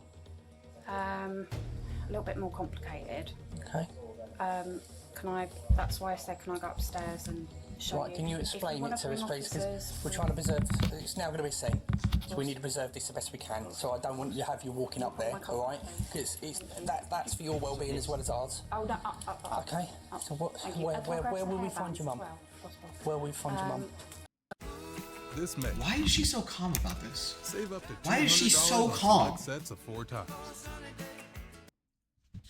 a little bit more complicated. Okay. That's why I said, can I go upstairs and show Right, you? can you If explain wanna it to bring us, please? officers, Because we're trying to preserve. It's now going to be seen, so we need to preserve this the best we can. So I don't want you to have you walking up there, all right? Because that's for your well-being as well as ours. Oh, no, up. Okay. So what? Thank you. Where will we find your mum? Where will we find your mum? This May. Why is she so calm about this? Save up to Why is she so $200 on calm? select sets of 4 tops.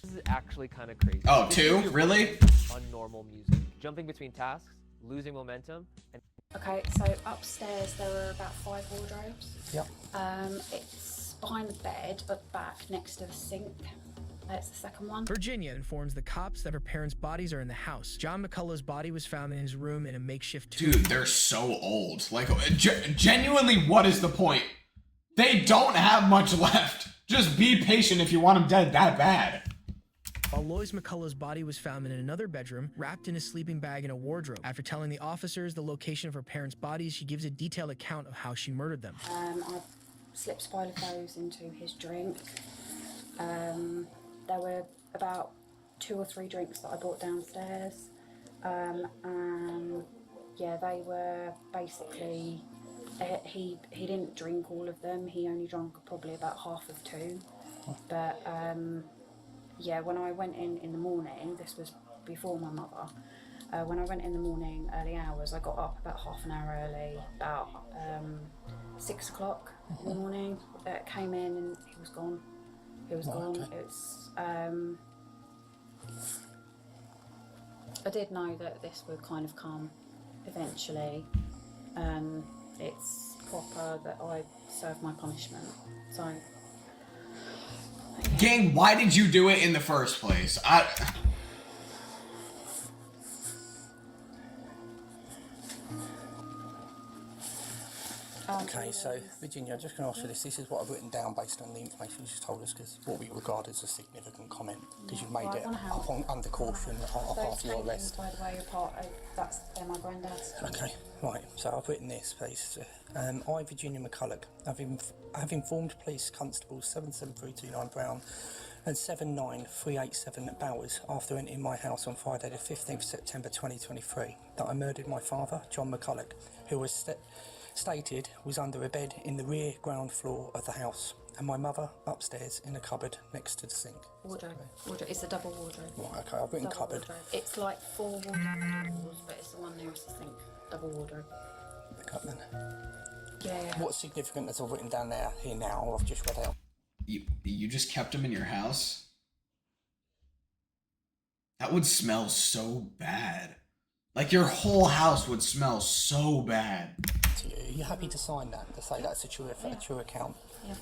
This is actually kind of crazy. Oh, This two? is your Really? On normal music. Jumping between tasks, losing momentum, and... Okay, so upstairs there are about 5 wardrobes. Yep. It's behind the bed, but back next to the sink. That's the second one. Virginia informs the cops that her parents' bodies are in the house. John McCullough's body was found in his room in a makeshift tomb. Dude, they're so old. Like, genuinely, what is the point? They don't have much left. Just be patient if you want them dead that bad. While Lois McCullough's body was found in another bedroom, wrapped in a sleeping bag in a wardrobe. After telling the officers the location of her parents' bodies, she gives a detailed account of how she murdered them. I slipped Spilofos into his drink. There were about 2 or 3 drinks that I brought downstairs. And yeah, they were basically, he didn't drink all of them. He only drank probably about half of 2. But yeah, when I went in the morning, this was before my mother, when I went in the morning, early hours, I got up about half an hour early, about 6 o'clock in the morning, came in and he was gone. He was gone. Okay. It's, I did know that this would kind of come eventually. It's proper that I serve my punishment, so... Gang, why did you do it in the first place? Okay, so Virginia, I'm just going to ask you this. This is what I've written down based on the information you just told us, because what we regard as a significant comment, because you've made it under caution after your arrest. By the way, they're my granddad's. Okay, right. So I've written this, please. I, Virginia McCullough, have informed police constables 77329 Brown and 79387 Bowers after entering my house on Friday the 15th September 2023 that I murdered my father, John McCullough, who was stated was under a bed in the rear ground floor of the house, and my mother upstairs in a cupboard next to the sink. Wardrobe. It's a double wardrobe. Right, okay, I've written Double cupboard. wardrobe. It's like 4 wardrobes, but it's the one nearest the sink. Double wardrobe. Back up then. Yeah. What's significant as I've written down there here now, I've just read out. You just kept them in your house? That would smell so bad. Like your whole house would smell so bad. So you're happy to sign that, to say that's a true account? Yeah.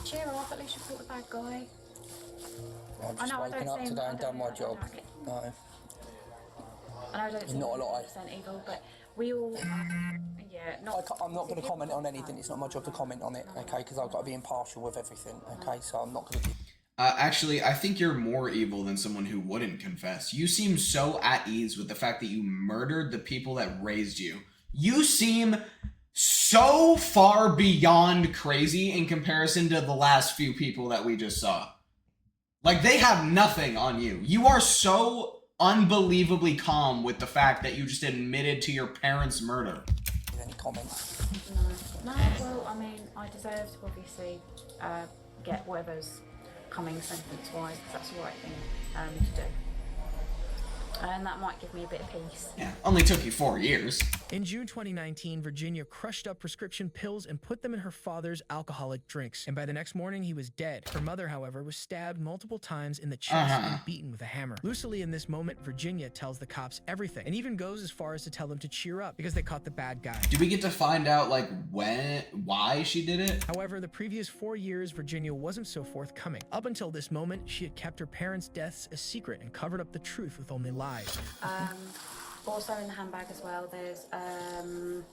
Cheer off, at least you caught the bad guy. I've just woken up today and done my job. No. I know I don't seem Not a lot. 100% evil, but we all, yeah, I'm not going to comment on anything. It's not my job to comment on it, okay? Because I've got to be impartial with everything, okay? So I'm not going to. Actually, I think you're more evil than someone who wouldn't confess. You seem so at ease with the fact that you murdered the people that raised you. You seem so far beyond crazy in comparison to the last few people that we just saw. Like, they have nothing on you. You are so unbelievably calm with the fact that you just admitted to your parents' murder. Any comments? No, well, I mean, I deserve to obviously get whatever's coming sentence-wise, because that's the right thing to do. And that might give me a bit of peace. Yeah, only took you 4 years. In June 2019, Virginia crushed up prescription pills and put them in her father's alcoholic drinks. And by the next morning, he was dead. Her mother, however, was stabbed multiple times in the chest and beaten with a hammer. Lucidly, in this moment, Virginia tells the cops everything and even goes as far as to tell them to cheer up because they caught the bad guy. Do we get to find out, like, why she did it? However, the previous 4 years, Virginia wasn't so forthcoming. Up until this moment, she had kept her parents' deaths a secret and covered up the truth with only lies. Also in the handbag as well, there's, and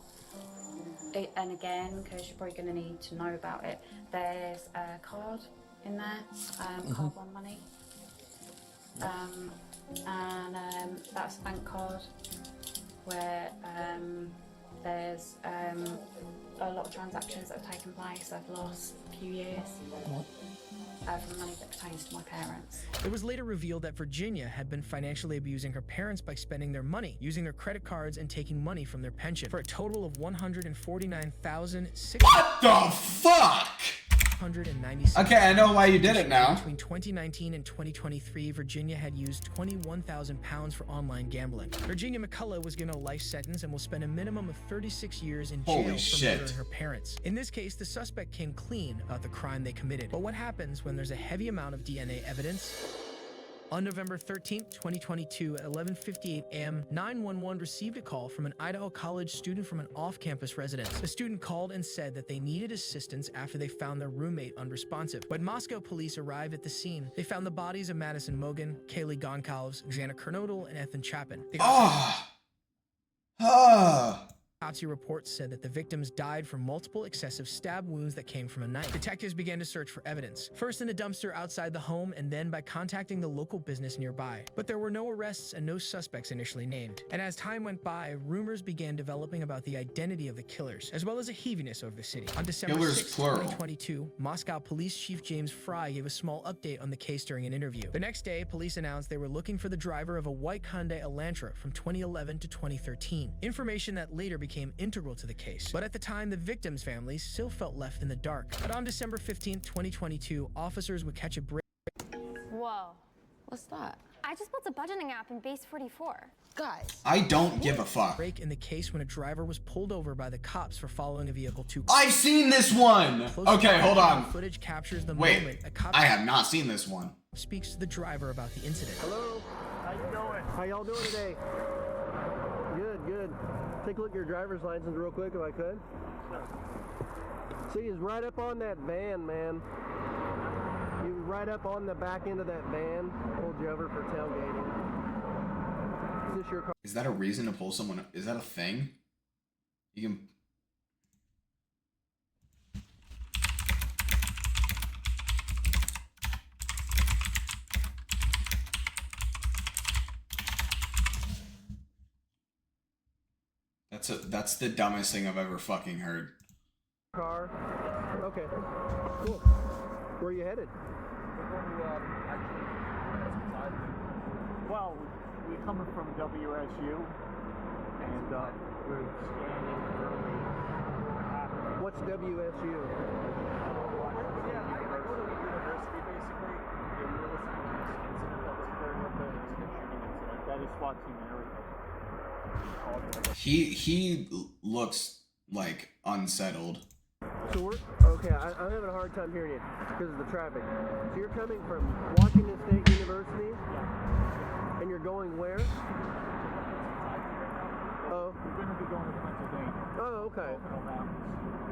again, because you're probably going to need to know about it, there's a card in there, card one money. That's a bank card where there's a lot of transactions that have taken place over the last few years. From money that pertains to my parents. It was later revealed that Virginia had been financially abusing her parents by spending their money, using their credit cards and taking money from their pension, for a total of $149,600. What the fuck? Okay, I know why you did it now. Between 2019 and 2023, Virginia had used 21,000 pounds for online gambling. Virginia McCullough was given a life sentence and will spend a minimum of 36 years in jail for murdering her parents. In this case, the suspect came clean about the crime they committed. But what happens when there's a heavy amount of DNA evidence? On November 13th, 2022, at 11:58 a.m., 911 received a call from an Idaho College student from an off-campus residence. The student called and said that they needed assistance after they found their roommate unresponsive. When Moscow police arrived at the scene, they found the bodies of Madison Mogan, Kaylee Goncalves, Jana Kernodle, and Ethan Chapin. Autopsy reports said that the victims died from multiple excessive stab wounds that came from a knife. Detectives began to search for evidence, first in a dumpster outside the home and then by contacting the local business nearby. But there were no arrests and no suspects initially named. And as time went by, rumors began developing about the identity of the killers, as well as a heaviness over the city. On December 6, 2022, Moscow Police Chief James Fry gave a small update on the case during an interview. The next day, police announced they were looking for the driver of a white Hyundai Elantra from 2011 to 2013. Information that later became integral to the case. But at the time, the victims' families still felt left in the dark. But on December 15th, 2022, officers would catch a break. Whoa. What's that? I just built a budgeting app in Base 44. Guys. I don't give a fuck. Break in the case when a driver was pulled over by the cops for following a vehicle too. I've seen this one! Okay, hold on. Footage captures the Wait, moment a cop I have not seen this one. speaks to the driver about the incident. Hello. How you doing? How y'all doing today? Good, good. Take a look at your driver's license real quick if I could. See, he's right up on that van, man. He was right up on the back end of that van. Pulled you over for tailgating. Is this your car? Is that a reason to pull someone? Is that a thing? You can... That's the dumbest thing I've ever fucking heard. Car. Okay. Cool. Where are you headed? Well, we're coming from WSU, and we're scanning early. What's WSU? Yeah, I go to university basically. And we're listening to this incident that was occurring up there. It's a shooting incident. That is SWAT team area. He looks like unsettled. So we're okay. I'm having a hard time hearing you because of the traffic. So you're coming from Washington State University, and you're going where? Oh. We're going to be going to Pennsylvania. Oh, okay.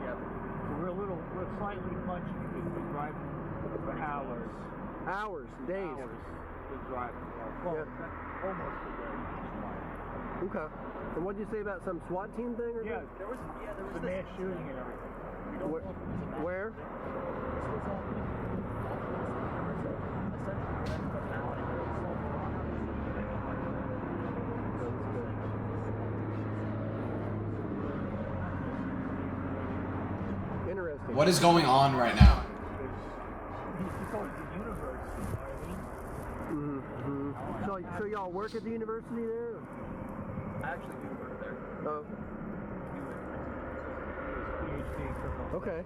Yeah. So we're slightly punched because we're driving for hours. Hours, days. Hours. We're driving. Well, almost a day. Okay. And what did you say about some SWAT team thing? Or yeah, there was a mass shooting and everything. Where? Interesting. What is going on right now? So y'all work at the university there? I actually do work there. Oh. Okay.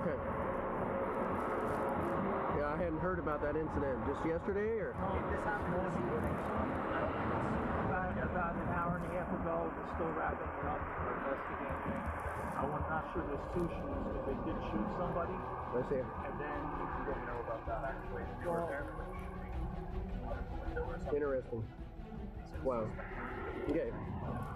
Okay. Yeah, I hadn't heard about that incident. Just yesterday, or? This happened about an hour and a half ago. We're still wrapping it up. We're investigating. I'm not sure there's two shootings, but they did shoot somebody. I see. And then you can let me know about that actually. Interesting. Wow. Okay.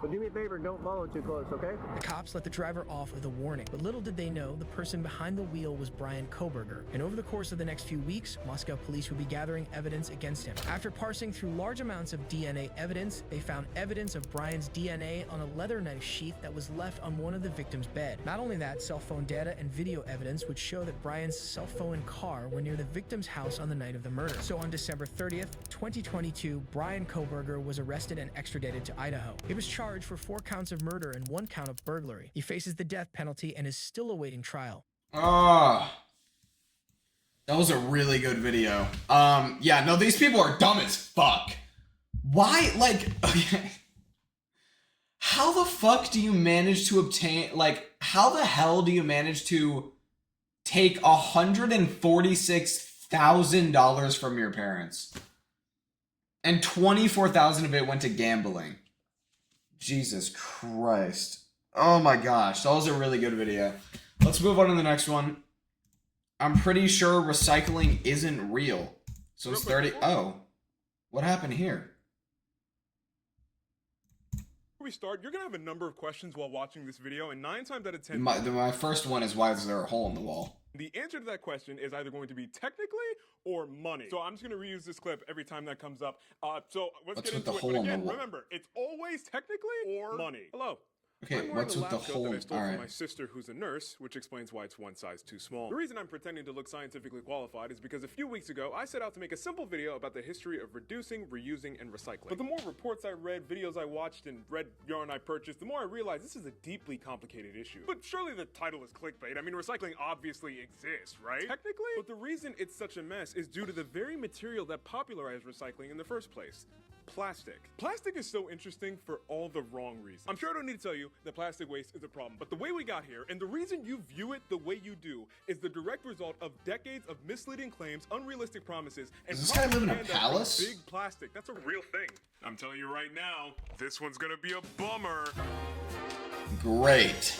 But do me a favor, don't follow too close, okay? The cops let the driver off with a warning, but little did they know the person behind the wheel was Brian Koberger. And over the course of the next few weeks, Moscow police would be gathering evidence against him. After parsing through large amounts of DNA evidence, they found evidence of Brian's DNA on a leather knife sheath that was left on one of the victim's bed. Not only that, cell phone data and video evidence would show that Brian's cell phone and car were near the victim's house on the night of the murder. So on December 30th, 2022, Brian Koberger was arrested and extradited to Idaho. He was charged for 4 counts of murder and 1 count of burglary. He faces the death penalty and is still awaiting trial. That was a really good video. Yeah, no, these people are dumb as fuck. Why, like, okay. How the fuck do you manage to obtain, like, how the hell do you manage to take $146,000 from your parents? And $24,000 of it went to gambling. Jesus Christ. Oh my gosh, that was a really good video. Let's move on to the next one. I'm pretty sure recycling isn't real. So it's 30. Oh, what happened here? Before we start, you're gonna have a number of questions while watching this video, and 9 times out of 10, My first one is, why is there a hole in the wall? the answer to that question is either going to be technically or money. So I'm just gonna reuse this clip every time that comes up. So let's What's get with the into it. hole But in the again, wall? remember, it's always technically or money. Hello. Okay, I'm wearing what's a with the lab coat hole? that I stole All from right. my sister, who's a nurse, which explains why it's one size too small. The reason I'm pretending to look scientifically qualified is because a few weeks ago, I set out to make a simple video about the history of reducing, reusing, and recycling. But the more reports I read, videos I watched, and red yarn I purchased, the more I realized this is a deeply complicated issue. But surely the title is clickbait. I mean, recycling obviously exists, right? Technically? But the reason it's such a mess is due to the very material that popularized recycling in the first place. Plastic. Plastic is so interesting for all the wrong reasons. I'm sure I don't need to tell you that plastic waste is a problem, but the way we got here, and the reason you view it the way you do, is the direct result of decades of misleading claims, unrealistic promises, and Does this guy live in a propaganda palace? from big plastic. That's a real thing. I'm telling you right now, this one's gonna be a bummer. Great.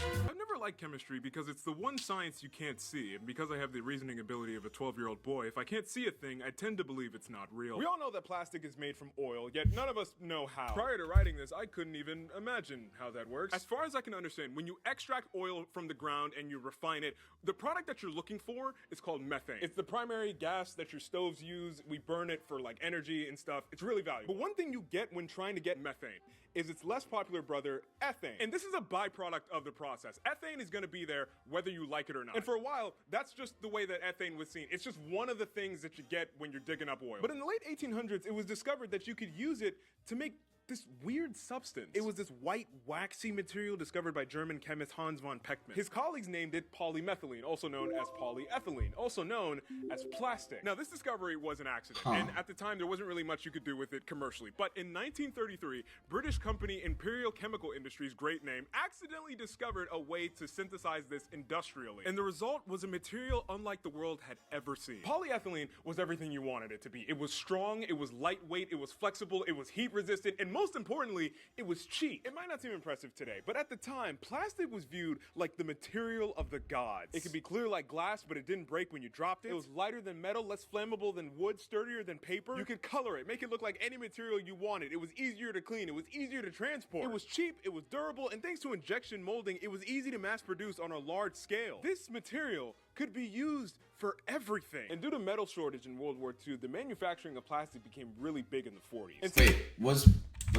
I've never liked chemistry because it's the one science you can't see, and because I have the reasoning ability of a 12-year-old boy, if I can't see a thing, I tend to believe it's not real. We all know that plastic is made from oil, yet none of us know how. Prior to writing this, I couldn't even imagine how that works. As far as I can understand, when you extract oil from the ground and you refine it, the product that you're looking for is called methane. It's the primary gas that your stoves use. We burn it for like energy and stuff. It's really valuable. But one thing you get when trying to get methane is its less popular brother, ethane. And this is a byproduct of the process. Ethane is gonna be there whether you like it or not. And for a while, that's just the way that ethane was seen. It's just one of the things that you get when you're digging up oil. But in the late 1800s, it was discovered that you could use it to make this weird substance. It was this white, waxy material discovered by German chemist Hans von Pechmann. His colleagues named it polymethylene, also known as polyethylene, also known as plastic. Now, this discovery was an accident, and at the time, there wasn't really much you could do with it commercially. But in 1933, British company Imperial Chemical Industries, great name, accidentally discovered a way to synthesize this industrially. And the result was a material unlike the world had ever seen. Polyethylene was everything you wanted it to be. It was strong, it was lightweight, it was flexible, it was heat resistant, and most importantly, it was cheap. It might not seem impressive today, but at the time, plastic was viewed like the material of the gods. It could be clear like glass, but it didn't break when you dropped it. It was lighter than metal, less flammable than wood, sturdier than paper. You could color it, make it look like any material you wanted. It was easier to clean, it was easier to transport. It was cheap, it was durable, and thanks to injection molding, it was easy to mass produce on a large scale. This material could be used for everything. And due to metal shortage in World War II, the manufacturing of plastic became really big in the 40s. Wait, was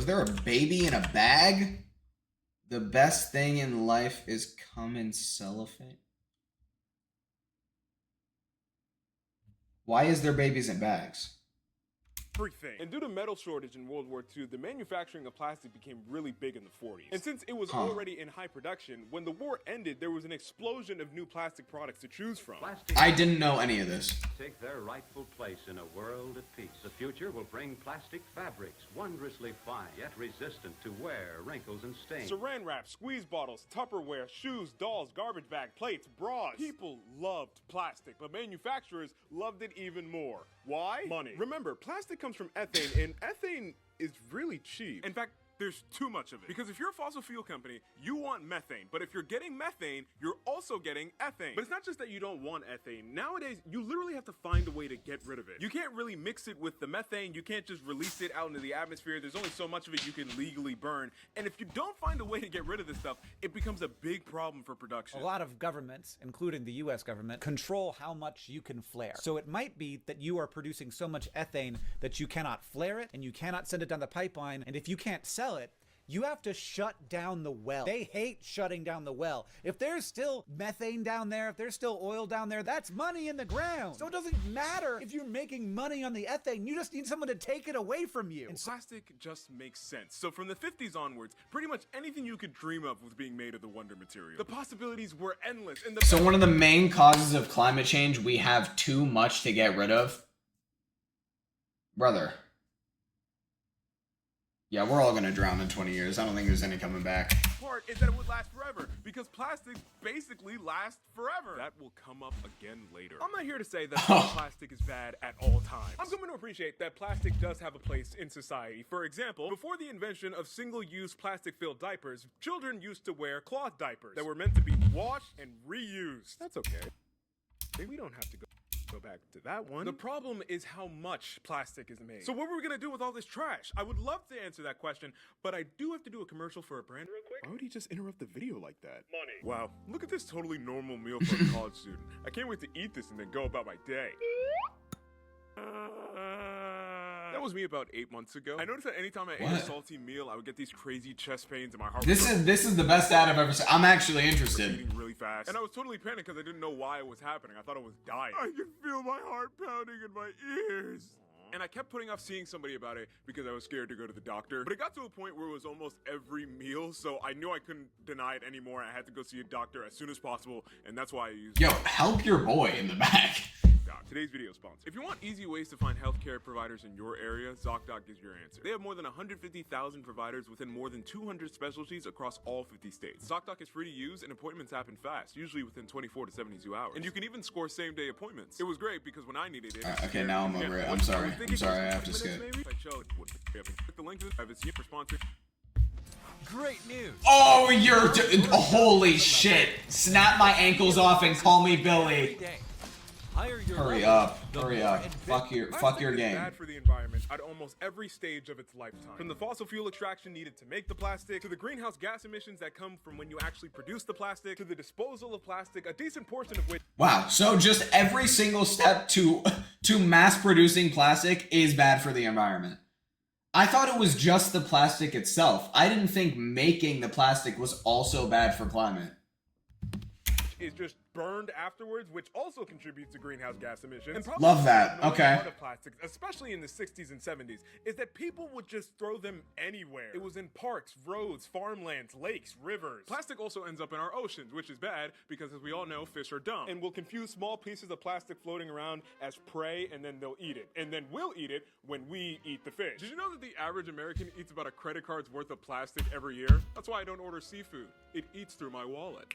there a baby in a bag? The best thing in life is cum in cellophane. Why is there babies in bags? Everything. And due to metal shortage in World War II, the manufacturing of plastic became really big in the 40s. And since it was already in high production, when the war ended, there was an explosion of new plastic products to choose from. I didn't know any of this. Take their rightful place in a world at peace. The future will bring plastic fabrics, wondrously fine, yet resistant to wear, wrinkles, and stains. Saran wrap, squeeze bottles, Tupperware, shoes, dolls, garbage bag, plates, bras. People loved plastic, but manufacturers loved it even more. Why? Money. Remember, plastic comes from ethane, and ethane is really cheap. In fact, there's too much of it. Because if you're a fossil fuel company, you want methane. But if you're getting methane, you're also getting ethane. But it's not just that you don't want ethane. Nowadays, you literally have to find a way to get rid of it. You can't really mix it with the methane. You can't just release it out into the atmosphere. There's only so much of it you can legally burn. And if you don't find a way to get rid of this stuff, it becomes a big problem for production. A lot of governments, including the US government, control how much you can flare. So it might be that you are producing so much ethane that you cannot flare it and you cannot send it down the pipeline. And if you can't sell it, you have to shut down the well. They hate shutting down the well. If there's still methane down there, if there's still oil down there, that's money in the ground. So it doesn't matter if you're making money on the ethane. You just need someone to take it away from you. And plastic just makes sense. So from the 50s onwards, pretty much anything you could dream of was being made of the wonder material. The possibilities were endless. And So one of the main causes of climate change, we have too much to get rid of. Brother. Yeah, we're all gonna drown in 20 years. I don't think there's any coming back. Part is that it would last forever, because plastic basically lasts forever. That will come up again later. I'm not here to say that plastic is bad at all times. I'm coming to appreciate that plastic does have a place in society. For example, before the invention of single-use plastic-filled diapers, children used to wear cloth diapers that were meant to be washed and reused. That's okay. We don't have to go back to that one. The problem is how much plastic is made. So what were we gonna do with all this trash? I would love to answer that question, but I do have to do a commercial for a brand real quick. Why would he just interrupt the video like that? Money. Wow, look at this totally normal meal for a college student. I can't wait to eat this and then go about my day. That was me about 8 months ago. I noticed that anytime I ate a salty meal, I would get these crazy chest pains and my heart. This is the best ad I've ever seen. I'm actually interested. Eating really fast, and I was totally panicked because I didn't know why it was happening. I thought I was dying. I could feel my heart pounding in my ears. And I kept putting off seeing somebody about it because I was scared to go to the doctor. But it got to a point where it was almost every meal, so I knew I couldn't deny it anymore. I had to go see a doctor as soon as possible, and that's why I used. Yo, help your boy in the back. Today's video sponsor. If you want easy ways to find healthcare providers in your area, ZocDoc is your answer. They have more than 150,000 providers within more than 200 specialties across all 50 states. ZocDoc is free to use and appointments happen fast, usually within 24 to 72 hours. And you can even score same-day appointments. It was great because when I needed it. Okay, now I'm over it. I'm sorry. I have to skip. Click the link to have its super sponsor. Great news. Oh, you're holy shit. Snap my ankles off and call me Billy. Hurry up. Fuck your game. Bad for the environment at almost every stage of its lifetime. From the fossil fuel extraction needed to make the plastic, to the greenhouse gas emissions that come from when you actually produce the plastic, to the disposal of plastic, a decent portion of which. Wow, so just every single step to mass producing plastic is bad for the environment. I thought it was just the plastic itself. I didn't think making the plastic was also bad for climate. is just burned afterwards, which also contributes to greenhouse gas emissions. And Love that. the Okay. part of plastics, especially in the 60s and 70s, is that people would just throw them anywhere. It was in parks, roads, farmlands, lakes, rivers. Plastic also ends up in our oceans, which is bad because, as we all know, fish are dumb. And we'll confuse small pieces of plastic floating around as prey, and then they'll eat it. And then we'll eat it when we eat the fish. Did you know that the average American eats about a credit card's worth of plastic every year? That's why I don't order seafood. It eats through my wallet.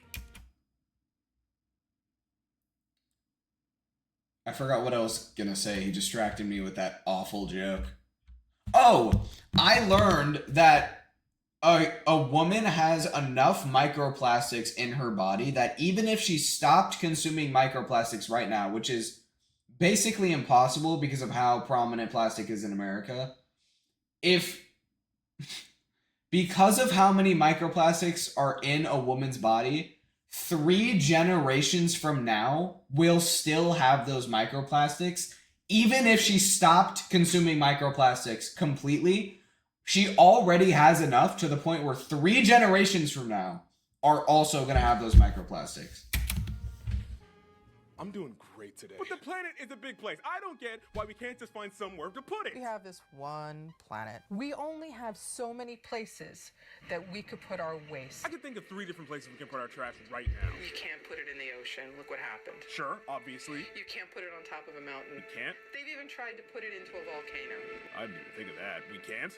I forgot what I was gonna say. He distracted me with that awful joke. Oh, I learned that a woman has enough microplastics in her body that even if she stopped consuming microplastics right now, which is basically impossible because of how prominent plastic is in America, because of how many microplastics are in a woman's body, 3 generations from now will still have those microplastics. Even if she stopped consuming microplastics completely, she already has enough to the point where 3 generations from now are also going to have those microplastics. I'm doing great today. But the planet is a big place. I don't get why we can't just find somewhere to put it. We have this one planet. We only have so many places that we could put our waste. I can think of 3 different places we can put our trash right now. You can't put it in the ocean. Look what happened. Sure, obviously. You can't put it on top of a mountain. We can't? They've even tried to put it into a volcano. I didn't even think of that. We can't?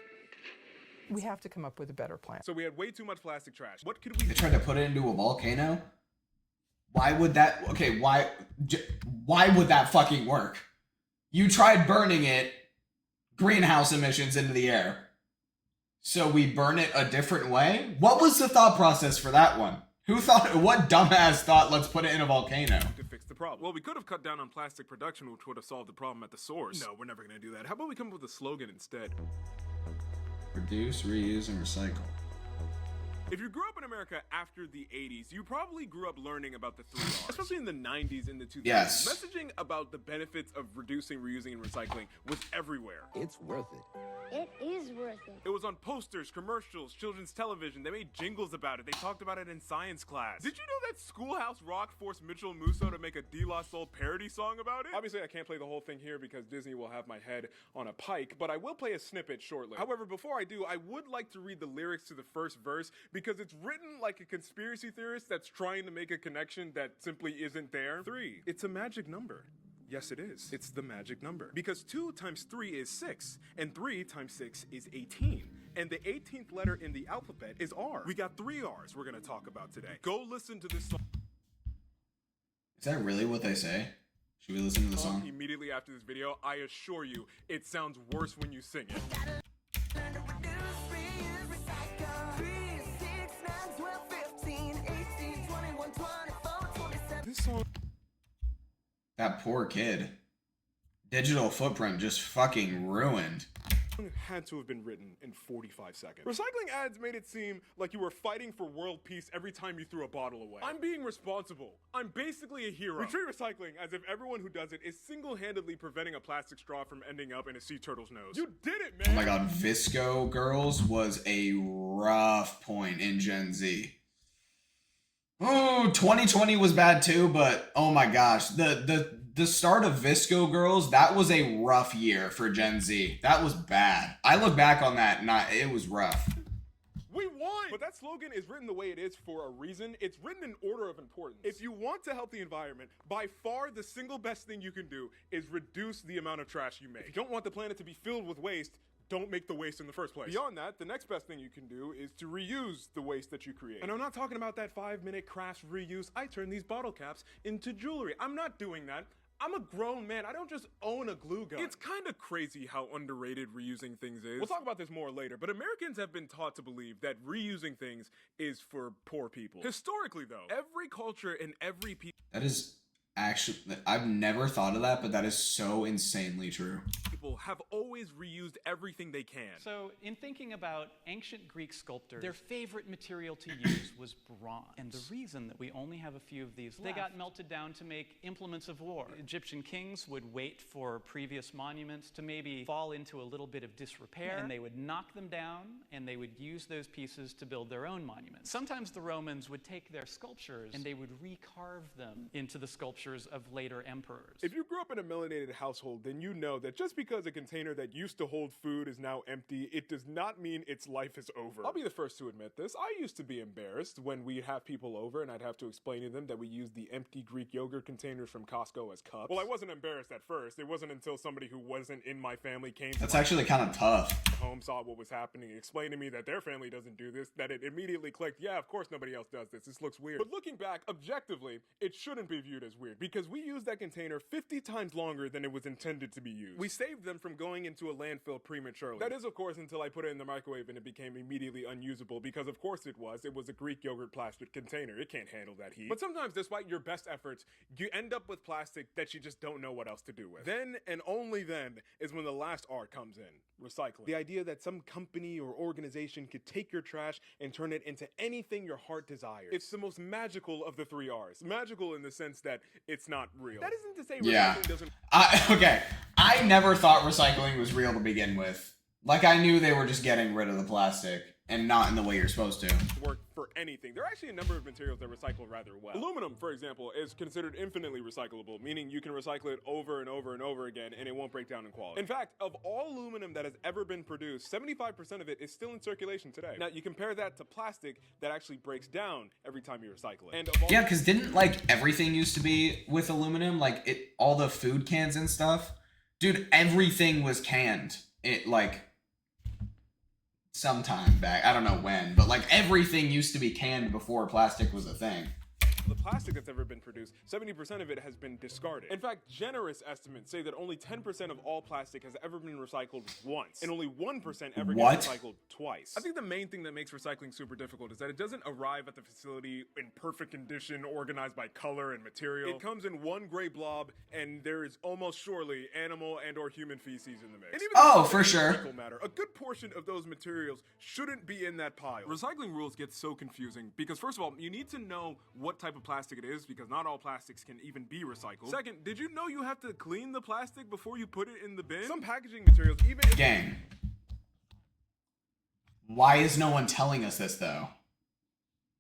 We have to come up with a better plan. So we had way too much plastic trash. What could we They tried to put it into a volcano? Why would that... Okay, why would that fucking work? You tried burning it, greenhouse emissions into the air. So we burn it a different way? What was the thought process for that one? What dumbass thought, let's put it in a volcano? to fix the problem? Well, we could have cut down on plastic production, which would have solved the problem at the source. No, we're never going to do that. How about we come up with a slogan instead? Reduce, reuse, and recycle. If you grew up in America after the 80s, you probably grew up learning about the 3 R's. Especially in the 90s and the 2000s. Yes. Messaging about the benefits of reducing, reusing, and recycling was everywhere. It's worth it. It is worth it. It was on posters, commercials, children's television. They made jingles about it. They talked about it in science class. Did you know that Schoolhouse Rock forced Mitchell Musso to make a De La Soul parody song about it? Obviously, I can't play the whole thing here because Disney will have my head on a pike, but I will play a snippet shortly. However, before I do, I would like to read the lyrics to the first verse because it's written like a conspiracy theorist that's trying to make a connection that simply isn't there. 3. It's a magic number. Yes, it is. It's the magic number. Because 2 times 3 is 6, and 3 times 6 is 18. And the 18th letter in the alphabet is R. We got 3 R's we're gonna talk about today. Go listen to this song. Is that really what they say? Should we listen to the song? Immediately after this video, I assure you, it sounds worse when you sing it. This song That poor kid. Digital footprint just fucking ruined. had to have been written in 45 seconds. Recycling ads made it seem like you were fighting for world peace every time you threw a bottle away. I'm being responsible. I'm basically a hero. We treat recycling as if everyone who does it is single-handedly preventing a plastic straw from ending up in a sea turtle's nose. You did it, man! Oh my god, Visco Girls was a rough point in Gen Z. Ooh, 2020 was bad too, but oh my gosh, the start of Visco Girls, that was a rough year for Gen Z. That was bad. I look back on that, and it was rough. We won! But that slogan is written the way it is for a reason. It's written in order of importance. If you want to help the environment, by far the single best thing you can do is reduce the amount of trash you make. If you don't want the planet to be filled with waste, don't make the waste in the first place. Beyond that, the next best thing you can do is to reuse the waste that you create. And I'm not talking about that 5-minute crash reuse. I turn these bottle caps into jewelry. I'm not doing that. I'm a grown man. I don't just own a glue gun. It's kind of crazy how underrated reusing things is. We'll talk about this more later, but Americans have been taught to believe that reusing things is for poor people. Historically, though, every culture and every people... That is Actually, I've never thought of that, but that is so insanely true. People have always reused everything they can. So, in thinking about ancient Greek sculptors, their favorite material to use was bronze. And the reason that we only have a few of these left, they got melted down to make implements of war. Egyptian kings would wait for previous monuments to maybe fall into a little bit of disrepair, and they would knock them down, and they would use those pieces to build their own monuments. Sometimes the Romans would take their sculptures, and they would recarve them into the sculptures of later emperors. If you grew up in a melanated household, then you know that just because a container that used to hold food is now empty, it does not mean its life is over. I'll be the first to admit this. I used to be embarrassed when we'd have people over and I'd have to explain to them that we used the empty Greek yogurt containers from Costco as cups. Well, I wasn't embarrassed at first. It wasn't until somebody who wasn't in my family came to That's actually kind of tough. home, saw what was happening, and explained to me that their family doesn't do this, that it immediately clicked, yeah, of course nobody else does this. This looks weird. But looking back, objectively, it shouldn't be viewed as weird because we used that container 50 times longer than it was intended to be used. We saved them from going into a landfill prematurely. That is, of course, until I put it in the microwave and it became immediately unusable because, of course, it was a Greek yogurt plastic container. It can't handle that heat. But sometimes, despite your best efforts, you end up with plastic that you just don't know what else to do with. Then, and only then, is when the last R comes in: recycling. The idea that some company or organization could take your trash and turn it into anything your heart desires. It's the most magical of the 3 R's. Magical in the sense that it's not real. That isn't to say recycling doesn't... Okay, I never thought recycling was real to begin with. Like, I knew they were just getting rid of the plastic and not in the way you're supposed to. Work for anything. There are actually a number of materials that recycle rather well. Aluminum, for example, is considered infinitely recyclable, meaning you can recycle it over and over and over again and it won't break down in quality. In fact, of all aluminum that has ever been produced, 75% of it is still in circulation today. Now, you compare that to plastic that actually breaks down every time you recycle it. And yeah, because didn't, like, everything used to be with aluminum? Like, all the food cans and stuff? Dude, everything was canned. It, like... sometime back, I don't know when, but like everything used to be canned before plastic was a thing. The plastic that's ever been produced, 70% of it has been discarded. In fact, generous estimates say that only 10% of all plastic has ever been recycled once, and only 1% ever gets recycled twice. I think the main thing that makes recycling super difficult is that it doesn't arrive at the facility in perfect condition, organized by color and material. It comes in one gray blob, and there is almost surely animal and or human feces in the mix. And even for sure. Matter, a good portion of those materials shouldn't be in that pile. Recycling rules get so confusing because, first of all, you need to know what type of plastic it is because not all plastics can even be recycled. Second, did you know you have to clean the plastic before you put it in the bin? Some packaging materials, even if... Gang. Why is no one telling us this, though?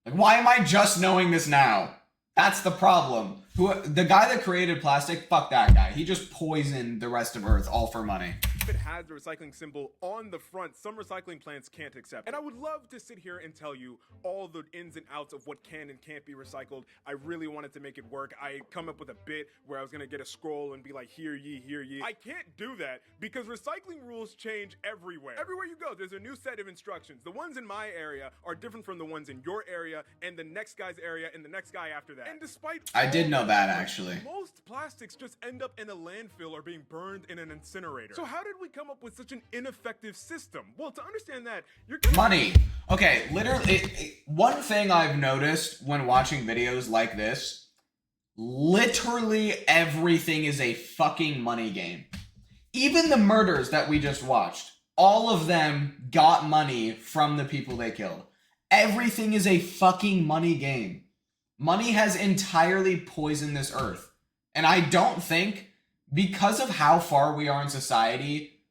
Like, why am I just knowing this now? That's the problem. The guy that created plastic, fuck that guy. He just poisoned the rest of Earth, all for money. If it has the recycling symbol on the front, some recycling plants can't accept it. And I would love to sit here and tell you all the ins and outs of what can and can't be recycled. I really wanted to make it work. I come up with a bit where I was gonna get a scroll and be like, hear ye, hear ye. I can't do that because recycling rules change everywhere. Everywhere you go, there's a new set of instructions. The ones in my area are different from the ones in your area and the next guy's area and the next guy after that. And despite I did know that, actually. Most plastics just end up in a landfill or being burned in an incinerator. So how did we come up with such an ineffective system? Well, to understand that, you're gonna... Money. Okay, literally, one thing I've noticed when watching videos like this, literally everything is a fucking money game. Even the murders that we just watched, all of them got money from the people they killed. Everything is a fucking money game. Money has entirely poisoned this earth. And I don't think, because of how far we are in society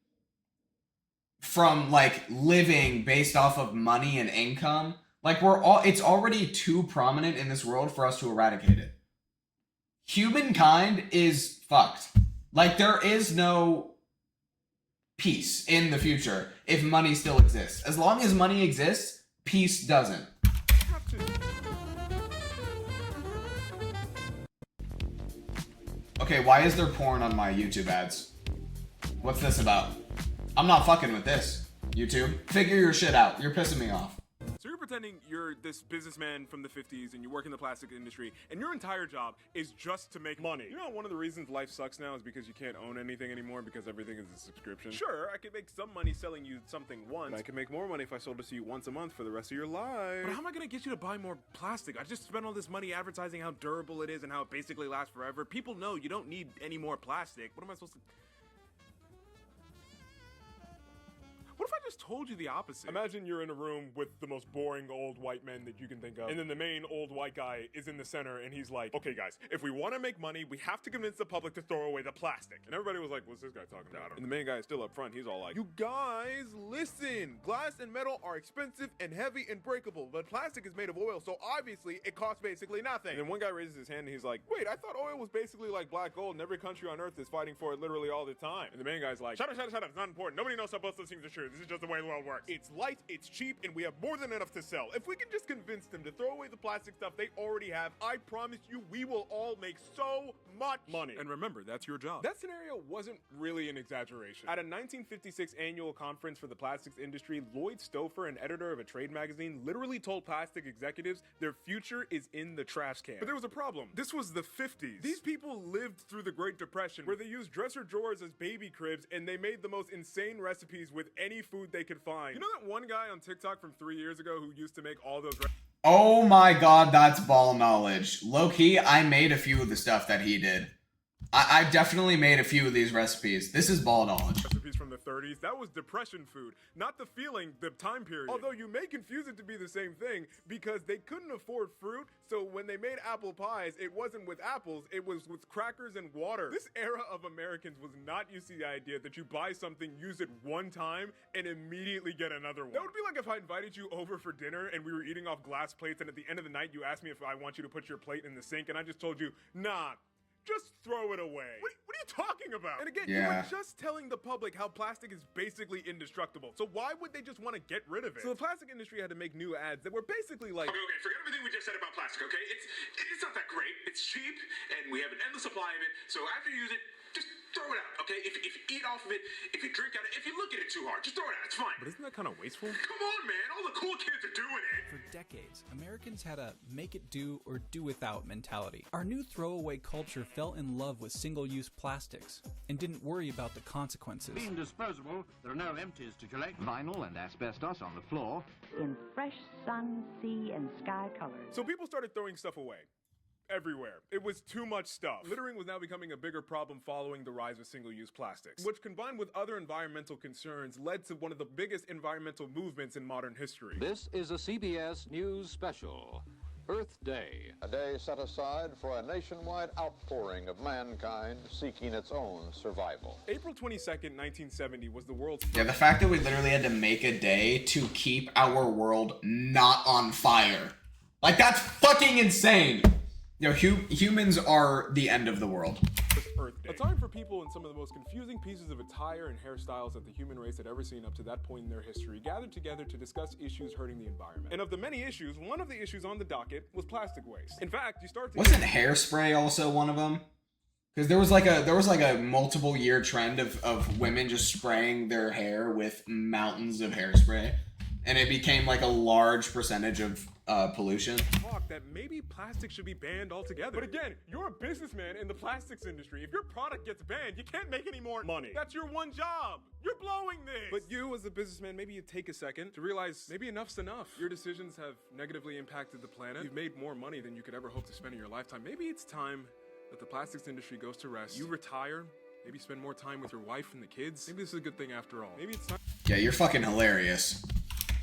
from, like, living based off of money and income, like, it's already too prominent in this world for us to eradicate it. Humankind is fucked. Like, there is no peace in the future if money still exists. As long as money exists, peace doesn't. Okay, why is there porn on my YouTube ads? What's this about? I'm not fucking with this, YouTube. Figure your shit out. You're pissing me off. So you're pretending you're this businessman from the 50s and you work in the plastic industry and your entire job is just to make money. You know, one of the reasons life sucks now is because you can't own anything anymore because everything is a subscription. Sure, I could make some money selling you something once, but I could make more money if I sold it to you once a month for the rest of your life. But how am I gonna get you to buy more plastic? I just spent all this money advertising how durable it is and how it basically lasts forever. People know you don't need any more plastic. What am I supposed to... What if I just told you the opposite? Imagine you're in a room with the most boring old white men that you can think of, and then the main old white guy is in the center, and he's like, okay guys, if we want to make money, we have to convince the public to throw away the plastic. And everybody was like, what's this guy talking about? And the main guy is still up front. He's all like, you guys, listen. Glass and metal are expensive and heavy and breakable, but plastic is made of oil, so obviously it costs basically nothing. And then one guy raises his hand, and he's like, wait, I thought oil was basically like black gold, and every country on earth is fighting for it literally all the time. And the main guy's like, shut up, it's not important. Nobody knows how both those things are true. This is just the way the world works. It's light, it's cheap, and we have more than enough to sell. If we can just convince them to throw away the plastic stuff they already have, I promise you we will all make so much money. And remember, that's your job. That scenario wasn't really an exaggeration. At a 1956 annual conference for the plastics industry, Lloyd Stouffer, an editor of a trade magazine, literally told plastic executives their future is in the trash can. But there was a problem. This was the 50s. These people lived through the Great Depression, where they used dresser drawers as baby cribs, and they made the most insane recipes with any food they could find. You know that one guy on TikTok from 3 years ago who used to make all those Oh my god, that's ball knowledge. Low-key, I made a few of the stuff that he did. I definitely made a few of these recipes. This is ball knowledge. Recipes from the 30s. That was depression food, not the feeling, the time period. Although you may confuse it to be the same thing because they couldn't afford fruit, so when they made apple pies, it wasn't with apples, it was with crackers and water. This era of Americans was not used to the idea that you buy something, use it one time, and immediately get another one. That would be like if I invited you over for dinner and we were eating off glass plates, and at the end of the night you asked me if I want you to put your plate in the sink, and I just told you, nah, just throw it away. What are you talking about? And again, you were just telling the public how plastic is basically indestructible. So why would they just want to get rid of it? So the plastic industry had to make new ads that were basically like, okay, forget everything we just said about plastic, okay? It's not that great. It's cheap, and we have an endless supply of it. So after you use it, just throw it out, okay? If you eat off of it, if you drink out of it, if you look at it too hard, just throw it out. It's fine. but isn't that kind of wasteful? Come on, man. All the cool kids are doing it. For decades, Americans had a make it do or do without mentality. Our new throwaway culture fell in love with single-use plastics and didn't worry about the consequences. Being disposable, there are no empties to collect. Vinyl and asbestos on the floor. In fresh sun, sea, and sky colors. So people started throwing stuff away. Everywhere. It was too much stuff. Littering was now becoming a bigger problem following the rise of single-use plastics, which combined with other environmental concerns led to one of the biggest environmental movements in modern history. This is a CBS News special. Earth Day. A day set aside for a nationwide outpouring of mankind seeking its own survival. April 22nd, 1970 was the world's Yeah, the fact that we literally had to make a day to keep our world not on fire. Like, that's fucking insane. You know, humans are the end of the world. Earth Day. A time for people in some of the most confusing pieces of attire and hairstyles that the human race had ever seen up to that point in their history gathered together to discuss issues hurting the environment. And of the many issues, one of the issues on the docket was plastic waste. In fact, you start to— Wasn't hairspray also one of them? Because there was like a multiple year trend of women just spraying their hair with mountains of hairspray, and it became like a large percentage of pollution. Talk that maybe plastic should be banned altogether. But again, you're a businessman in the plastics industry. If your product gets banned, you can't make any more money. That's your one job. You're blowing this. But you, as a businessman, maybe you take a second to realize maybe enough's enough. Your decisions have negatively impacted the planet. You've made more money than you could ever hope to spend in your lifetime. Maybe it's time that the plastics industry goes to rest. You retire. Maybe spend more time with your wife and the kids. Maybe this is a good thing after all. Maybe it's time— Yeah, you're fucking hilarious.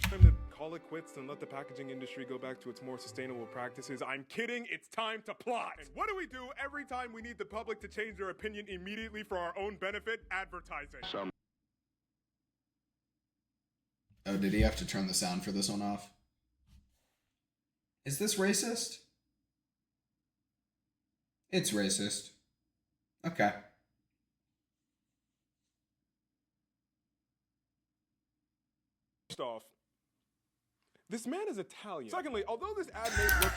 Time to call it quits and let the packaging industry go back to its more sustainable practices. I'm kidding. It's time to plot. And what do we do every time we need the public to change their opinion immediately for our own benefit? Advertising. Oh, did he have to turn the sound for this one off? Is this racist? It's racist. Okay. First off, this man is Italian. Secondly, although this ad may look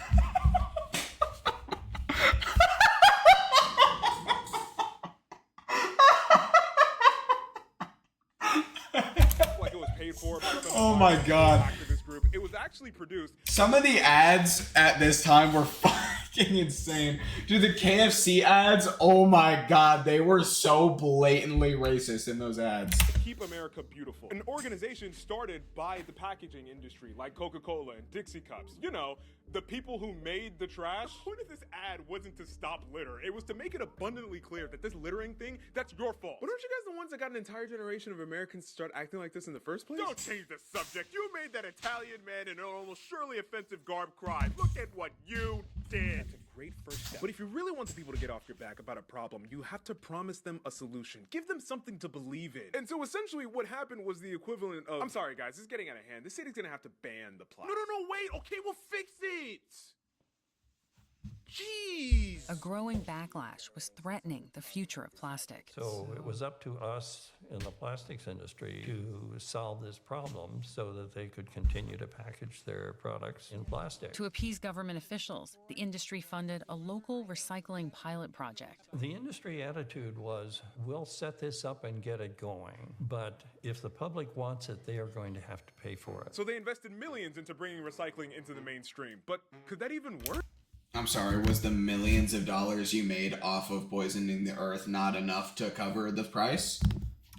like it was paid for by some Oh my God. activist group, it was actually actually produced. Some of the ads at this time were fucking insane. Dude, the KFC ads, oh my god, they were so blatantly racist in those ads. Keep America Beautiful, an organization started by the packaging industry like Coca-Cola and Dixie Cups. You know, the people who made the trash. The point of this ad wasn't to stop litter. It was to make it abundantly clear that this littering thing, that's your fault. But aren't you guys the ones that got an entire generation of Americans to start acting like this in the first place? Don't change the subject. You made that Italian man an almost surely offensive garb cry. Look at what you did. That's a great first step. But if you really want the people to get off your back about a problem, you have to promise them a solution. Give them something to believe in. And so essentially what happened was the equivalent of, I'm sorry guys, this is getting out of hand. The city's gonna have to ban the plastic. No, wait. Okay, we'll fix it. Jeez! A growing backlash was threatening the future of plastic. So it was up to us in the plastics industry to solve this problem so that they could continue to package their products in plastic. To appease government officials, the industry funded a local recycling pilot project. The industry attitude was, we'll set this up and get it going, but if the public wants it, they are going to have to pay for it. So they invested millions into bringing recycling into the mainstream. But could that even work? I'm sorry, was the millions of dollars you made off of poisoning the earth not enough to cover the price?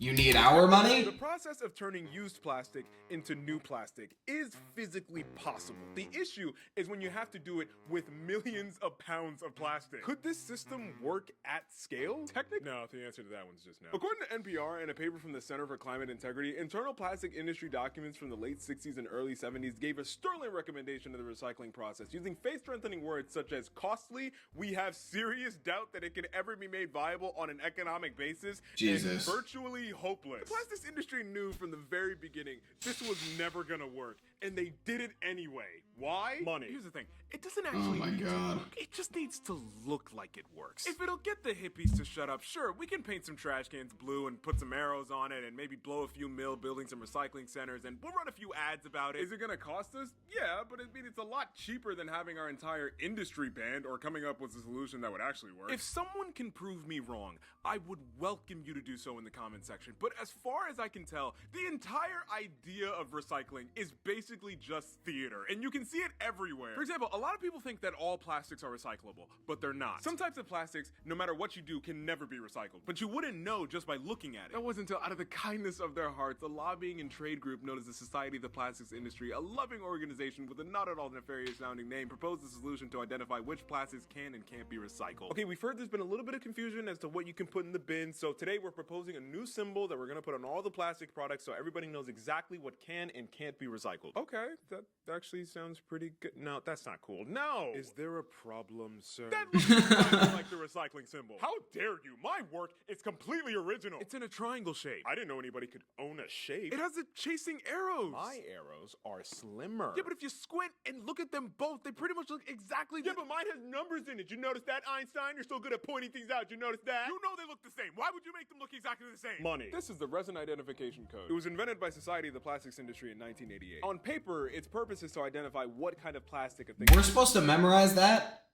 You need our money? The process of turning used plastic into new plastic is physically possible. The issue is when you have to do it with millions of pounds of plastic. Could this system work at scale? Technically, no, the answer to that one's just no. According to NPR and a paper from the Center for Climate Integrity, internal plastic industry documents from the late 60s and early 70s gave a sterling recommendation of the recycling process. Using face-strengthening words such as costly, we have serious doubt that it can ever be made viable on an economic basis, Jesus. and virtually hopeless. The plastics industry knew from the very beginning this was never gonna work, and they did it anyway. Why? Money. Here's the thing. It doesn't actually need to work. It just needs to look like it works. If it'll get the hippies to shut up, sure, we can paint some trash cans blue and put some arrows on it and maybe blow a few mill, building some recycling centers, and we'll run a few ads about it. Is it gonna cost us? Yeah, but it's a lot cheaper than having our entire industry banned or coming up with a solution that would actually work. If someone can prove me wrong, I would welcome you to do so in the comment section. But as far as I can tell, the entire idea of recycling is basically just theater, and you can see it everywhere. For example, a lot of people think that all plastics are recyclable, but they're not. Some types of plastics, no matter what you do, can never be recycled, but you wouldn't know just by looking at it. That wasn't until out of the kindness of their hearts, a lobbying and trade group known as the Society of the Plastics Industry, a loving organization with a not at all nefarious sounding name, proposed a solution to identify which plastics can and can't be recycled. Okay, we've heard there's been a little bit of confusion as to what you can put in the bin, so today we're proposing a new symbol that we're gonna put on all the plastic products so everybody knows exactly what can and can't be recycled. Okay, that actually sounds pretty good. No, that's not cool. No! Is there a problem, sir? That looks exactly like the recycling symbol. How dare you? My work is completely original. It's in a triangle shape. I didn't know anybody could own a shape. It has the chasing arrows. My arrows are slimmer. Yeah, but if you squint and look at them both, they pretty much look exactly the same. Yeah, but mine has numbers in it. You notice that, Einstein? You're so good at pointing things out. You notice that? You know they look the same. Why would you make them look exactly the same? Money. This is the resin identification code. It was invented by Society of the Plastics Industry in 1988. On paper, its purpose is to identify what kind of plastic a thing We're supposed to memorize that?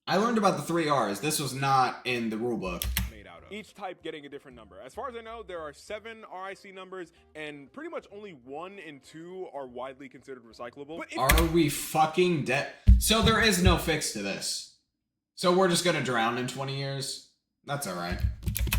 I learned about the 3 R's. This was not in the rulebook. Made out of. Each type getting a different number. As far as I know, there are 7 RIC numbers, and pretty much only 1 and 2 are widely considered recyclable. But Are we fucking dead? So there is no fix to this. So we're just gonna drown in 20 years? That's alright.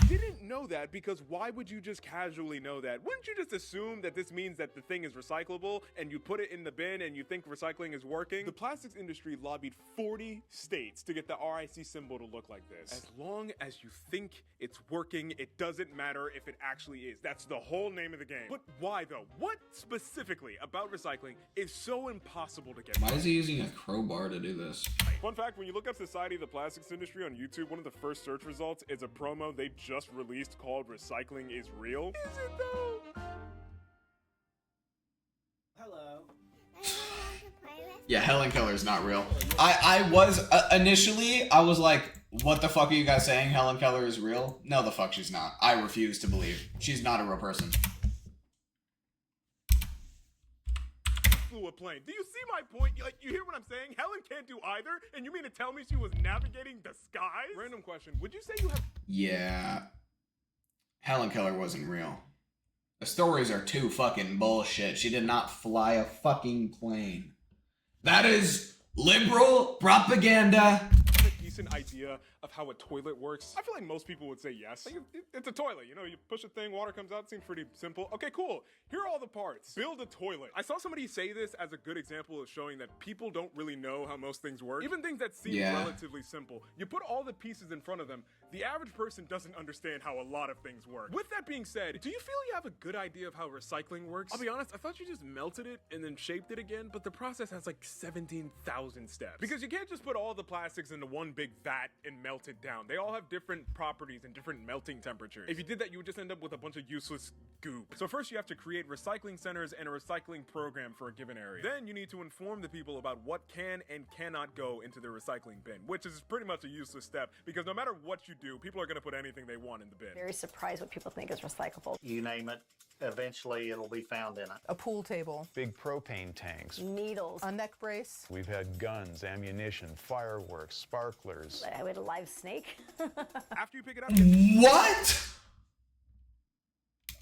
Didn't know that because why would you just casually know that? Wouldn't you just assume that this means that the thing is recyclable and you put it in the bin and you think recycling is working? The plastics industry lobbied 40 states to get the RIC symbol to look like this. As long as you think it's working, it doesn't matter if it actually is. That's the whole name of the game. But why though? What specifically about recycling is so impossible to get? Why is he using a crowbar to do this? Fun fact, when you look up Society of the Plastics Industry on YouTube, one of the first search results is a promo they just released called Recycling is Real. Is it though? Hello. Yeah, Helen Keller's not real. I was, initially, I was like, what the fuck are you guys saying? Helen Keller is real? No, the fuck she's not. I refuse to believe. She's not a real person. Flew a plane. Do you see my point? Like, you hear what I'm saying? Helen can't do either, and you mean to tell me she was navigating the skies? Random question. Would you say you have... Yeah. Helen Keller wasn't real. The stories are too fucking bullshit. She did not fly a fucking plane. That is liberal propaganda. A decent idea of how a toilet works? I feel like most people would say yes. Like, it's a toilet, you know, you push a thing, water comes out, seems pretty simple. Okay, cool. Here are all the parts. Build a toilet. I saw somebody say this as a good example of showing that people don't really know how most things work. Even things that seem relatively simple. You put all the pieces in front of them, the average person doesn't understand how a lot of things work. With that being said, do you feel you have a good idea of how recycling works? I'll be honest, I thought you just melted it and then shaped it again, but the process has like 17,000 steps. Because you can't just put all the plastics into one big vat and melt it down. They all have different properties and different melting temperatures. If you did that, you would just end up with a bunch of useless goop. So first you have to create recycling centers and a recycling program for a given area. Then you need to inform the people about what can and cannot go into the recycling bin, which is pretty much a useless step because no matter what you do, people are going to put anything they want in the bin. Very surprised what people think is recyclable. You name it, eventually it'll be found in it. A pool table. Big propane tanks. Needles. A neck brace. We've had guns, ammunition, fireworks, sparklers. We had a live snake. After you pick it up, what?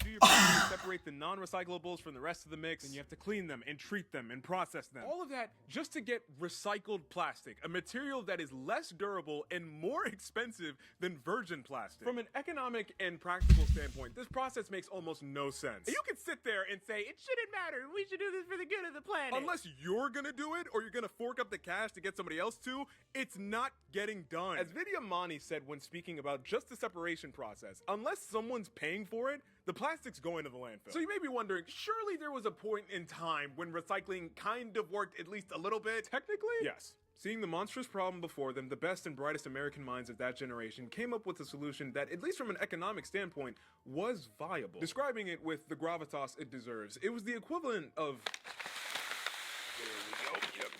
Do your best to separate the non-recyclables from the rest of the mix, and you have to clean them and treat them and process them. All of that just to get recycled plastic, a material that is less durable and more expensive than virgin plastic. From an economic and practical standpoint, this process makes almost no sense. You can sit there and say, it shouldn't matter, we should do this for the good of the planet. Unless you're gonna do it, or you're gonna fork up the cash to get somebody else to, it's not getting done. As Vidyamani said when speaking about just the separation process, unless someone's paying for it, the plastic's going to the landfill. So you may be wondering, surely there was a point in time when recycling kind of worked at least a little bit? Technically, yes. Seeing the monstrous problem before them, the best and brightest American minds of that generation came up with a solution that, at least from an economic standpoint, was viable. Describing it with the gravitas it deserves, it was the equivalent of... There we go, yep.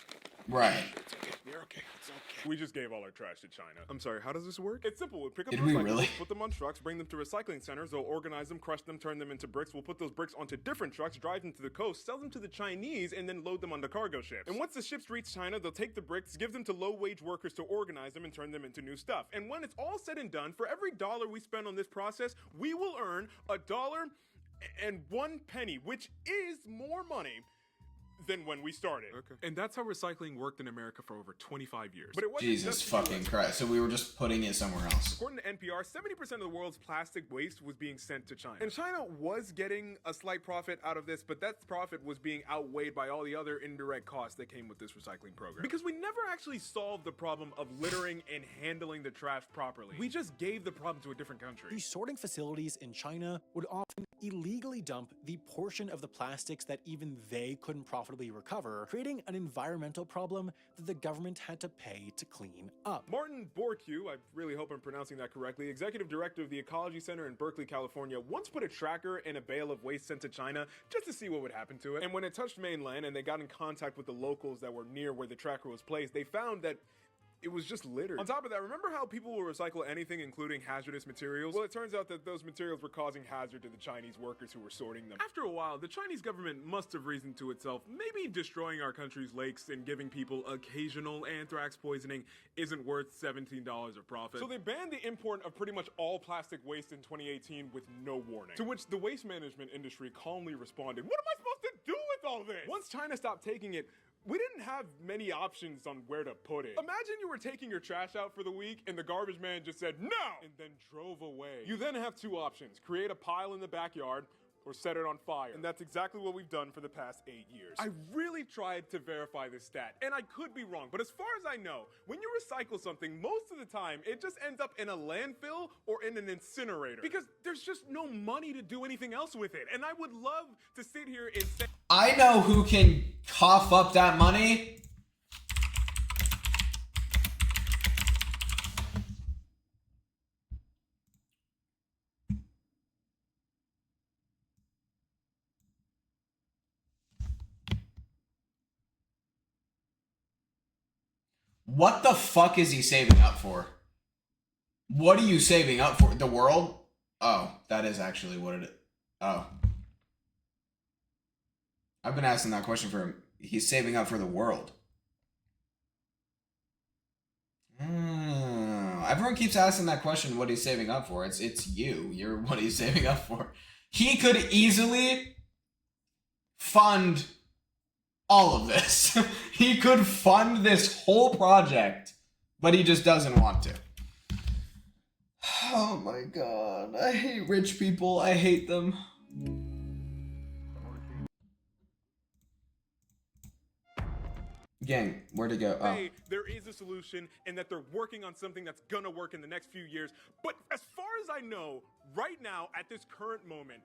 Right. It's okay, you're okay, it's okay. We just gave all our trash to China. I'm sorry, how does this work? It's simple. We'll pick up Did the we recyclables, really? put them on trucks, bring them to recycling centers, they'll organize them, crush them, turn them into bricks. We'll put those bricks onto different trucks, drive them to the coast, sell them to the Chinese, and then load them onto cargo ships. And once the ships reach China, they'll take the bricks, give them to low-wage workers to organize them and turn them into new stuff. And when it's all said and done, for every dollar we spend on this process, we will earn $1.01, which is more money than when we started. Okay. And that's how recycling worked in America for over 25 years. But it wasn't Jesus fucking Christ. So we were just putting it somewhere else. According to NPR, 70% of the world's plastic waste was being sent to China. And China was getting a slight profit out of this, but that profit was being outweighed by all the other indirect costs that came with this recycling program. Because we never actually solved the problem of littering and handling the trash properly. We just gave the problem to a different country. These sorting facilities in China would often illegally dump the portion of the plastics that even they couldn't profitably recover, creating an environmental problem that the government had to pay to clean up. Martin Borque, I really hope I'm pronouncing that correctly, executive director of the Ecology Center in Berkeley, California, once put a tracker in a bale of waste sent to China just to see what would happen to it. And when it touched mainland and they got in contact with the locals that were near where the tracker was placed, they found that it was just littered. On top of that, remember how people will recycle anything, including hazardous materials? Well, it turns out that those materials were causing hazard to the Chinese workers who were sorting them. After a while, the Chinese government must have reasoned to itself, maybe destroying our country's lakes and giving people occasional anthrax poisoning isn't worth $17 of profit. So they banned the import of pretty much all plastic waste in 2018 with no warning. To which the waste management industry calmly responded, what am I supposed to do with all this? Once China stopped taking it, we didn't have many options on where to put it. Imagine you were taking your trash out for the week and the garbage man just said, no, and then drove away. You then have two options, create a pile in the backyard or set it on fire. And that's exactly what we've done for the past 8 years. I really tried to verify this stat, and I could be wrong, but as far as I know, when you recycle something, most of the time, it just ends up in a landfill or in an incinerator. Because there's just no money to do anything else with it. And I would love to sit here and say, I know who can cough up that money. What the fuck is he saving up for? What are you saving up for? The world? Oh, that is actually what it is. Oh. I've been asking that question for him. He's saving up for the world. Everyone keeps asking that question, what he's saving up for. It's you. You're what he's saving up for. He could easily fund all of this. He could fund this whole project, but he just doesn't want to. Oh my god, I hate rich people. I hate them. Gang, where'd it go? Oh. There is a solution and that they're working on something that's gonna work in the next few years. But as far as I know, right now, at this current moment,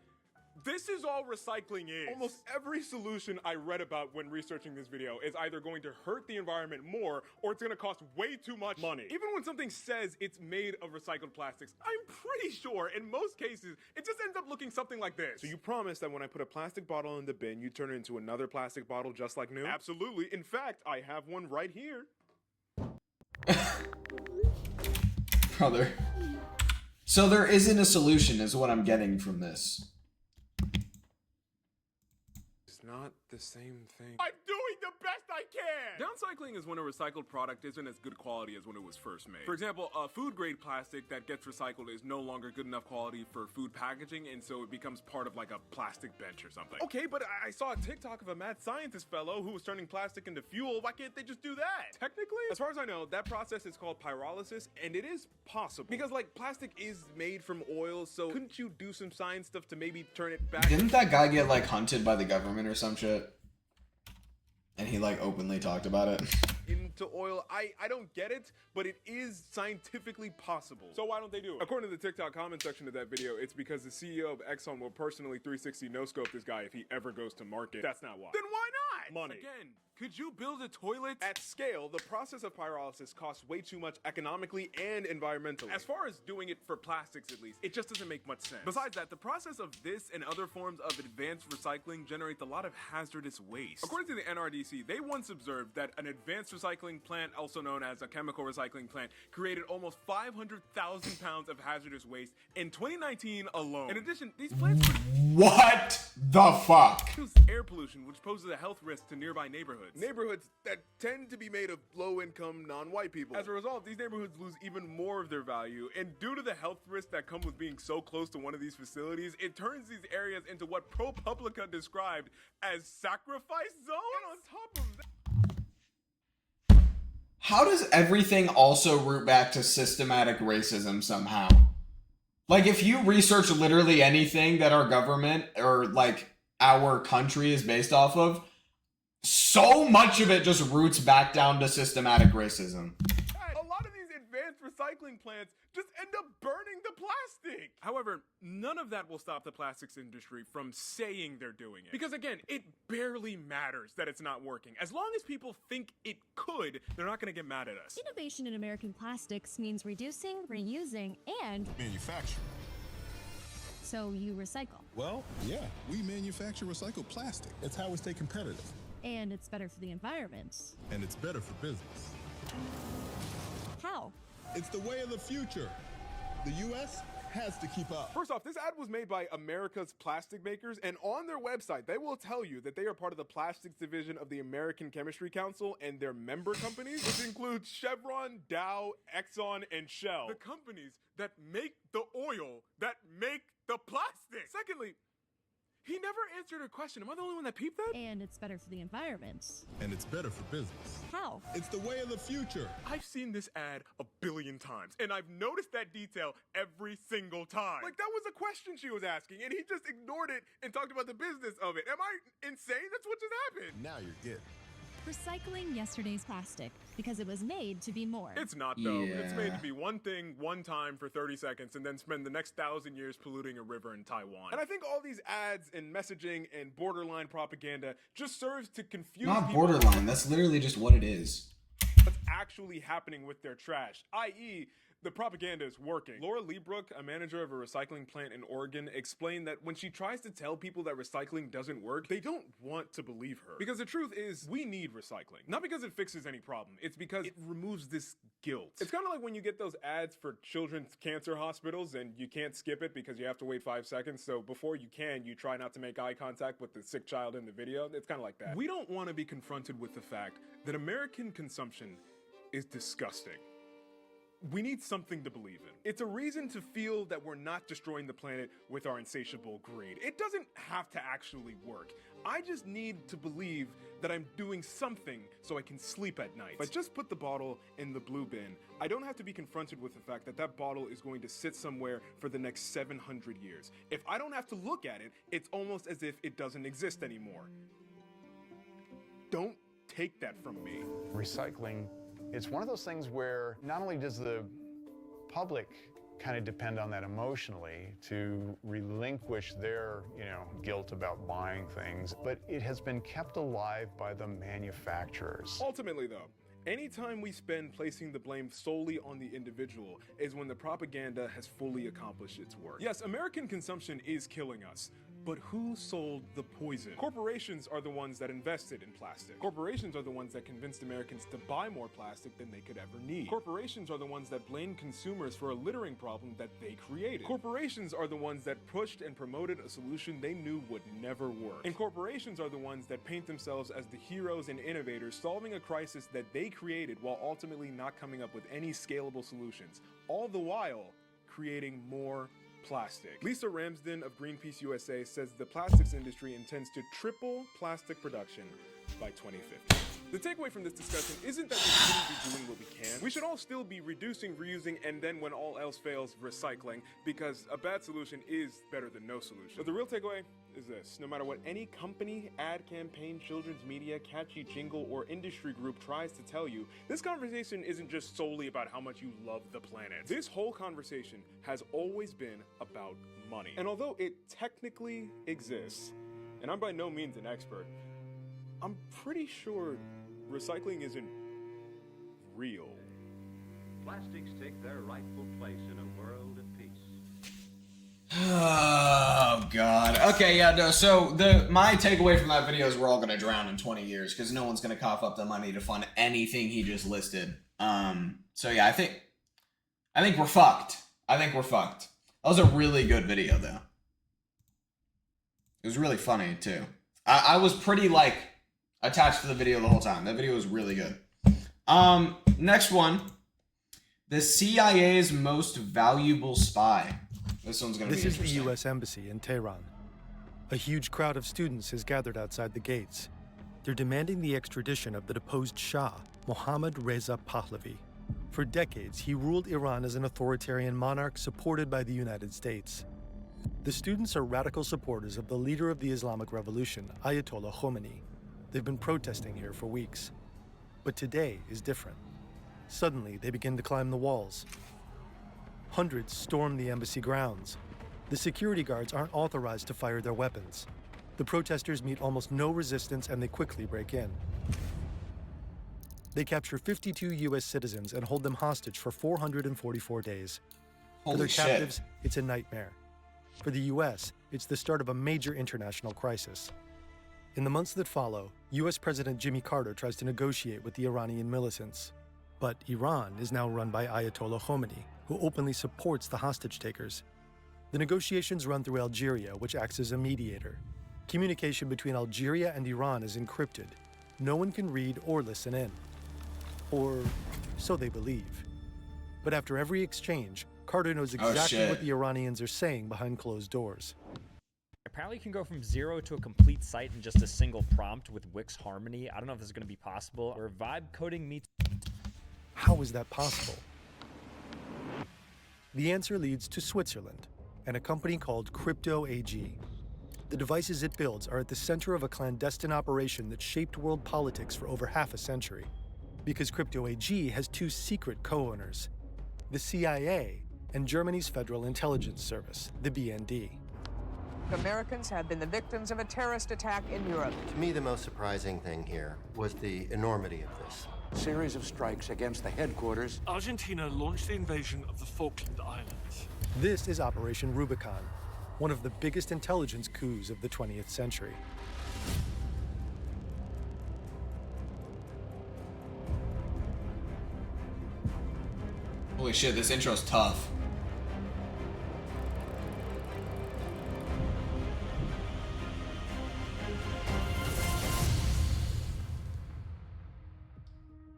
this is all recycling is. Almost every solution I read about when researching this video is either going to hurt the environment more or it's gonna cost way too much money. Even when something says it's made of recycled plastics, I'm pretty sure in most cases, it just ends up looking something like this. So you promise that when I put a plastic bottle in the bin, you turn it into another plastic bottle just like new? Absolutely. In fact, I have one right here. Brother. So there isn't a solution is what I'm getting from this. Not the same thing. I'm doing the best I can! Downcycling is when a recycled product isn't as good quality as when it was first made. For example, a food grade plastic that gets recycled is no longer good enough quality for food packaging, and so it becomes part of like a plastic bench or something. Okay, but I saw a TikTok of a mad scientist fellow who was turning plastic into fuel. Why can't they just do that? Technically, as far as I know, that process is called pyrolysis, and it is possible. Because like plastic is made from oil, so couldn't you do some science stuff to maybe turn it back? Didn't that guy get like hunted by the government or some shit? And he like openly talked about it. Into oil. I don't get it, but it is scientifically possible. So why don't they do it? According to the TikTok comment section of that video, it's because the CEO of Exxon will personally 360 no-scope this guy if he ever goes to market. That's not why. Then why not? Money. Again, could you build a toilet? At scale, the process of pyrolysis costs way too much economically and environmentally. As far as doing it for plastics at least, it just doesn't make much sense. Besides that, the process of this and other forms of advanced recycling generates a lot of hazardous waste. According to the NRDC, they once observed that an advanced recycling plant, also known as a chemical recycling plant, created almost 500,000 pounds of hazardous waste in 2019 alone. In addition, these plants What the fuck? air pollution, which poses a health risk to nearby neighborhoods. Neighborhoods that tend to be made of low-income, non-white people. As a result, these neighborhoods lose even more of their value, and due to the health risks that come with being so close to one of these facilities, it turns these areas into what ProPublica described as sacrifice zones. And on top of that, How does everything also root back to systematic racism somehow? Like, if you research literally anything that our government or like our country is based off of, so much of it just roots back down to systematic racism. a lot of these advanced recycling plants just end up burning the plastic. However, none of that will stop the plastics industry from saying they're doing it. Because again, it barely matters that it's not working. As long as people think it could, they're not gonna get mad at us. Innovation in American plastics means reducing, reusing, and manufacture. So you recycle. Well, yeah, we manufacture recycled plastic. It's how we stay competitive. And it's better for the environment. And it's better for business. How? It's the way of the future. The U.S. has to keep up. First off, this ad was made by America's plastic makers, and on their website, they will tell you that they are part of the plastics division of the American Chemistry Council and their member companies, which include Chevron, Dow, Exxon, and Shell. The companies that make the oil that make the plastic. Secondly, he never answered a question. Am I the only one that peeped that? And it's better for the environment. And it's better for business. How? It's the way of the future. I've seen this ad a billion times, and I've noticed that detail every single time. Like, that was a question she was asking, and he just ignored it and talked about the business of it. Am I insane? That's what just happened. Now you're getting. Recycling yesterday's plastic because it was made to be more. It's not, though. Yeah. It's made to be one thing, one time for 30 seconds, and then spend the next 1,000 years polluting a river in Taiwan. And I think all these ads and messaging and borderline propaganda just serves to confuse Not people. borderline, that's literally just what it is. What's actually happening with their trash, i.e., the propaganda is working. Laura Leebrook, a manager of a recycling plant in Oregon, explained that when she tries to tell people that recycling doesn't work, they don't want to believe her. Because the truth is, we need recycling. Not because it fixes any problem, it's because it removes this guilt. It's kind of like when you get those ads for children's cancer hospitals and you can't skip it because you have to wait 5 seconds, so before you can, you try not to make eye contact with the sick child in the video. It's kind of like that. We don't want to be confronted with the fact that American consumption is disgusting. We need something to believe in. It's a reason to feel that we're not destroying the planet with our insatiable greed. It doesn't have to actually work. I just need to believe that I'm doing something so I can sleep at night. If I just put the bottle in the blue bin, I don't have to be confronted with the fact that that bottle is going to sit somewhere for the next 700 years. If I don't have to look at it, it's almost as if it doesn't exist anymore. Don't take that from me. Recycling, it's one of those things where not only does the public kind of depend on that emotionally to relinquish their, guilt about buying things, but it has been kept alive by the manufacturers. Ultimately, though, anytime we spend placing the blame solely on the individual is when the propaganda has fully accomplished its work. Yes, American consumption is killing us. But who sold the poison? Corporations are the ones that invested in plastic. Corporations are the ones that convinced Americans to buy more plastic than they could ever need. Corporations are the ones that blamed consumers for a littering problem that they created. Corporations are the ones that pushed and promoted a solution they knew would never work. And corporations are the ones that paint themselves as the heroes and innovators solving a crisis that they created while ultimately not coming up with any scalable solutions, all the while creating more plastic. Lisa Ramsden of Greenpeace USA says the plastics industry intends to triple plastic production by 2050. The takeaway from this discussion isn't that we shouldn't be doing what we can. We should all still be reducing, reusing, and then when all else fails, recycling, because a bad solution is better than no solution. But the real takeaway is this: no matter what any company, ad campaign, children's media, catchy jingle, or industry group tries to tell you, this conversation isn't just solely about how much you love the planet. This whole conversation has always been about money. And although it technically exists, and I'm by no means an expert, I'm pretty sure recycling isn't real. Plastics take their rightful place in a world at peace. Oh god. Okay, yeah, no, so my takeaway from that video is we're all gonna drown in 20 years because no one's gonna cough up the money to fund anything he just listed. So yeah, I think we're fucked. I think we're fucked. That was a really good video though. It was really funny too. I was pretty attached to the video the whole time. That video was really good. Next one. The CIA's most valuable spy. This one's gonna be interesting. This is the U.S. Embassy in Tehran. A huge crowd of students has gathered outside the gates. They're demanding the extradition of the deposed Shah, Mohammad Reza Pahlavi. For decades, he ruled Iran as an authoritarian monarch supported by the United States. The students are radical supporters of the leader of the Islamic Revolution, Ayatollah Khomeini. They've been protesting here for weeks. But today is different. Suddenly, they begin to climb the walls. Hundreds storm the embassy grounds. The security guards aren't authorized to fire their weapons. The protesters meet almost no resistance and they quickly break in. They capture 52 U.S. citizens and hold them hostage for 444 days. For their captives, it's a nightmare. For the U.S., it's the start of a major international crisis. In the months that follow, U.S. President Jimmy Carter tries to negotiate with the Iranian militants. But Iran is now run by Ayatollah Khomeini, who openly supports the hostage-takers. The negotiations run through Algeria, which acts as a mediator. Communication between Algeria and Iran is encrypted. No one can read or listen in. Or so they believe. But after every exchange, Carter knows exactly what the Iranians are saying behind closed doors. Apparently you can go from 0 to a complete site in just a single prompt with Wix Harmony. I don't know if this is going to be possible. Or vibe coding meets... How is that possible? The answer leads to Switzerland and a company called Crypto AG. The devices it builds are at the center of a clandestine operation that shaped world politics for over half a century. Because Crypto AG has two secret co-owners, the CIA and Germany's Federal Intelligence Service, the BND. Americans have been the victims of a terrorist attack in Europe. To me, the most surprising thing here was the enormity of this. Series of strikes against the headquarters. Argentina launched the invasion of the Falkland Islands. This is Operation Rubicon, one of the biggest intelligence coups of the 20th century. Holy shit, this intro's tough.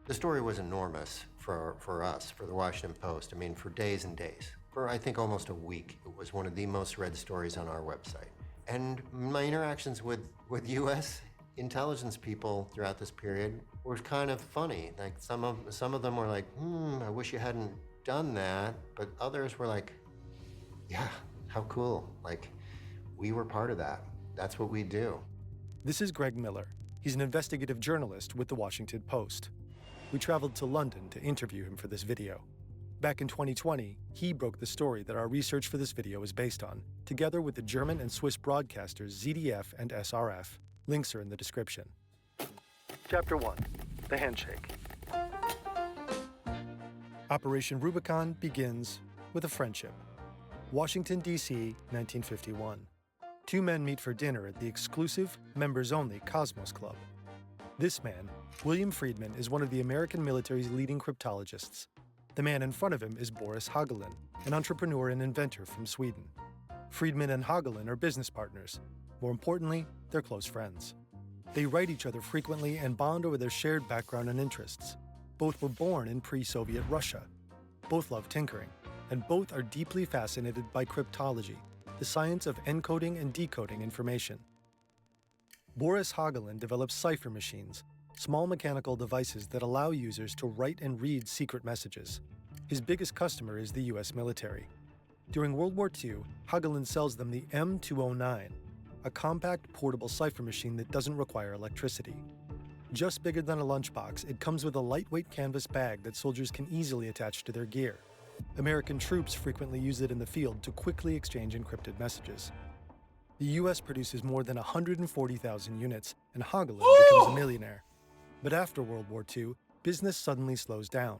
The story was enormous for us, for the Washington Post. I mean, for days and days. For, I think, almost a week. It was one of the most read stories on our website. And my interactions with U.S. intelligence people throughout this period were kind of funny. Like, some of them were like, I wish you hadn't done that. But others were like, yeah, how cool. Like, we were part of that. That's what we do. This is Greg Miller. He's an investigative journalist with the Washington Post. We traveled to London to interview him for this video. Back in 2020, he broke the story that our research for this video is based on, together with the German and Swiss broadcasters ZDF and SRF. Links are in the description. Chapter 1. The Handshake. Operation Rubicon begins with a friendship. Washington, D.C., 1951. Two men meet for dinner at the exclusive, members-only Cosmos Club. This man, William Friedman, is one of the American military's leading cryptologists. The man in front of him is Boris Hagelin, an entrepreneur and inventor from Sweden. Friedman and Hagelin are business partners. More importantly, they're close friends. They write each other frequently and bond over their shared background and interests. Both were born in pre-Soviet Russia. Both love tinkering, and both are deeply fascinated by cryptology, the science of encoding and decoding information. Boris Hagelin develops cipher machines, small mechanical devices that allow users to write and read secret messages. His biggest customer is the US military. During World War II, Hagelin sells them the M209, a compact, portable cipher machine that doesn't require electricity. Just bigger than a lunchbox, it comes with a lightweight canvas bag that soldiers can easily attach to their gear. American troops frequently use it in the field to quickly exchange encrypted messages. The US produces more than 140,000 units, and Hagelin becomes a millionaire. But after World War II, business suddenly slows down,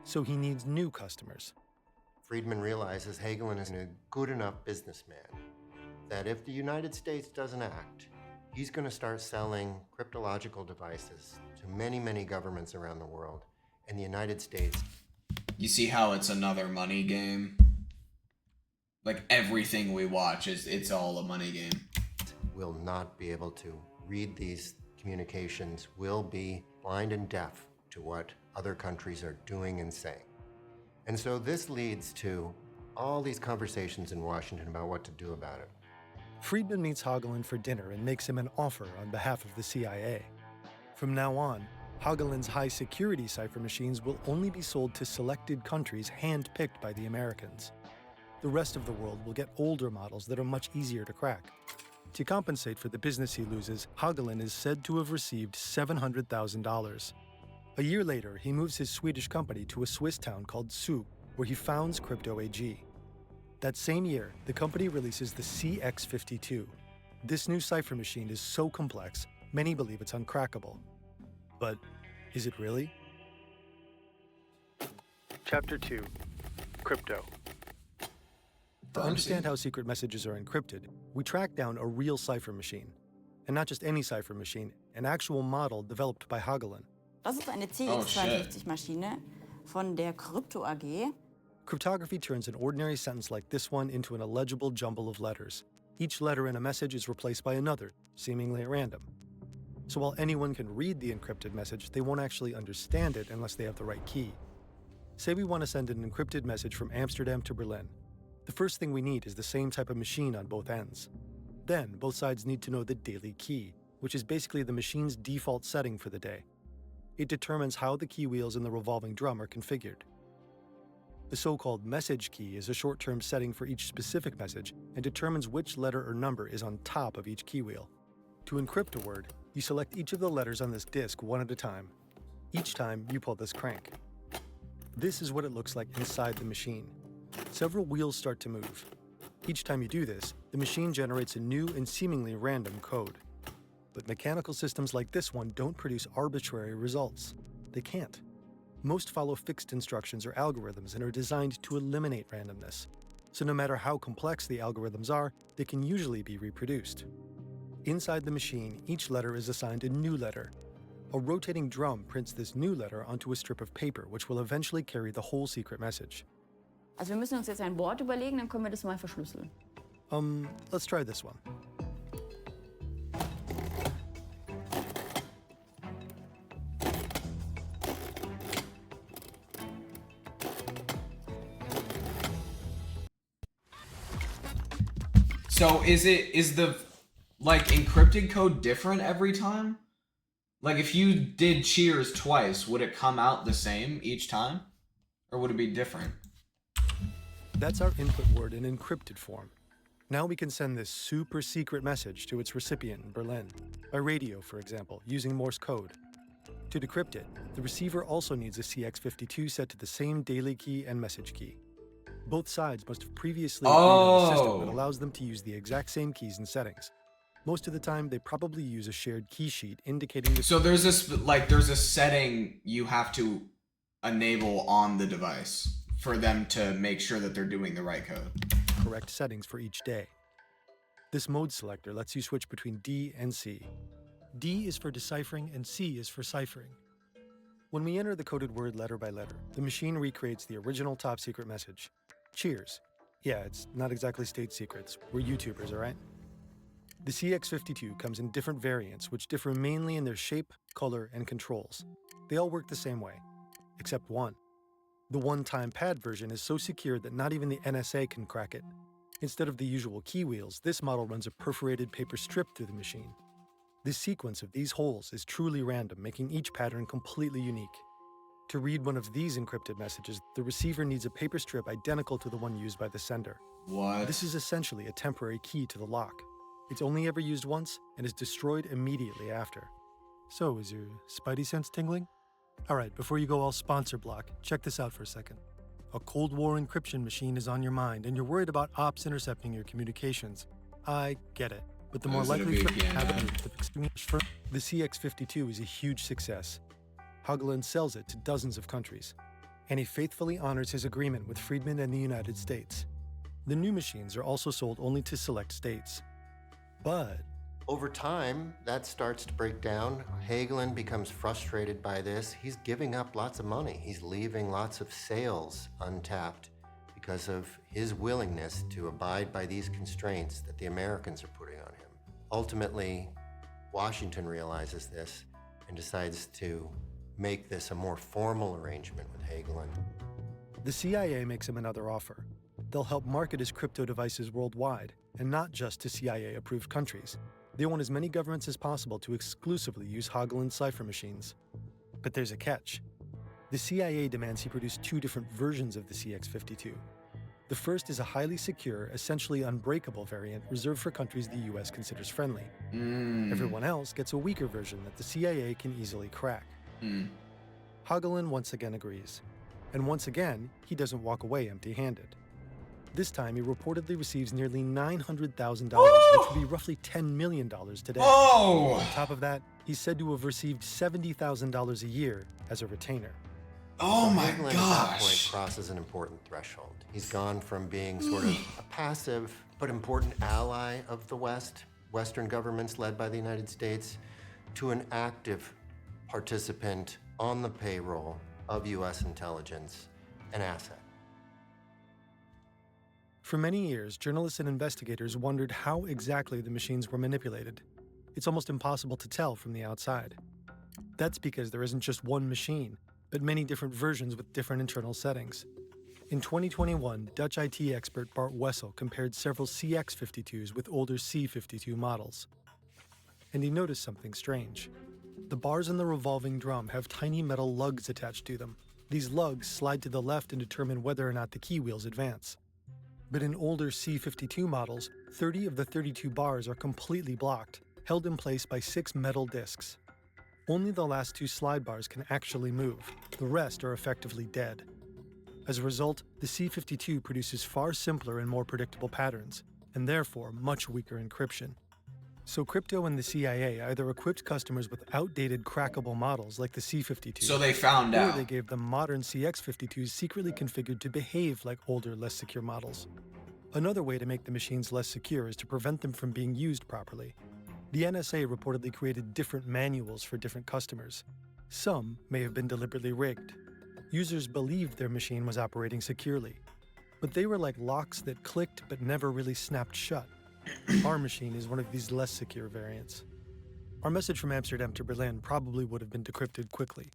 so he needs new customers. Friedman realizes Hagelin is a good enough businessman that if the United States doesn't act, he's going to start selling cryptological devices to many, many governments around the world, and the United States. You see how it's another money game? Like, everything we watch it's all a money game. Will not be able to read these communications, will be blind and deaf to what other countries are doing and saying. And so this leads to all these conversations in Washington about what to do about it. Friedman meets Hagelin for dinner and makes him an offer on behalf of the CIA. From now on, Hagelin's high-security cipher machines will only be sold to selected countries hand-picked by the Americans. The rest of the world will get older models that are much easier to crack. To compensate for the business he loses, Hagelin is said to have received $700,000. A year later, he moves his Swedish company to a Swiss town called Zug, where he founds Crypto AG. That same year, the company releases the CX52. This new cipher machine is so complex, many believe it's uncrackable. But is it really? Chapter 2. Crypto. To understand how secret messages are encrypted, we track down a real cipher machine. And not just any cipher machine, an actual model developed by Hagelin. Das ist eine CX52-Maschine von der Crypto AG. Cryptography turns an ordinary sentence like this one into an illegible jumble of letters. Each letter in a message is replaced by another, seemingly at random. So while anyone can read the encrypted message, they won't actually understand it unless they have the right key. Say we want to send an encrypted message from Amsterdam to Berlin. The first thing we need is the same type of machine on both ends. Then, both sides need to know the daily key, which is basically the machine's default setting for the day. It determines how the key wheels in the revolving drum are configured. The so-called message key is a short-term setting for each specific message and determines which letter or number is on top of each key wheel. To encrypt a word, you select each of the letters on this disk one at a time. Each time, you pull this crank. This is what it looks like inside the machine. Several wheels start to move. Each time you do this, the machine generates a new and seemingly random code. But mechanical systems like this one don't produce arbitrary results. They can't. Most follow fixed instructions or algorithms and are designed to eliminate randomness. So no matter how complex the algorithms are, they can usually be reproduced. Inside the machine, each letter is assigned a new letter. A rotating drum prints this new letter onto a strip of paper, which will eventually carry the whole secret message. Also wir müssen uns jetzt ein Wort überlegen, dann können wir das mal verschlüsseln. Let's try this one. So is the like encrypted code different every time? Like if you did cheers twice, would it come out the same each time? Or would it be different? That's our input word in encrypted form. Now we can send this super secret message to its recipient in Berlin, by radio, for example, using Morse code. To decrypt it, the receiver also needs a CX52 set to the same daily key and message key. Both sides must have previously agreed on a system that allows them to use the exact same keys and settings. Most of the time, they probably use a shared key sheet indicating the— So there's a setting you have to enable on the device for them to make sure that they're doing the right code. Correct settings for each day. This mode selector lets you switch between D and C. D is for deciphering and C is for ciphering. When we enter the coded word letter by letter, the machine recreates the original top secret message. Cheers. Yeah, it's not exactly state secrets. We're YouTubers, all right? The CX52 comes in different variants, which differ mainly in their shape, color, and controls. They all work the same way, except one. The one-time pad version is so secure that not even the NSA can crack it. Instead of the usual key wheels, this model runs a perforated paper strip through the machine. The sequence of these holes is truly random, making each pattern completely unique. To read one of these encrypted messages, the receiver needs a paper strip identical to the one used by the sender. What? This is essentially a temporary key to the lock. It's only ever used once and is destroyed immediately after. So, is your spidey sense tingling? All right, before you go all sponsor block, check this out for a second. A Cold War encryption machine is on your mind and you're worried about ops intercepting your communications. I get it, but the more likely threat you have the CX52 is a huge success. Hagelin sells it to dozens of countries, and he faithfully honors his agreement with Friedman and the United States. The new machines are also sold only to select states. But over time, that starts to break down. Hagelin becomes frustrated by this. He's giving up lots of money. He's leaving lots of sales untapped because of his willingness to abide by these constraints that the Americans are putting on him. Ultimately, Washington realizes this and decides to make this a more formal arrangement with Hagelin. The CIA makes him another offer. They'll help market his crypto devices worldwide, and not just to CIA-approved countries. They want as many governments as possible to exclusively use Hagelin's cipher machines. But there's a catch. The CIA demands he produce two different versions of the CX52. The first is a highly secure, essentially unbreakable variant reserved for countries the US considers friendly. Everyone else gets a weaker version that the CIA can easily crack. Hagelin once again agrees. And once again, he doesn't walk away empty-handed. This time, he reportedly receives nearly $900,000, which would be roughly $10 million today. Oh! On top of that, he's said to have received $70,000 a year as a retainer. Oh my Hagelin at that point crosses an important threshold. He's gone from being sort of a passive but important ally of the West, Western governments led by the United States, to an active participant on the payroll of US intelligence, an asset. For many years, journalists and investigators wondered how exactly the machines were manipulated. It's almost impossible to tell from the outside. That's because there isn't just one machine, but many different versions with different internal settings. In 2021, Dutch IT expert Bart Wessel compared several CX52s with older C52 models. And he noticed something strange. The bars in the revolving drum have tiny metal lugs attached to them. These lugs slide to the left and determine whether or not the key wheels advance. But in older C52 models, 30 of the 32 bars are completely blocked, held in place by 6 metal discs. Only the last 2 slide bars can actually move. The rest are effectively dead. As a result, the C52 produces far simpler and more predictable patterns, and therefore much weaker encryption. So crypto and the CIA either equipped customers with outdated crackable models like the C52, So they found or out. they gave them modern CX52s secretly configured to behave like older, less secure models. Another way to make the machines less secure is to prevent them from being used properly. The NSA reportedly created different manuals for different customers. Some may have been deliberately rigged. Users believed their machine was operating securely, but they were like locks that clicked but never really snapped shut. Our machine is one of these less secure variants. Our message from Amsterdam to Berlin probably would have been decrypted quickly.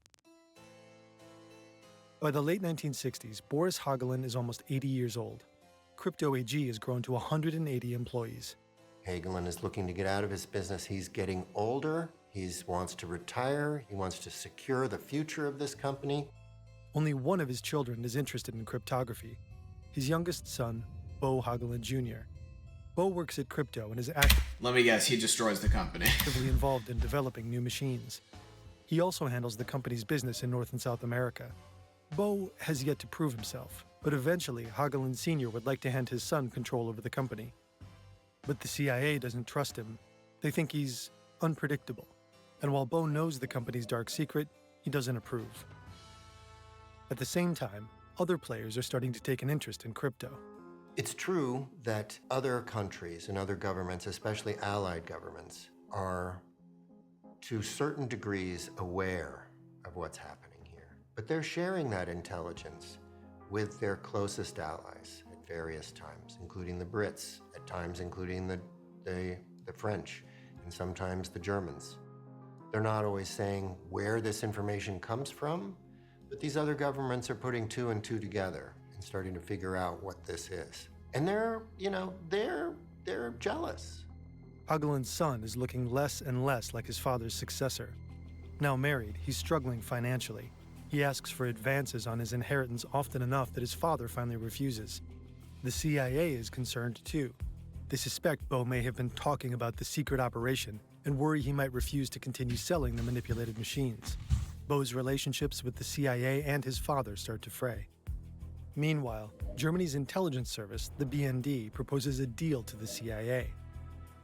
By the late 1960s, Boris Hagelin is almost 80 years old. Crypto AG has grown to 180 employees. Hagelin is looking to get out of his business. He's getting older. He wants to retire. He wants to secure the future of this company. Only one of his children is interested in cryptography. His youngest son, Bo Hagelin Jr. Bo works at Crypto and is Let me guess, he destroys the company. actively involved in developing new machines. He also handles the company's business in North and South America. Bo has yet to prove himself, but eventually Hagelin Sr. would like to hand his son control over the company. But the CIA doesn't trust him. They think he's unpredictable. And while Bo knows the company's dark secret, he doesn't approve. At the same time, other players are starting to take an interest in crypto. It's true that other countries and other governments, especially allied governments, are to certain degrees aware of what's happening here. But they're sharing that intelligence with their closest allies at various times, including the Brits, at times including the French, and sometimes the Germans. They're not always saying where this information comes from, but these other governments are putting two and two together and starting to figure out what this is. And they're jealous. Hagelin's son is looking less and less like his father's successor. Now married, he's struggling financially. He asks for advances on his inheritance often enough that his father finally refuses. The CIA is concerned too. They suspect Bo may have been talking about the secret operation and worry he might refuse to continue selling the manipulated machines. Bo's relationships with the CIA and his father start to fray. Meanwhile, Germany's intelligence service, the BND, proposes a deal to the CIA.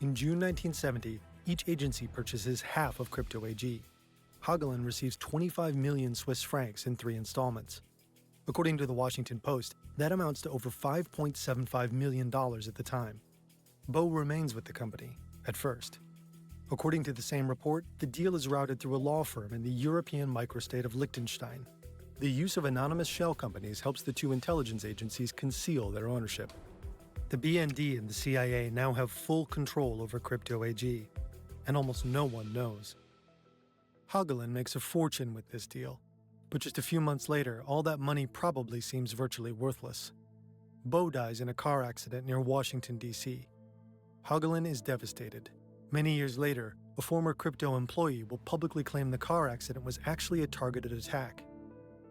In June 1970, each agency purchases half of Crypto AG. Hagelin receives 25 million Swiss francs in 3 installments. According to the Washington Post, that amounts to over $5.75 million at the time. Bo remains with the company, at first. According to the same report, the deal is routed through a law firm in the European microstate of Liechtenstein. The use of anonymous shell companies helps the two intelligence agencies conceal their ownership. The BND and the CIA now have full control over Crypto AG, and almost no one knows. Hagelin makes a fortune with this deal, but just a few months later, all that money probably seems virtually worthless. Bo dies in a car accident near Washington, D.C. Hagelin is devastated. Many years later, a former Crypto employee will publicly claim the car accident was actually a targeted attack.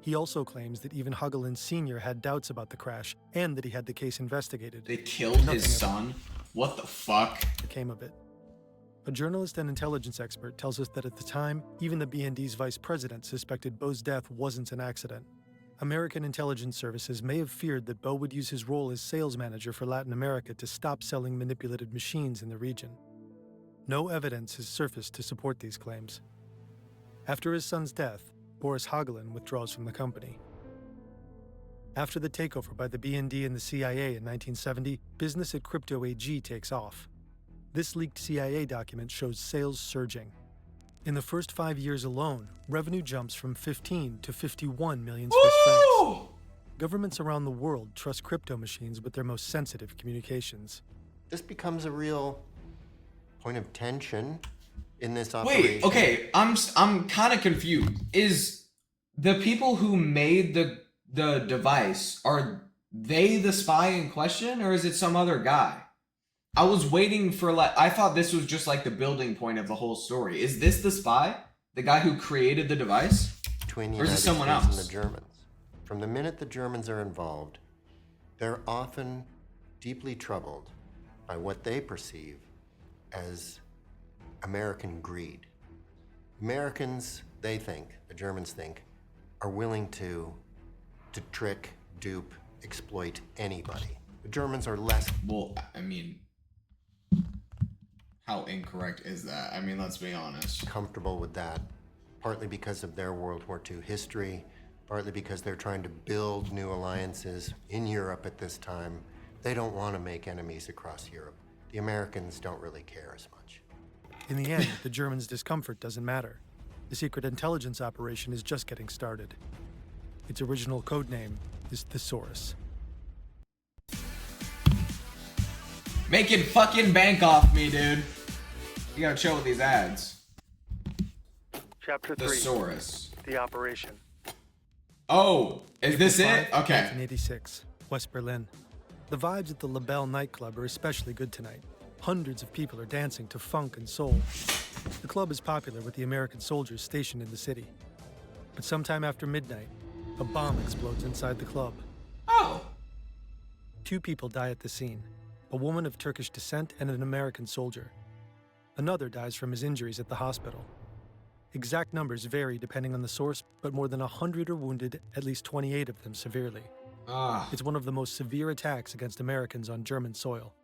He also claims that even Hagelin Sr. had doubts about the crash and that he had the case investigated. They killed his son? What the fuck? Came of it. A journalist and intelligence expert tells us that at the time, even the BND's vice president suspected Bo's death wasn't an accident. American intelligence services may have feared that Bo would use his role as sales manager for Latin America to stop selling manipulated machines in the region. No evidence has surfaced to support these claims. After his son's death, Boris Hagelin withdraws from the company. After the takeover by the BND and the CIA in 1970, business at Crypto AG takes off. This leaked CIA document shows sales surging. In the first 5 years alone, revenue jumps from 15 to 51 million Swiss francs. Governments around the world trust crypto machines with their most sensitive communications. This becomes a real point of tension in this operation. Wait, okay, I'm kind of confused. Is the people who made the device, are they the spy in question, or is it some other guy? I was waiting for, like, I thought this was just like the building point of the whole story. Is this the spy? The guy who created the device? Between the or is it United someone States else? and the Germans. From the minute the Germans are involved, they're often deeply troubled by what they perceive as American greed. Americans, they think, the Germans think, are willing to trick, dupe, exploit anybody. The Germans are less... Well, I mean, how incorrect is that? I mean, let's be honest. Comfortable with that, partly because of their World War II history, partly because they're trying to build new alliances in Europe at this time. They don't want to make enemies across Europe. The Americans don't really care as much. In the end, the Germans' discomfort doesn't matter. The secret intelligence operation is just getting started. Its original code name is Thesaurus. Making fucking bank off me, dude. You gotta chill with these ads. Chapter 3. Thesaurus. The Operation. Oh, is this it? April 5, Okay. 1986, West Berlin. The vibes at the La Belle nightclub are especially good tonight. Hundreds of people are dancing to funk and soul. The club is popular with the American soldiers stationed in the city. But sometime after midnight, a bomb explodes inside the club. Oh! 2 people die at the scene, a woman of Turkish descent and an American soldier. Another dies from his injuries at the hospital. Exact numbers vary depending on the source, but more than 100 are wounded, at least 28 of them severely. It's one of the most severe attacks against Americans on German soil.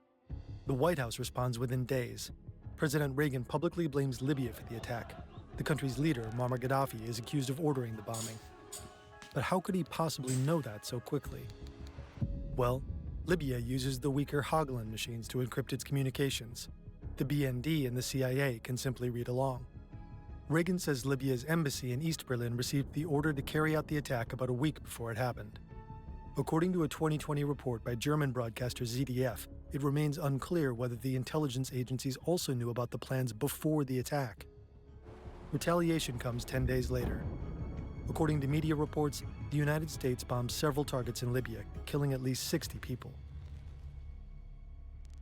The White House responds within days. President Reagan publicly blames Libya for the attack. The country's leader, Muammar Gaddafi, is accused of ordering the bombing. But how could he possibly know that so quickly? Well, Libya uses the weaker Hagelin machines to encrypt its communications. The BND and the CIA can simply read along. Reagan says Libya's embassy in East Berlin received the order to carry out the attack about a week before it happened. According to a 2020 report by German broadcaster ZDF, it remains unclear whether the intelligence agencies also knew about the plans before the attack. Retaliation comes 10 days later. According to media reports, the United States bombed several targets in Libya, killing at least 60 people.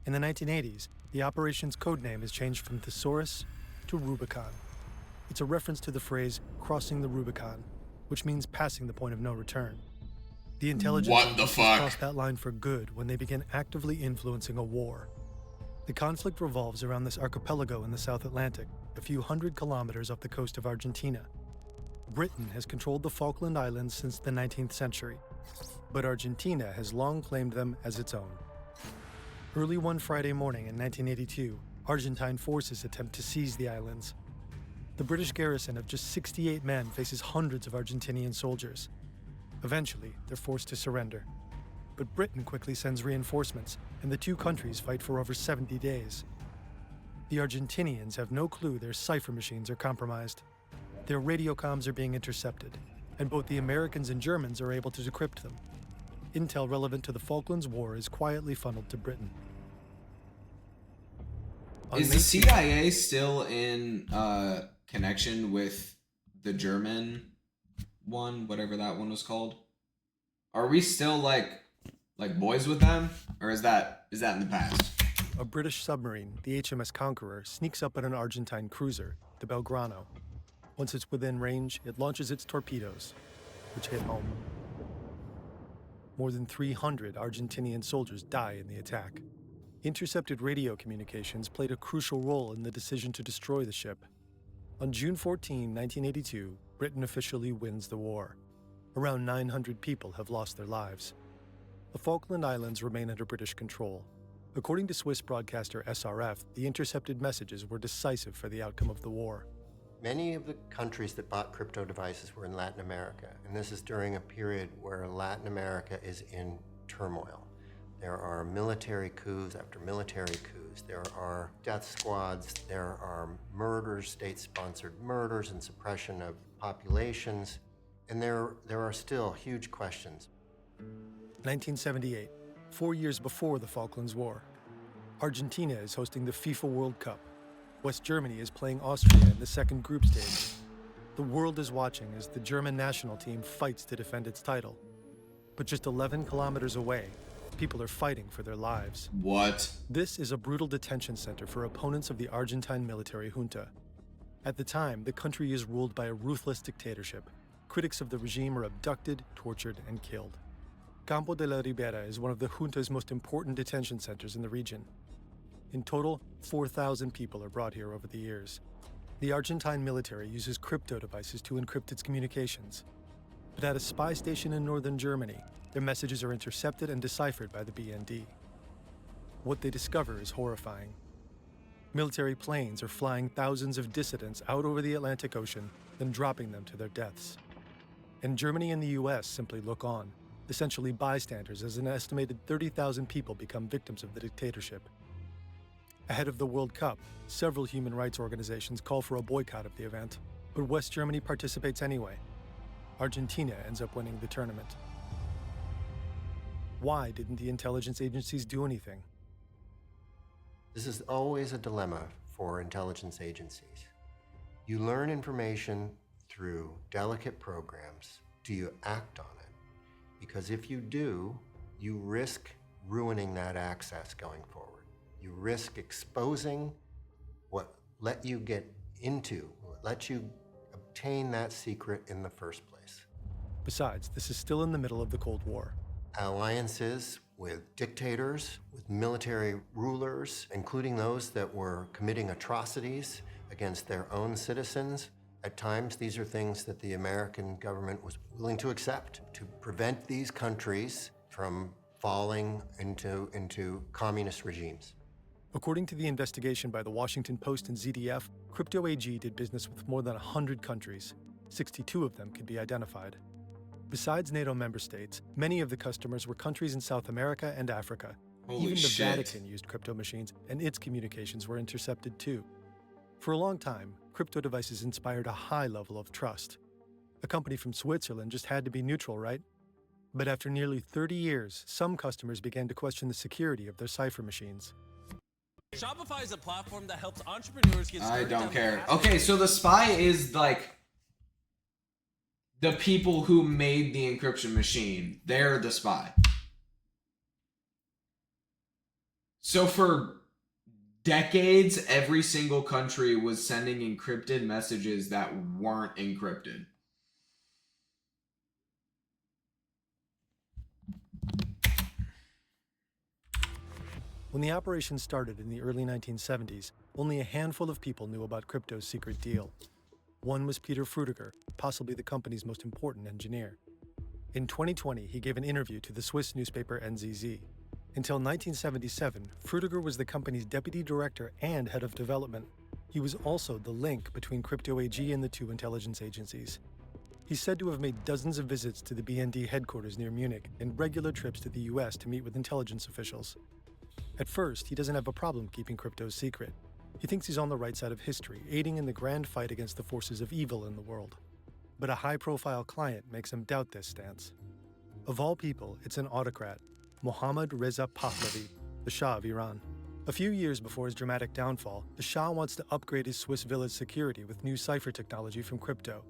In the 1980s, the operation's codename is changed from Thesaurus to Rubicon. It's a reference to the phrase crossing the Rubicon, which means passing the point of no return. The intelligence agencies crossed that line for good when they began actively influencing a war. The conflict revolves around this archipelago in the South Atlantic, a few hundred kilometers off the coast of Argentina. Britain has controlled the Falkland Islands since the 19th century, but Argentina has long claimed them as its own. Early one Friday morning in 1982, Argentine forces attempt to seize the islands. The British garrison of just 68 men faces hundreds of Argentinian soldiers. Eventually, they're forced to surrender. But Britain quickly sends reinforcements, and the 2 countries fight for over 70 days. The Argentinians have no clue their cipher machines are compromised. Their radio comms are being intercepted, and both the Americans and Germans are able to decrypt them. Intel relevant to the Falklands War is quietly funneled to Britain. Is the CIA still in connection with the German one, whatever that one was called? Are we still like boys with them, or is that in the past? A British submarine, the HMS Conqueror, sneaks up at an Argentine cruiser, the Belgrano. Once it's within range, it launches its torpedoes, which hit home. More than 300 Argentinian soldiers die in the attack. Intercepted radio communications played a crucial role in the decision to destroy the ship. On June 14, 1982, Britain officially wins the war. Around 900 people have lost their lives. The Falkland Islands remain under British control. According to Swiss broadcaster SRF, the intercepted messages were decisive for the outcome of the war. Many of the countries that bought crypto devices were in Latin America, and this is during a period where Latin America is in turmoil. There are military coups after military coups. There are death squads. There are murders, state-sponsored murders and suppression of populations. And there are still huge questions. 1978, 4 years before the Falklands War. Argentina is hosting the FIFA World Cup. West Germany is playing Austria in the second group stage. The world is watching as the German national team fights to defend its title. But just 11 kilometers away, people are fighting for their lives. What? This is a brutal detention center for opponents of the Argentine military junta. At the time, the country is ruled by a ruthless dictatorship. Critics of the regime are abducted, tortured, and killed. Campo de la Ribera is one of the junta's most important detention centers in the region. In total, 4,000 people are brought here over the years. The Argentine military uses crypto devices to encrypt its communications. But at a spy station in northern Germany, their messages are intercepted and deciphered by the BND. What they discover is horrifying. Military planes are flying thousands of dissidents out over the Atlantic Ocean, then dropping them to their deaths. And Germany and the US simply look on, essentially bystanders as an estimated 30,000 people become victims of the dictatorship. Ahead of the World Cup, several human rights organizations call for a boycott of the event, but West Germany participates anyway. Argentina ends up winning the tournament. Why didn't the intelligence agencies do anything? This is always a dilemma for intelligence agencies. You learn information through delicate programs. Do you act on it? Because if you do, you risk ruining that access going forward. You risk exposing what let you obtain that secret in the first place. Besides, this is still in the middle of the Cold War. Alliances with dictators, with military rulers, including those that were committing atrocities against their own citizens. At times, these are things that the American government was willing to accept to prevent these countries from falling into communist regimes. According to the investigation by the Washington Post and ZDF, Crypto AG did business with more than 100 countries. 62 of them could be identified. Besides NATO member states, many of the customers were countries in South America and Africa. Even the Vatican used crypto machines, and its communications were intercepted too. For a long time, crypto devices inspired a high level of trust. A company from Switzerland just had to be neutral, right? But after nearly 30 years, some customers began to question the security of their cipher machines. Shopify is a platform that helps entrepreneurs get started. I don't care. Okay, so the spy is like the people who made the encryption machine. They're the spy. So for decades, every single country was sending encrypted messages that weren't encrypted. When the operation started in the early 1970s, only a handful of people knew about crypto's secret deal. One was Peter Frutiger, possibly the company's most important engineer. In 2020, he gave an interview to the Swiss newspaper NZZ. Until 1977, Frutiger was the company's deputy director and head of development. He was also the link between Crypto AG and the two intelligence agencies. He's said to have made dozens of visits to the BND headquarters near Munich and regular trips to the US to meet with intelligence officials. At first, he doesn't have a problem keeping crypto secret. He thinks he's on the right side of history, aiding in the grand fight against the forces of evil in the world. But a high-profile client makes him doubt this stance. Of all people, it's an autocrat, Mohammad Reza Pahlavi, the Shah of Iran. A few years before his dramatic downfall, the Shah wants to upgrade his Swiss village security with new cipher technology from crypto.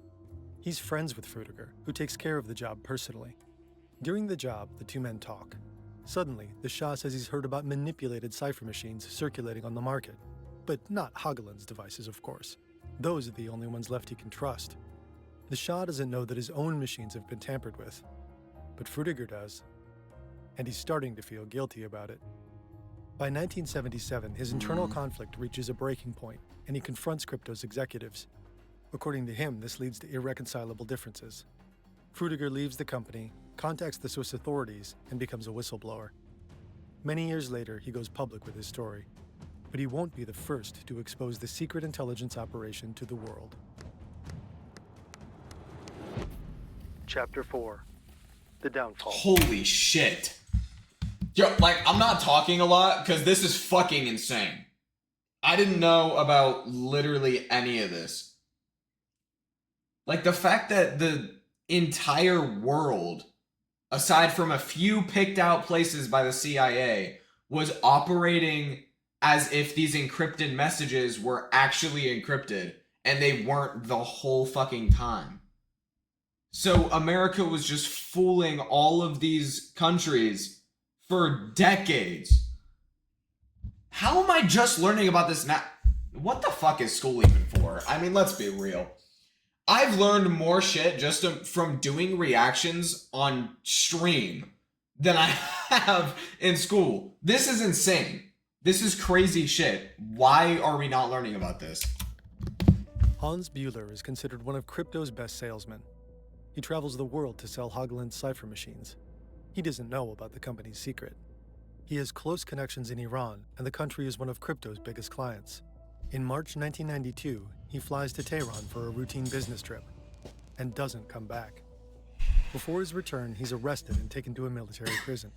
He's friends with Frutiger, who takes care of the job personally. During the job, the two men talk. Suddenly, the Shah says he's heard about manipulated cipher machines circulating on the market. But not Hageland's devices, of course. Those are the only ones left he can trust. The Shah doesn't know that his own machines have been tampered with. But Frutiger does. And he's starting to feel guilty about it. By 1977, his internal conflict reaches a breaking point, and he confronts crypto's executives. According to him, this leads to irreconcilable differences. Frutiger leaves the company, contacts the Swiss authorities, and becomes a whistleblower. Many years later, he goes public with his story. But he won't be the first to expose the secret intelligence operation to the world. Chapter 4. The Downfall. Holy shit. Yo, like, I'm not talking a lot because this is fucking insane. I didn't know about literally any of this. Like, the fact that the entire world, aside from a few picked out places by the CIA, was operating as if these encrypted messages were actually encrypted, and they weren't the whole fucking time. So America was just fooling all of these countries for decades. How am I just learning about this now? What the fuck is school even for? I mean, let's be real. I've learned more shit just from doing reactions on stream than I have in school. This is insane. This is crazy shit. Why are we not learning about this? Hans Buehler is considered one of crypto's best salesmen. He travels the world to sell Hageland's cipher machines. He doesn't know about the company's secret. He has close connections in Iran, and the country is one of crypto's biggest clients. In March 1992, he flies to Tehran for a routine business trip and doesn't come back. Before his return, he's arrested and taken to a military prison.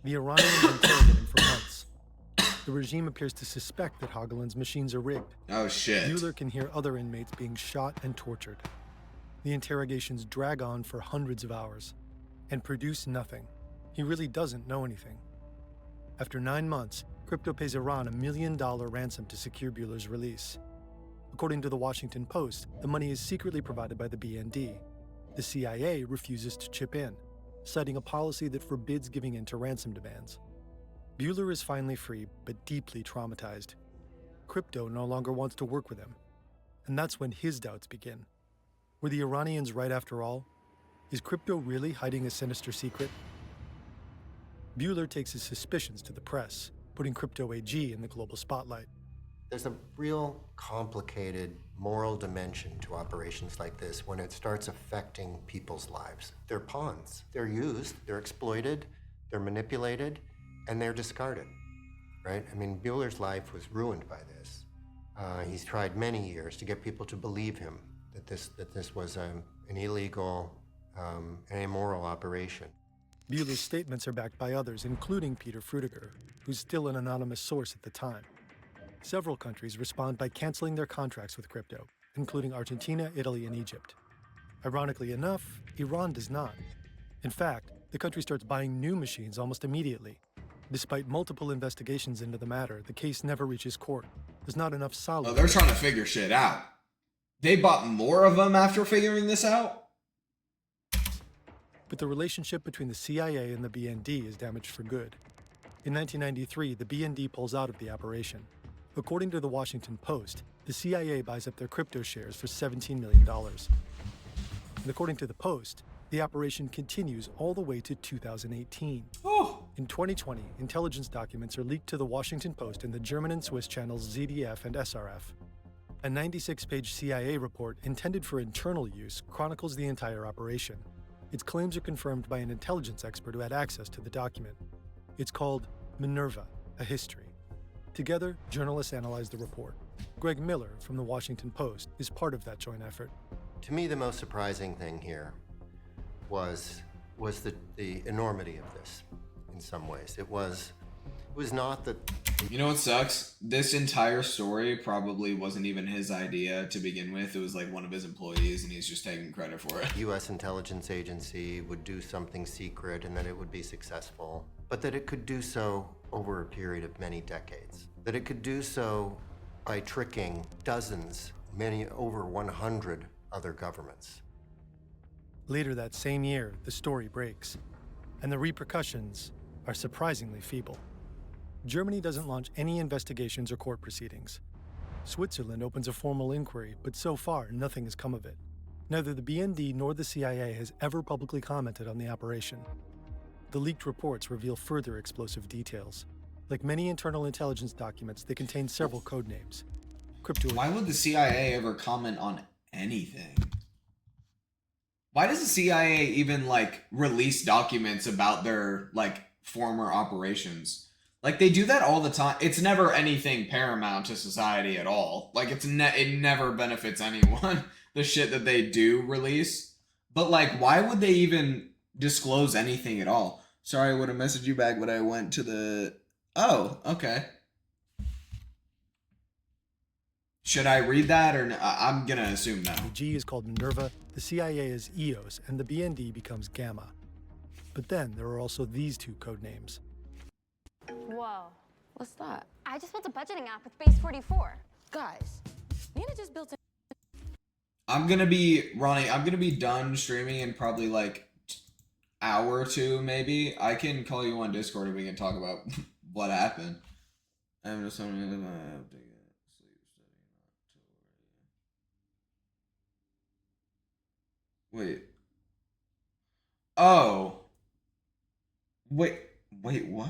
The Iranians interrogate him for months. The regime appears to suspect that Hageland's machines are rigged. Oh shit. Buehler can hear other inmates being shot and tortured. The interrogations drag on for hundreds of hours and produce nothing. He really doesn't know anything. After 9 months, crypto pays Iran $1 million ransom to secure Buehler's release. According to the Washington Post, the money is secretly provided by the BND. The CIA refuses to chip in, citing a policy that forbids giving in to ransom demands. Bueller is finally free, but deeply traumatized. Crypto no longer wants to work with him. And that's when his doubts begin. Were the Iranians right after all? Is crypto really hiding a sinister secret? Bueller takes his suspicions to the press, putting Crypto AG in the global spotlight. There's a real complicated moral dimension to operations like this when it starts affecting people's lives. They're pawns. They're used, they're exploited, they're manipulated, and they're discarded, right? I mean, Bueller's life was ruined by this. He's tried many years to get people to believe him, that this was an illegal and immoral operation. Bueller's statements are backed by others, including Peter Frutiger, who's still an anonymous source at the time. Several countries respond by canceling their contracts with crypto, including Argentina, Italy, and Egypt. Ironically enough, Iran does not. In fact, the country starts buying new machines almost immediately. Despite multiple investigations into the matter, the case never reaches court. There's not enough solid... Oh, they're trying to figure shit out. They bought more of them after figuring this out? But the relationship between the CIA and the BND is damaged for good. In 1993, the BND pulls out of the operation. According to the Washington Post, the CIA buys up their crypto shares for $17 million. And according to the Post, the operation continues all the way to 2018. In 2020, intelligence documents are leaked to the Washington Post and the German and Swiss channels ZDF and SRF. A 96-page CIA report intended for internal use chronicles the entire operation. Its claims are confirmed by an intelligence expert who had access to the document. It's called Minerva, A History. Together, journalists analyzed the report. Greg Miller from the Washington Post is part of that joint effort. To me, the most surprising thing here was the enormity of this in some ways. It was not that... You know what sucks? This entire story probably wasn't even his idea to begin with. It was like one of his employees and he's just taking credit for it. U.S. intelligence agency would do something secret and that it would be successful, but that it could do so over a period of many decades. That it could do so by tricking dozens, many over 100 other governments. Later that same year, the story breaks, and the repercussions are surprisingly feeble. Germany doesn't launch any investigations or court proceedings. Switzerland opens a formal inquiry, but so far, nothing has come of it. Neither the BND nor the CIA has ever publicly commented on the operation. The leaked reports reveal further explosive details. Like many internal intelligence documents, they contain several code names. Why would the CIA ever comment on anything? Why does the CIA even, like, release documents about their, like, former operations? Like, they do that all the time. It's never anything paramount to society at all. Like, it never benefits anyone, the shit that they do release. But, like, why would they even disclose anything at all? Sorry, I would have messaged you back, but I went to the... Oh, okay. Should I read that, or I'm gonna assume no. The G is called Minerva, the CIA is EOS, and the BND becomes Gamma. But then there are also these two code names. Whoa. What's that? I just built a budgeting app with Base 44. Guys, Nina just built a... I'm gonna be done streaming in probably like hour or two, maybe. I can call you on Discord and we can talk about what happened. I'm just Wait. Oh. Wait, what?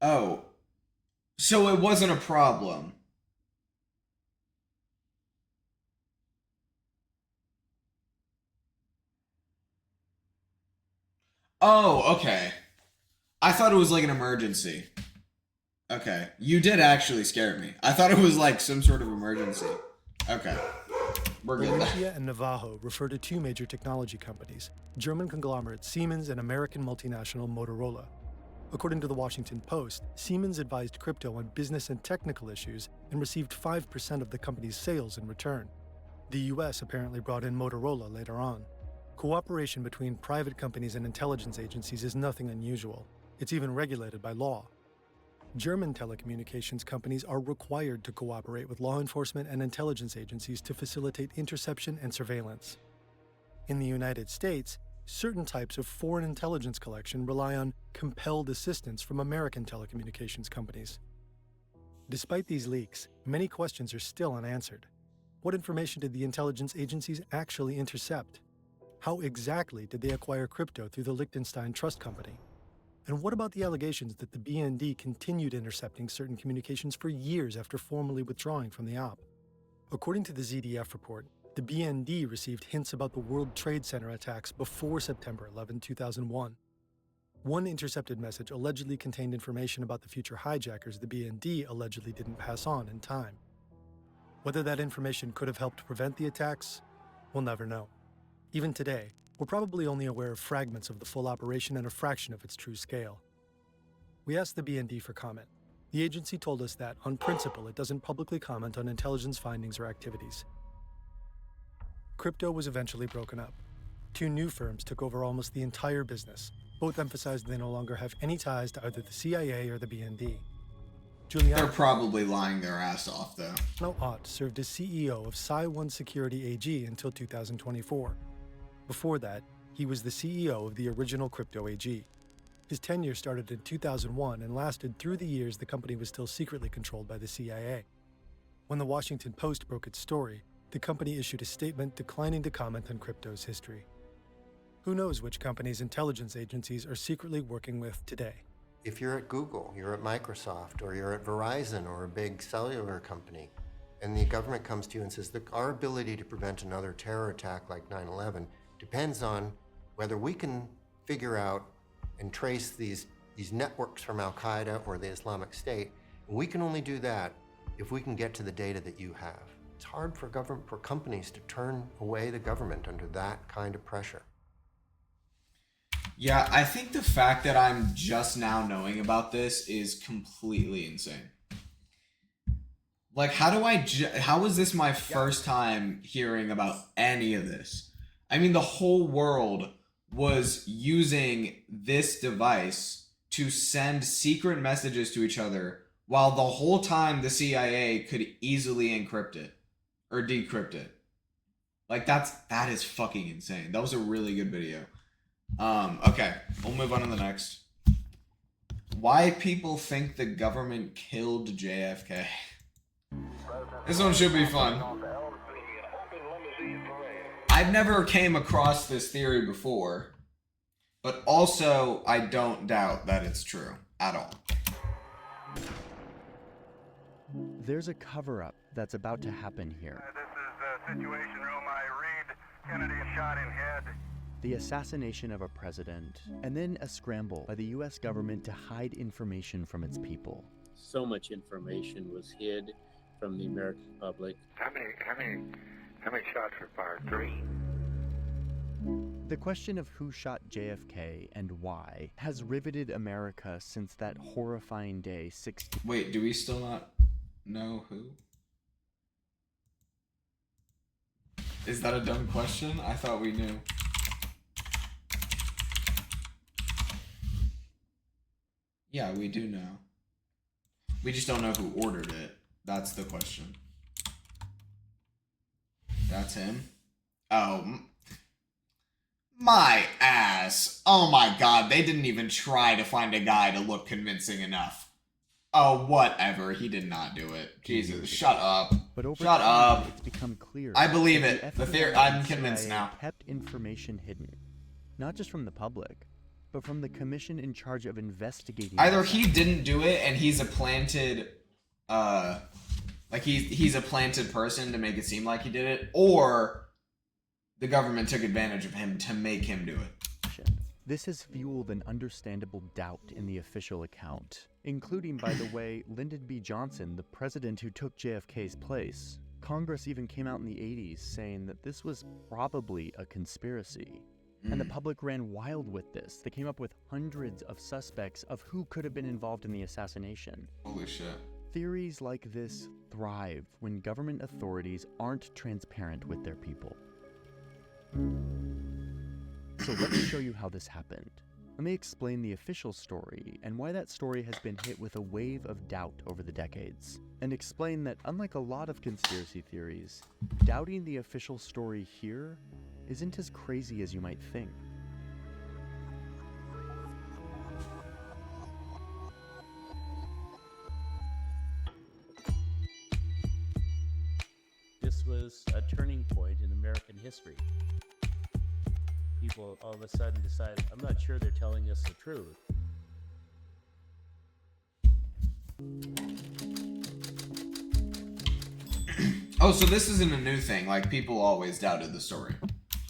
Oh. So it wasn't a problem. Oh, okay. I thought it was like an emergency. Okay. You did actually scare me. I thought it was like some sort of emergency. Okay. We're good. Olympia and Navajo refer to two major technology companies, German conglomerate Siemens and American multinational Motorola. According to the Washington Post, Siemens advised crypto on business and technical issues and received 5% of the company's sales in return. The US apparently brought in Motorola later on. Cooperation between private companies and intelligence agencies is nothing unusual. It's even regulated by law. German telecommunications companies are required to cooperate with law enforcement and intelligence agencies to facilitate interception and surveillance. In the United States, certain types of foreign intelligence collection rely on compelled assistance from American telecommunications companies. Despite these leaks, many questions are still unanswered. What information did the intelligence agencies actually intercept? How exactly did they acquire crypto through the Liechtenstein Trust Company? And what about the allegations that the BND continued intercepting certain communications for years after formally withdrawing from the op? According to the ZDF report, the BND received hints about the World Trade Center attacks before September 11, 2001. One intercepted message allegedly contained information about the future hijackers the BND allegedly didn't pass on in time. Whether that information could have helped prevent the attacks, we'll never know. Even today, we're probably only aware of fragments of the full operation and a fraction of its true scale. We asked the BND for comment. The agency told us that, on principle, it doesn't publicly comment on intelligence findings or activities. Crypto was eventually broken up. Two new firms took over almost the entire business. Both emphasized they no longer have any ties to either the CIA or the BND. They're probably lying their ass off, though. Giuliano Ott served as CEO of Psi-1 Security AG until 2024. Before that, he was the CEO of the original Crypto AG. His tenure started in 2001 and lasted through the years the company was still secretly controlled by the CIA. When the Washington Post broke its story, the company issued a statement declining to comment on crypto's history. Who knows which companies intelligence agencies are secretly working with today? If you're at Google, you're at Microsoft, or you're at Verizon or a big cellular company, and the government comes to you and says, look, our ability to prevent another terror attack like 9/11 depends on whether we can figure out and trace these networks from Al-Qaeda or the Islamic State. And we can only do that if we can get to the data that you have. It's hard for companies to turn away the government under that kind of pressure. Yeah, I think the fact that I'm just now knowing about this is completely insane. Like, how is this my first time hearing about any of this? I mean, the whole world was using this device to send secret messages to each other, while the whole time the CIA could easily encrypt it or decrypt it. Like, that is fucking insane. That was a really good video. Okay, we'll move on to the next. Why people think the government killed JFK. This one should be fun. I've never came across this theory before, but also I don't doubt that it's true at all. There's a cover-up that's about to happen here. This is Situation Room. I read Kennedy shot in head. The assassination of a president, and then a scramble by the U.S. government to hide information from its people. So much information was hid from the American public. How many shots were fired? 3? The question of who shot JFK and why has riveted America since that horrifying day 16. Wait, do we still not know who? Is that a dumb question? I thought we knew. Yeah, we do know. We just don't know who ordered it. That's the question. That's him? Oh. My ass. Oh my god, they didn't even try to find a guy to look convincing enough. Oh, whatever. He did not do it. Jesus, shut up. But over shut time, up. It's become clear. I believe it. The The theory. I'm convinced now. Kept information hidden, not just from the public, but from the commission in charge of investigating. Either he didn't do it and he's a planted, like he's a planted person to make it seem like he did it, or the government took advantage of him to make him do it. This has fueled an understandable doubt in the official account, including, by the way, Lyndon B. Johnson, the president who took JFK's place. Congress even came out in the 80s saying that this was probably a conspiracy. And the public ran wild with this. They came up with hundreds of suspects of who could have been involved in the assassination. Holy shit. Theories like this thrive when government authorities aren't transparent with their people. So let me show you how this happened. Let me explain the official story and why that story has been hit with a wave of doubt over the decades. And explain that unlike a lot of conspiracy theories, doubting the official story here isn't as crazy as you might think. history. People all of a sudden decide, I'm not sure they're telling us the truth. Oh, so this isn't a new thing. Like, people always doubted the story.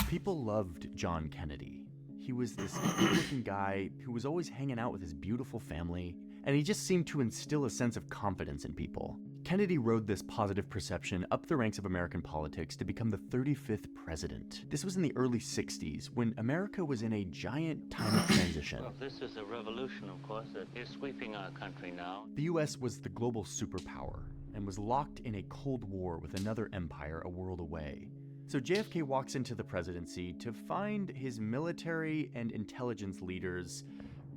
People loved John Kennedy. He was this good-looking guy who was always hanging out with his beautiful family, and he just seemed to instill a sense of confidence in people. Kennedy rode this positive perception up the ranks of American politics to become the 35th president. This was in the early 60s, when America was in a giant time of transition. Well, this is a revolution, of course, that is sweeping our country now. The US was the global superpower, and was locked in a Cold War with another empire a world away. So JFK walks into the presidency to find his military and intelligence leaders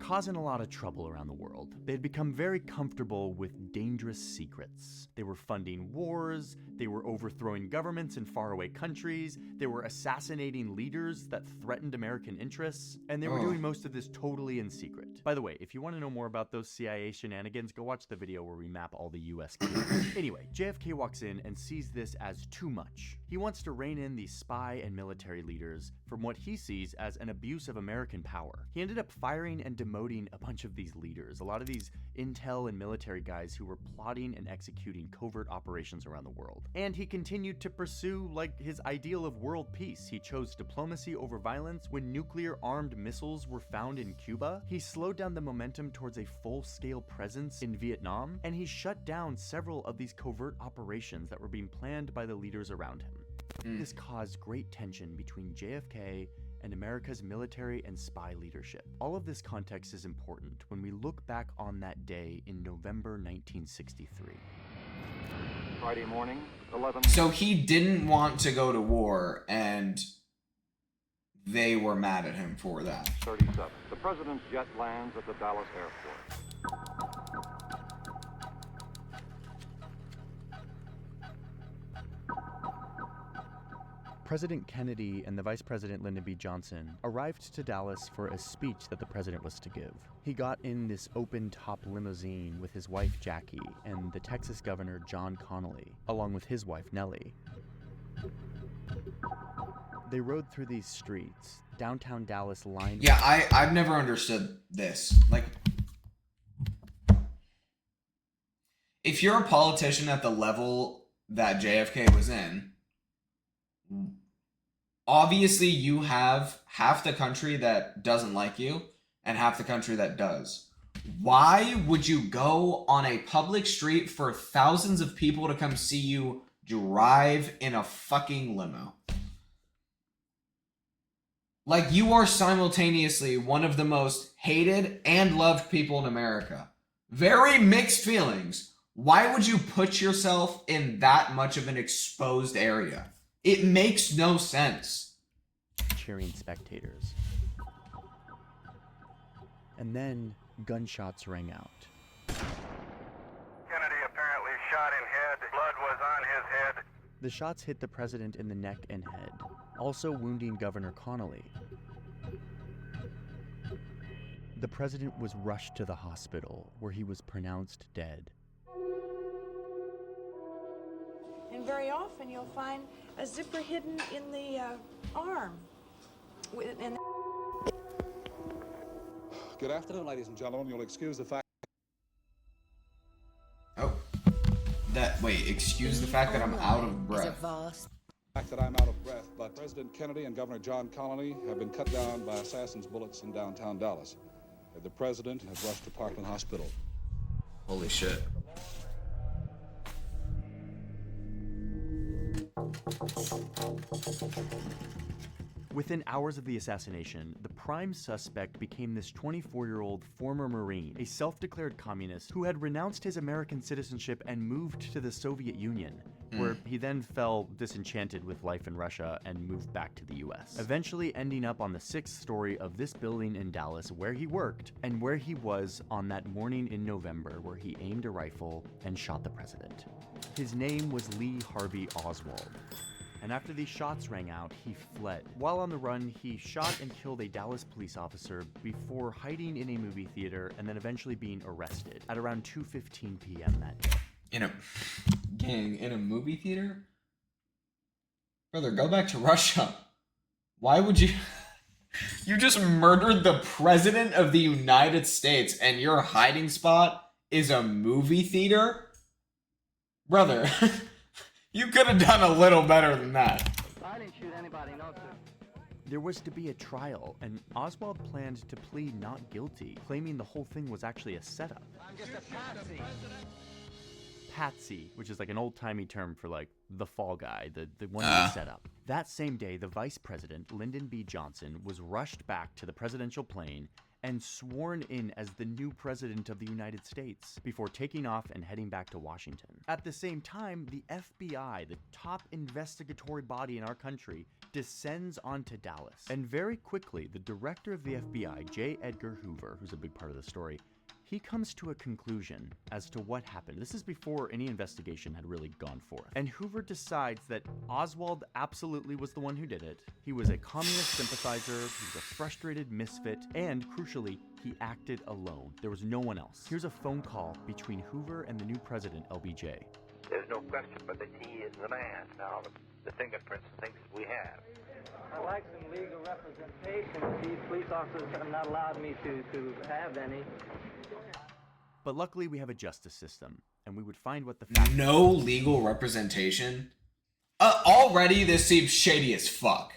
causing a lot of trouble around the world. They had become very comfortable with dangerous secrets. They were funding wars, they were overthrowing governments in faraway countries, they were assassinating leaders that threatened American interests, and they were doing most of this totally in secret. By the way, if you want to know more about those CIA shenanigans, go watch the video where we map all the US cases. Anyway, JFK walks in and sees this as too much. He wants to rein in these spy and military leaders from what he sees as an abuse of American power. He ended up firing and demoting a bunch of these leaders, a lot of these intel and military guys who were plotting and executing covert operations around the world. And he continued to pursue, like, his ideal of world peace. He chose diplomacy over violence. When nuclear-armed missiles were found in Cuba, he slowed down the momentum towards a full-scale presence in Vietnam, and he shut down several of these covert operations that were being planned by the leaders around him. This caused great tension between JFK and America's military and spy leadership. All of this context is important when we look back on that day in November 1963. Friday morning, 11. So he didn't want to go to war, and they were mad at him for that. 37. The president's jet lands at the Dallas airport. President Kennedy and the Vice President Lyndon B. Johnson arrived to Dallas for a speech that the president was to give. He got in this open-top limousine with his wife Jackie and the Texas Governor John Connally, along with his wife Nellie. They rode through these streets, downtown Dallas lined... Yeah, I've never understood this. Like, if you're a politician at the level that JFK was in, obviously you have half the country that doesn't like you and half the country that does. Why would you go on a public street for thousands of people to come see you drive in a fucking limo? Like, you are simultaneously one of the most hated and loved people in America. Very mixed feelings. Why would you put yourself in that much of an exposed area? It makes no sense. Cheering spectators. And then gunshots rang out. Kennedy apparently shot in head. Blood was on his head. The shots hit the president in the neck and head, also wounding Governor Connally. The president was rushed to the hospital, where he was pronounced dead. And very often you'll find a zipper hidden in the arm. Good afternoon, ladies and gentlemen. You'll excuse the fact... Oh. Excuse the fact that I'm out of breath. That I'm out of breath, but President Kennedy and Governor John Connally have been cut down by assassins' bullets in downtown Dallas. The president has rushed to Parkland Hospital. Holy shit. Within hours of the assassination, the prime suspect became this 24-year-old former Marine, a self-declared communist who had renounced his American citizenship and moved to the Soviet Union, where he then fell disenchanted with life in Russia and moved back to the US, eventually ending up on the 6th story of this building in Dallas where he worked and where he was on that morning in November where he aimed a rifle and shot the president. His name was Lee Harvey Oswald. And after these shots rang out, he fled. While on the run, he shot and killed a Dallas police officer before hiding in a movie theater and then eventually being arrested at around 2:15 p.m. that day. In a movie theater? Brother, go back to Russia. Why would you... You just murdered the president of the United States and your hiding spot is a movie theater? Brother, you could have done a little better than that. I didn't shoot anybody, no, sir. There was to be a trial, and Oswald planned to plead not guilty, claiming the whole thing was actually a setup. I'm just a patsy. Patsy, which is like an old-timey term for like the fall guy, the one who set up. That same day, the vice president, Lyndon B. Johnson, was rushed back to the presidential plane and sworn in as the new president of the United States before taking off and heading back to Washington. At the same time, the FBI, the top investigatory body in our country, descends onto Dallas. And very quickly, the director of the FBI, J. Edgar Hoover, who's a big part of the story, he comes to a conclusion as to what happened. This is before any investigation had really gone forth. And Hoover decides that Oswald absolutely was the one who did it. He was a communist sympathizer, he was a frustrated misfit, and crucially, he acted alone. There was no one else. Here's a phone call between Hoover and the new president, LBJ. There's no question but that he is the man. Now, the fingerprints and things that we have. I'd like some legal representation. These police officers have not allowed me to have any. But luckily, we have a justice system, and we would find what the facts. No legal representation? Already, this seems shady as fuck.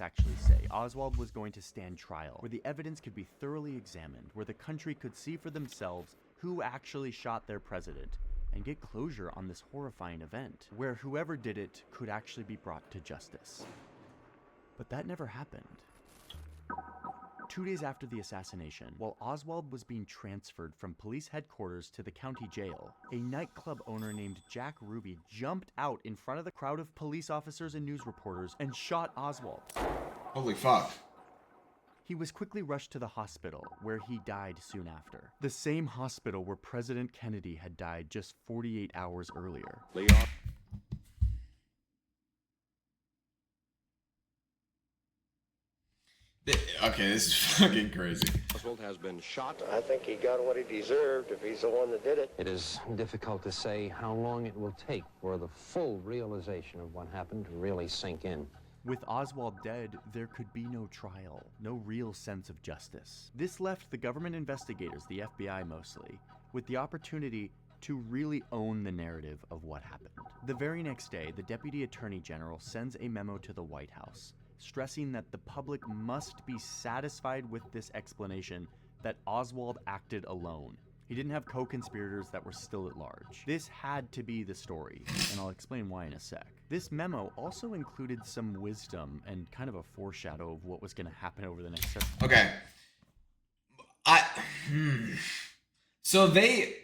Actually say Oswald was going to stand trial, where the evidence could be thoroughly examined, where the country could see for themselves who actually shot their president, and get closure on this horrifying event, where whoever did it could actually be brought to justice. But that never happened. 2 days after the assassination, while Oswald was being transferred from police headquarters to the county jail, a nightclub owner named Jack Ruby jumped out in front of the crowd of police officers and news reporters and shot Oswald. Holy fuck. He was quickly rushed to the hospital, where he died soon after. The same hospital where President Kennedy had died just 48 hours earlier. Okay, this is fucking crazy. Oswald has been shot. I think he got what he deserved if he's the one that did it. It is difficult to say how long it will take for the full realization of what happened to really sink in. With Oswald dead, there could be no trial, no real sense of justice. This left the government investigators, the FBI mostly, with the opportunity to really own the narrative of what happened. The very next day, the Deputy Attorney General sends a memo to the White House, stressing that the public must be satisfied with this explanation that Oswald acted alone. He didn't have co-conspirators that were still at large. This had to be the story, and I'll explain why in a sec. This memo also included some wisdom and kind of a foreshadow of what was going to happen over the next several. Okay. So they...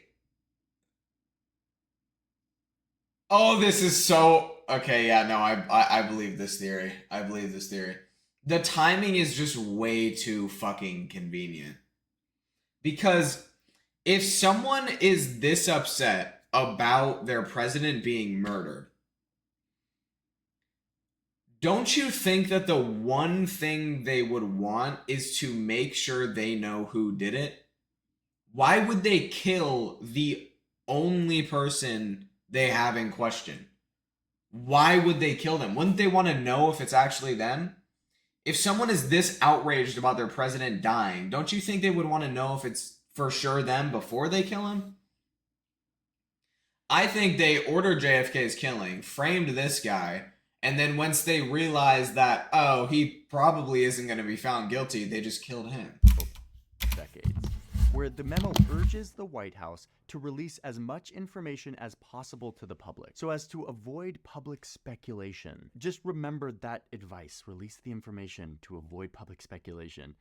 Oh, this is so... Okay, yeah, no, I believe this theory. I believe this theory. The timing is just way too fucking convenient. Because if someone is this upset about their president being murdered, don't you think that the one thing they would want is to make sure they know who did it? Why would they kill the only person they have in question? Why would they kill them? Wouldn't they want to know if it's actually them? If someone is this outraged about their president dying, don't you think they would want to know if it's for sure them before they kill him? I think they ordered JFK's killing, framed this guy, and then once they realized that, oh, he probably isn't going to be found guilty, they just killed him. Decades, where the memo urges the White House to release as much information as possible to the public so as to avoid public speculation. Just remember that advice. Release the information to avoid public speculation.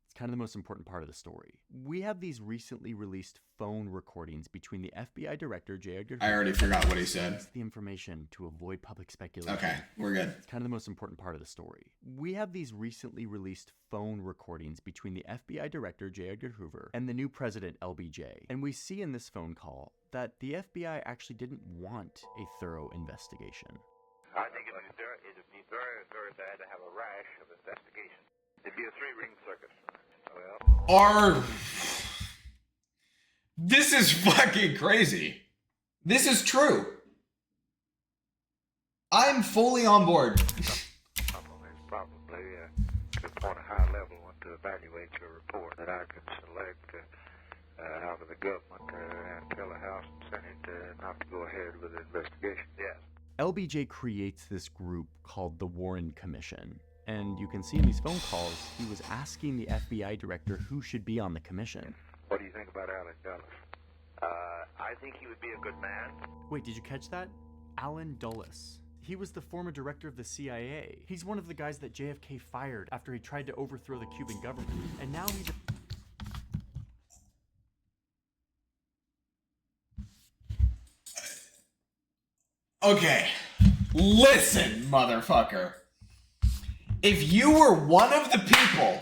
It's kind of the most important part of the story. We have these recently released phone recordings between the FBI director, J. Edgar Hoover. I already forgot what he said. Release the information to avoid public speculation. Okay, we're good. It's kind of the most important part of the story. We have these recently released phone recordings between the FBI director, J. Edgar Hoover, and the new president, LBJ. And we see in this phone call that the FBI actually didn't want a thorough investigation. I think it would be very, very bad to have a rash of investigation. It'd be a three-ring circus. Well. This is fucking crazy. This is true. I'm fully on board. It's probably to appoint a high level one to evaluate your report that I can select out of the government and tell the House and Senate not to go ahead with the investigation. Yes. LBJ creates this group called the Warren Commission. And you can see in these phone calls, he was asking the FBI director who should be on the commission. What do you think about Allen Dulles? I think he would be a good man. Wait, did you catch that? Allen Dulles. He was the former director of the CIA. He's one of the guys that JFK fired after he tried to overthrow the Cuban government. And now he's Okay, listen, motherfucker. If you were one of the people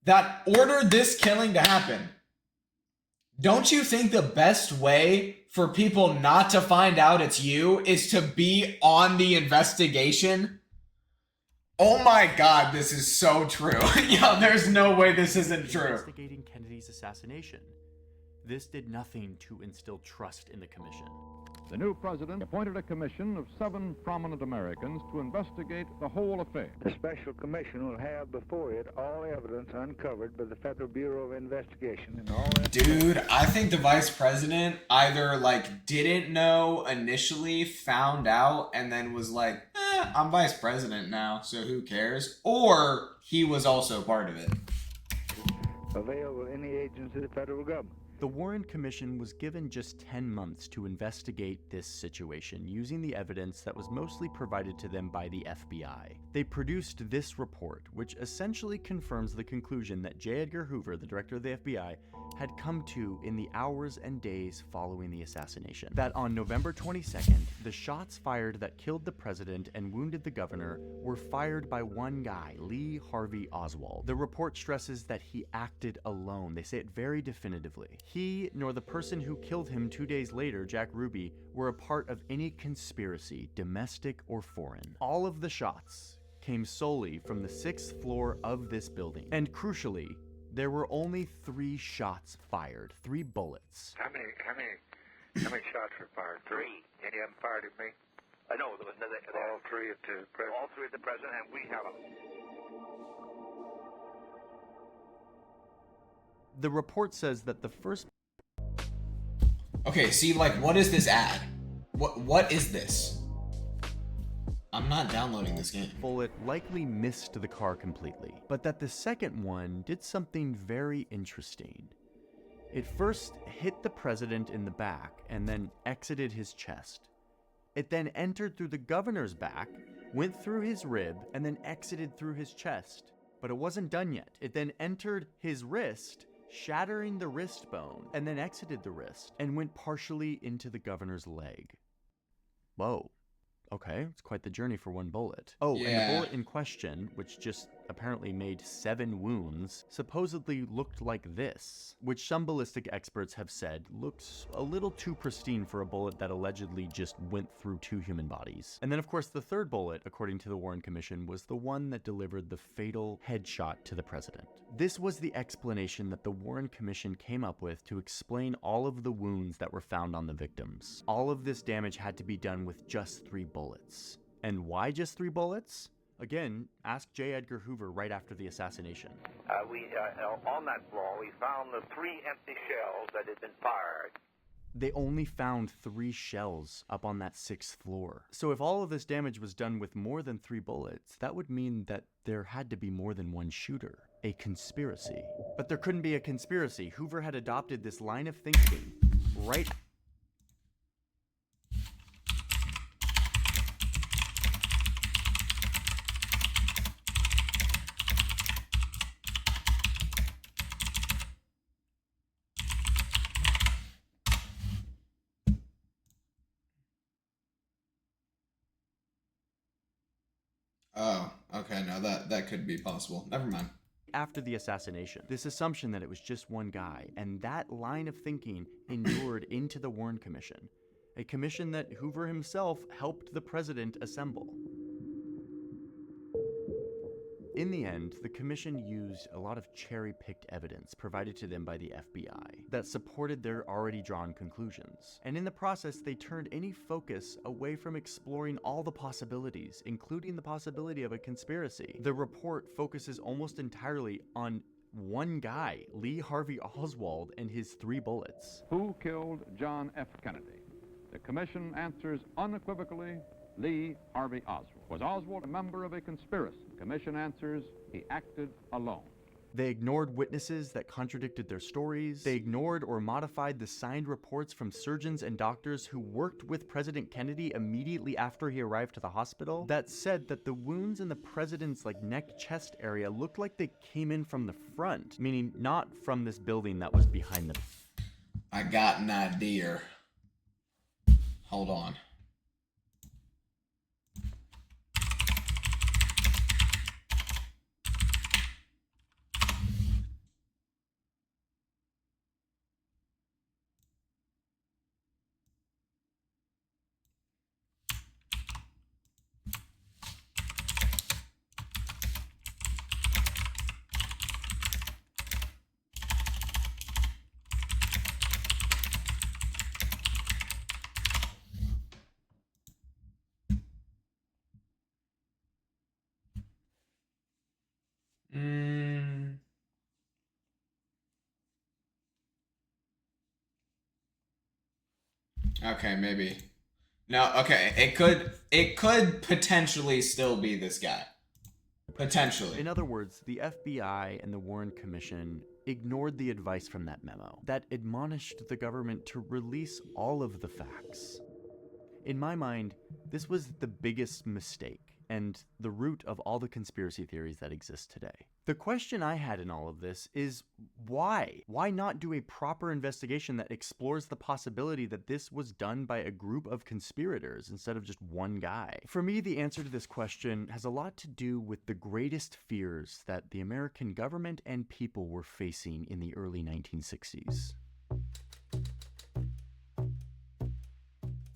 that ordered this killing to happen, don't you think the best way for people not to find out it's you is to be on the investigation? Oh my God, this is so true. Yeah, there's no way this isn't true. Investigating Kennedy's assassination. This did nothing to instill trust in the commission. The new president appointed a commission of 7 prominent Americans to investigate the whole affair. The special commission will have before it all evidence uncovered by the Federal Bureau of Investigation and all that. Dude, I think the vice president either like didn't know initially, found out, and then was like, I'm vice president now, so who cares? Or he was also part of it. Available to any agency of the federal government. The Warren Commission was given just 10 months to investigate this situation using the evidence that was mostly provided to them by the FBI. They produced this report, which essentially confirms the conclusion that J. Edgar Hoover, the director of the FBI, had come to in the hours and days following the assassination. That on November 22nd, the shots fired that killed the president and wounded the governor were fired by one guy, Lee Harvey Oswald. The report stresses that he acted alone. They say it very definitively. He, nor the person who killed him 2 days later, Jack Ruby, were a part of any conspiracy, domestic or foreign. All of the shots came solely from the 6th floor of this building. And crucially, there were only 3 shots fired, 3 bullets. How many shots were fired? 3. Any of them fired at me? No, there was another. All 3 at the president. All 3 at the president, and we have them. The report says that the first... Okay, see, like, what is this ad? What is this? I'm not downloading this game. Bullet likely missed the car completely, but that the second one did something very interesting. It first hit the president in the back and then exited his chest. It then entered through the governor's back, went through his rib, and then exited through his chest. But it wasn't done yet. It then entered his wrist, shattering the wrist bone, and then exited the wrist, and went partially into the governor's leg. Whoa. Okay, it's quite the journey for one bullet. Oh, yeah. And the bullet in question, which just apparently made 7 wounds, supposedly looked like this, which some ballistic experts have said looks a little too pristine for a bullet that allegedly just went through 2 human bodies. And then of course the third bullet, according to the Warren Commission, was the one that delivered the fatal headshot to the president. This was the explanation that the Warren Commission came up with to explain all of the wounds that were found on the victims. All of this damage had to be done with just 3 bullets. And why just 3 bullets? Again, ask J. Edgar Hoover right after the assassination. On that floor, we found the 3 empty shells that had been fired. They only found 3 shells up on that 6th floor. So if all of this damage was done with more than 3 bullets, that would mean that there had to be more than one shooter. A conspiracy. But there couldn't be a conspiracy. Hoover had adopted this line of thinking right... Oh, okay, no, that could be possible. Never mind. After the assassination, this assumption that it was just one guy, and that line of thinking endured into the Warren Commission, a commission that Hoover himself helped the president assemble. In the end, the commission used a lot of cherry-picked evidence provided to them by the FBI that supported their already drawn conclusions. And in the process, they turned any focus away from exploring all the possibilities, including the possibility of a conspiracy. The report focuses almost entirely on one guy, Lee Harvey Oswald, and his 3 bullets. Who killed John F. Kennedy? The commission answers unequivocally, Lee Harvey Oswald. Was Oswald a member of a conspiracy? The commission answers, he acted alone. They ignored witnesses that contradicted their stories. They ignored or modified the signed reports from surgeons and doctors who worked with President Kennedy immediately after he arrived to the hospital that said that the wounds in the president's neck chest area looked like they came in from the front, meaning not from this building that was behind them. I got an idea. Hold on. Okay, maybe. No, okay. It could potentially still be this guy. Potentially. In other words, the FBI and the Warren Commission ignored the advice from that memo that admonished the government to release all of the facts. In my mind, this was the biggest mistake and the root of all the conspiracy theories that exist today. The question I had in all of this is why? Why not do a proper investigation that explores the possibility that this was done by a group of conspirators instead of just one guy? For me, the answer to this question has a lot to do with the greatest fears that the American government and people were facing in the early 1960s.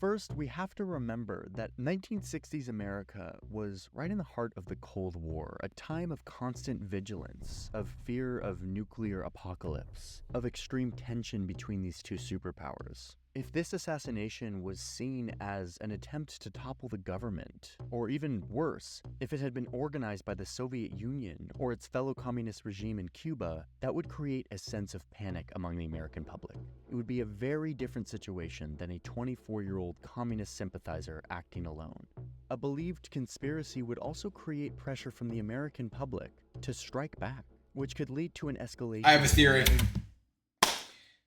First, we have to remember that 1960s America was right in the heart of the Cold War, a time of constant vigilance, of fear of nuclear apocalypse, of extreme tension between these two superpowers. If this assassination was seen as an attempt to topple the government, or even worse, if it had been organized by the Soviet Union or its fellow communist regime in Cuba, that would create a sense of panic among the American public. It would be a very different situation than a 24-year-old communist sympathizer acting alone. A believed conspiracy would also create pressure from the American public to strike back, which could lead to an escalation. I have a theory.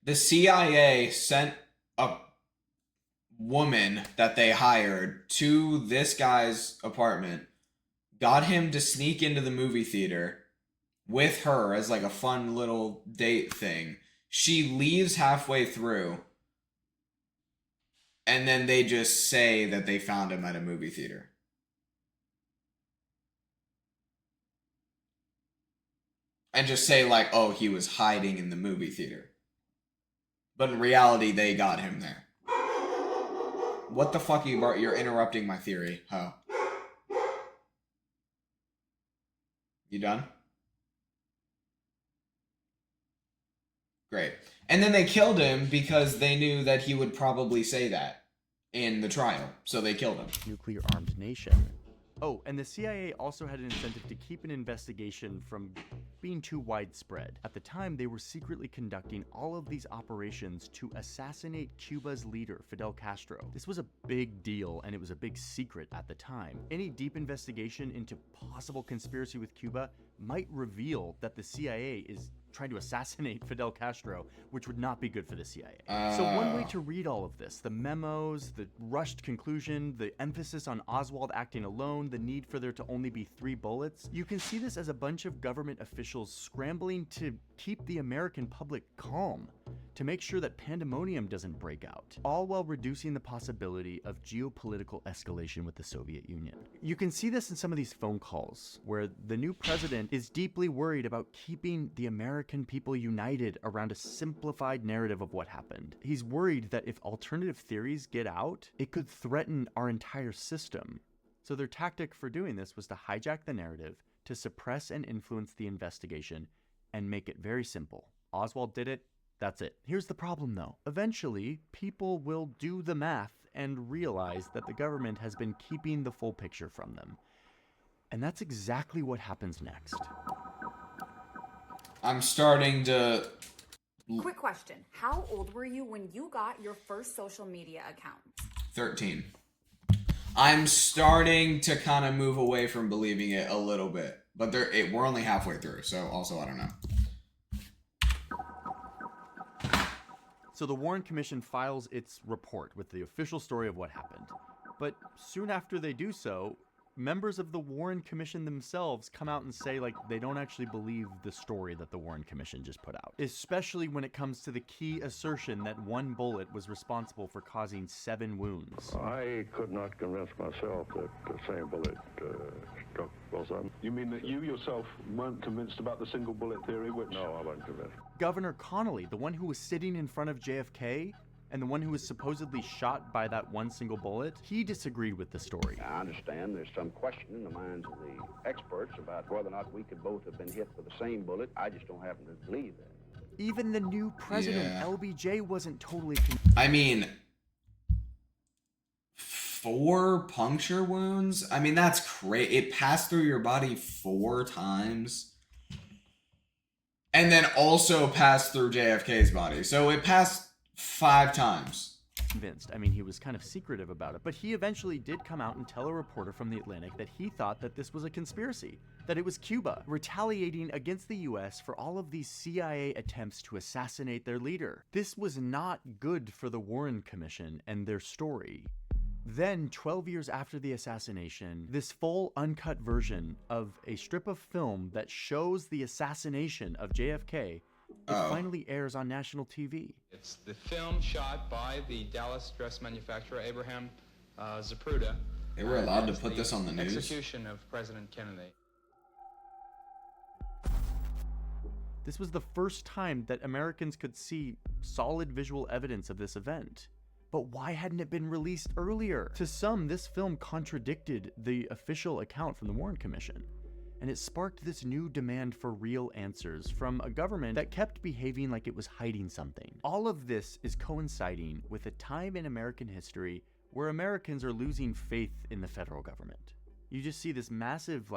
The CIA sent a woman that they hired to this guy's apartment, got him to sneak into the movie theater with her as a fun little date thing. She leaves halfway through, and then they just say that they found him at a movie theater. And just say oh, he was hiding in the movie theater. But in reality, they got him there. What the fuck, you're interrupting my theory, huh? You done? Great. And then they killed him because they knew that he would probably say that in the trial. So they killed him. Nuclear-armed nation. Oh, and the CIA also had an incentive to keep an investigation from being too widespread. At the time, they were secretly conducting all of these operations to assassinate Cuba's leader, Fidel Castro. This was a big deal, and it was a big secret at the time. Any deep investigation into possible conspiracy with Cuba might reveal that the CIA is trying to assassinate Fidel Castro, which would not be good for the CIA. So one way to read all of this, the memos, the rushed conclusion, the emphasis on Oswald acting alone, the need for there to only be 3 bullets, you can see this as a bunch of government officials scrambling to keep the American public calm, to make sure that pandemonium doesn't break out, all while reducing the possibility of geopolitical escalation with the Soviet Union. You can see this in some of these phone calls, where the new president is deeply worried about keeping the American people united around a simplified narrative of what happened. He's worried that if alternative theories get out, it could threaten our entire system. So their tactic for doing this was to hijack the narrative, to suppress and influence the investigation, and make it very simple. Oswald did it, that's it. Here's the problem though. Eventually, people will do the math and realize that the government has been keeping the full picture from them. And that's exactly what happens next. I'm starting to... Quick question. How old were you when you got your first social media account? 13. I'm starting to kind of move away from believing it a little bit. But we're only halfway through, so also I don't know. So the Warren Commission files its report with the official story of what happened. But soon after they do so, members of the Warren Commission themselves come out and say like they don't actually believe the story that the Warren Commission just put out, especially when it comes to the key assertion that one bullet was responsible for causing 7 wounds. I could not convince myself that the same bullet struck Wilson. You mean that you yourself weren't convinced about the single bullet theory? No, I wasn't convinced. Governor Connolly, the one who was sitting in front of JFK, and the one who was supposedly shot by that one single bullet, he disagreed with the story. I understand there's some question in the minds of the experts about whether or not we could both have been hit with the same bullet. I just don't happen to believe that. Even the new president, LBJ, wasn't totally... I mean, 4 puncture wounds? I mean, that's crazy. It passed through your body 4 times. And then also passed through JFK's body. So it passed 5 times. Convinced. I mean, he was kind of secretive about it, but he eventually did come out and tell a reporter from The Atlantic that he thought that this was a conspiracy, that it was Cuba retaliating against the US for all of these CIA attempts to assassinate their leader. This was not good for the Warren Commission and their story. Then, 12 years after the assassination, this full uncut version of a strip of film that shows the assassination of JFK finally airs on national TV. It's the film shot by the Dallas dress manufacturer Abraham Zapruder. They were allowed to put this on the news? Execution of President Kennedy. This was the first time that Americans could see solid visual evidence of this event. But why hadn't it been released earlier? To some, this film contradicted the official account from the Warren Commission. And it sparked this new demand for real answers from a government that kept behaving like it was hiding something. All of this is coinciding with a time in American history where Americans are losing faith in the federal government. You just see this massive,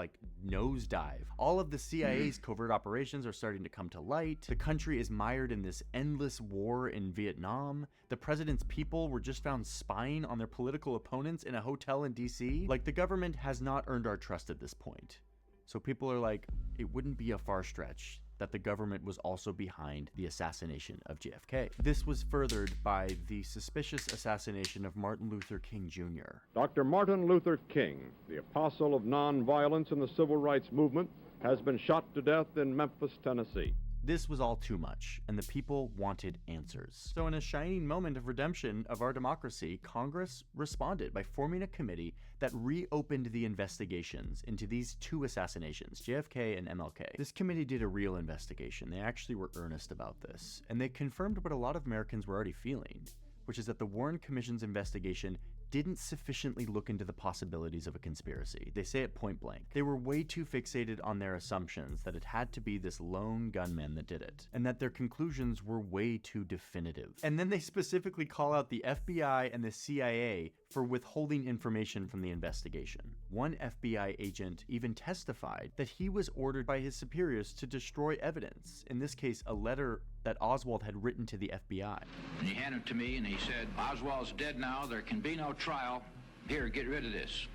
nosedive. All of the CIA's covert operations are starting to come to light. The country is mired in this endless war in Vietnam. The president's people were just found spying on their political opponents in a hotel in DC. The government has not earned our trust at this point. So people are like, it wouldn't be a far stretch that the government was also behind the assassination of JFK. This was furthered by the suspicious assassination of Martin Luther King Jr. Dr. Martin Luther King, the apostle of nonviolence in the civil rights movement, has been shot to death in Memphis, Tennessee. This was all too much, and the people wanted answers. So in a shining moment of redemption of our democracy, Congress responded by forming a committee that reopened the investigations into these 2 assassinations, JFK and MLK. This committee did a real investigation. They actually were earnest about this, and they confirmed what a lot of Americans were already feeling, which is that the Warren Commission's investigation didn't sufficiently look into the possibilities of a conspiracy. They say it point blank. They were way too fixated on their assumptions that it had to be this lone gunman that did it, and that their conclusions were way too definitive. And then they specifically call out the FBI and the CIA for withholding information from the investigation. One FBI agent even testified that he was ordered by his superiors to destroy evidence, in this case a letter that Oswald had written to the FBI. And he handed it to me and he said, Oswald's dead now, there can be no trial. Here, get rid of this.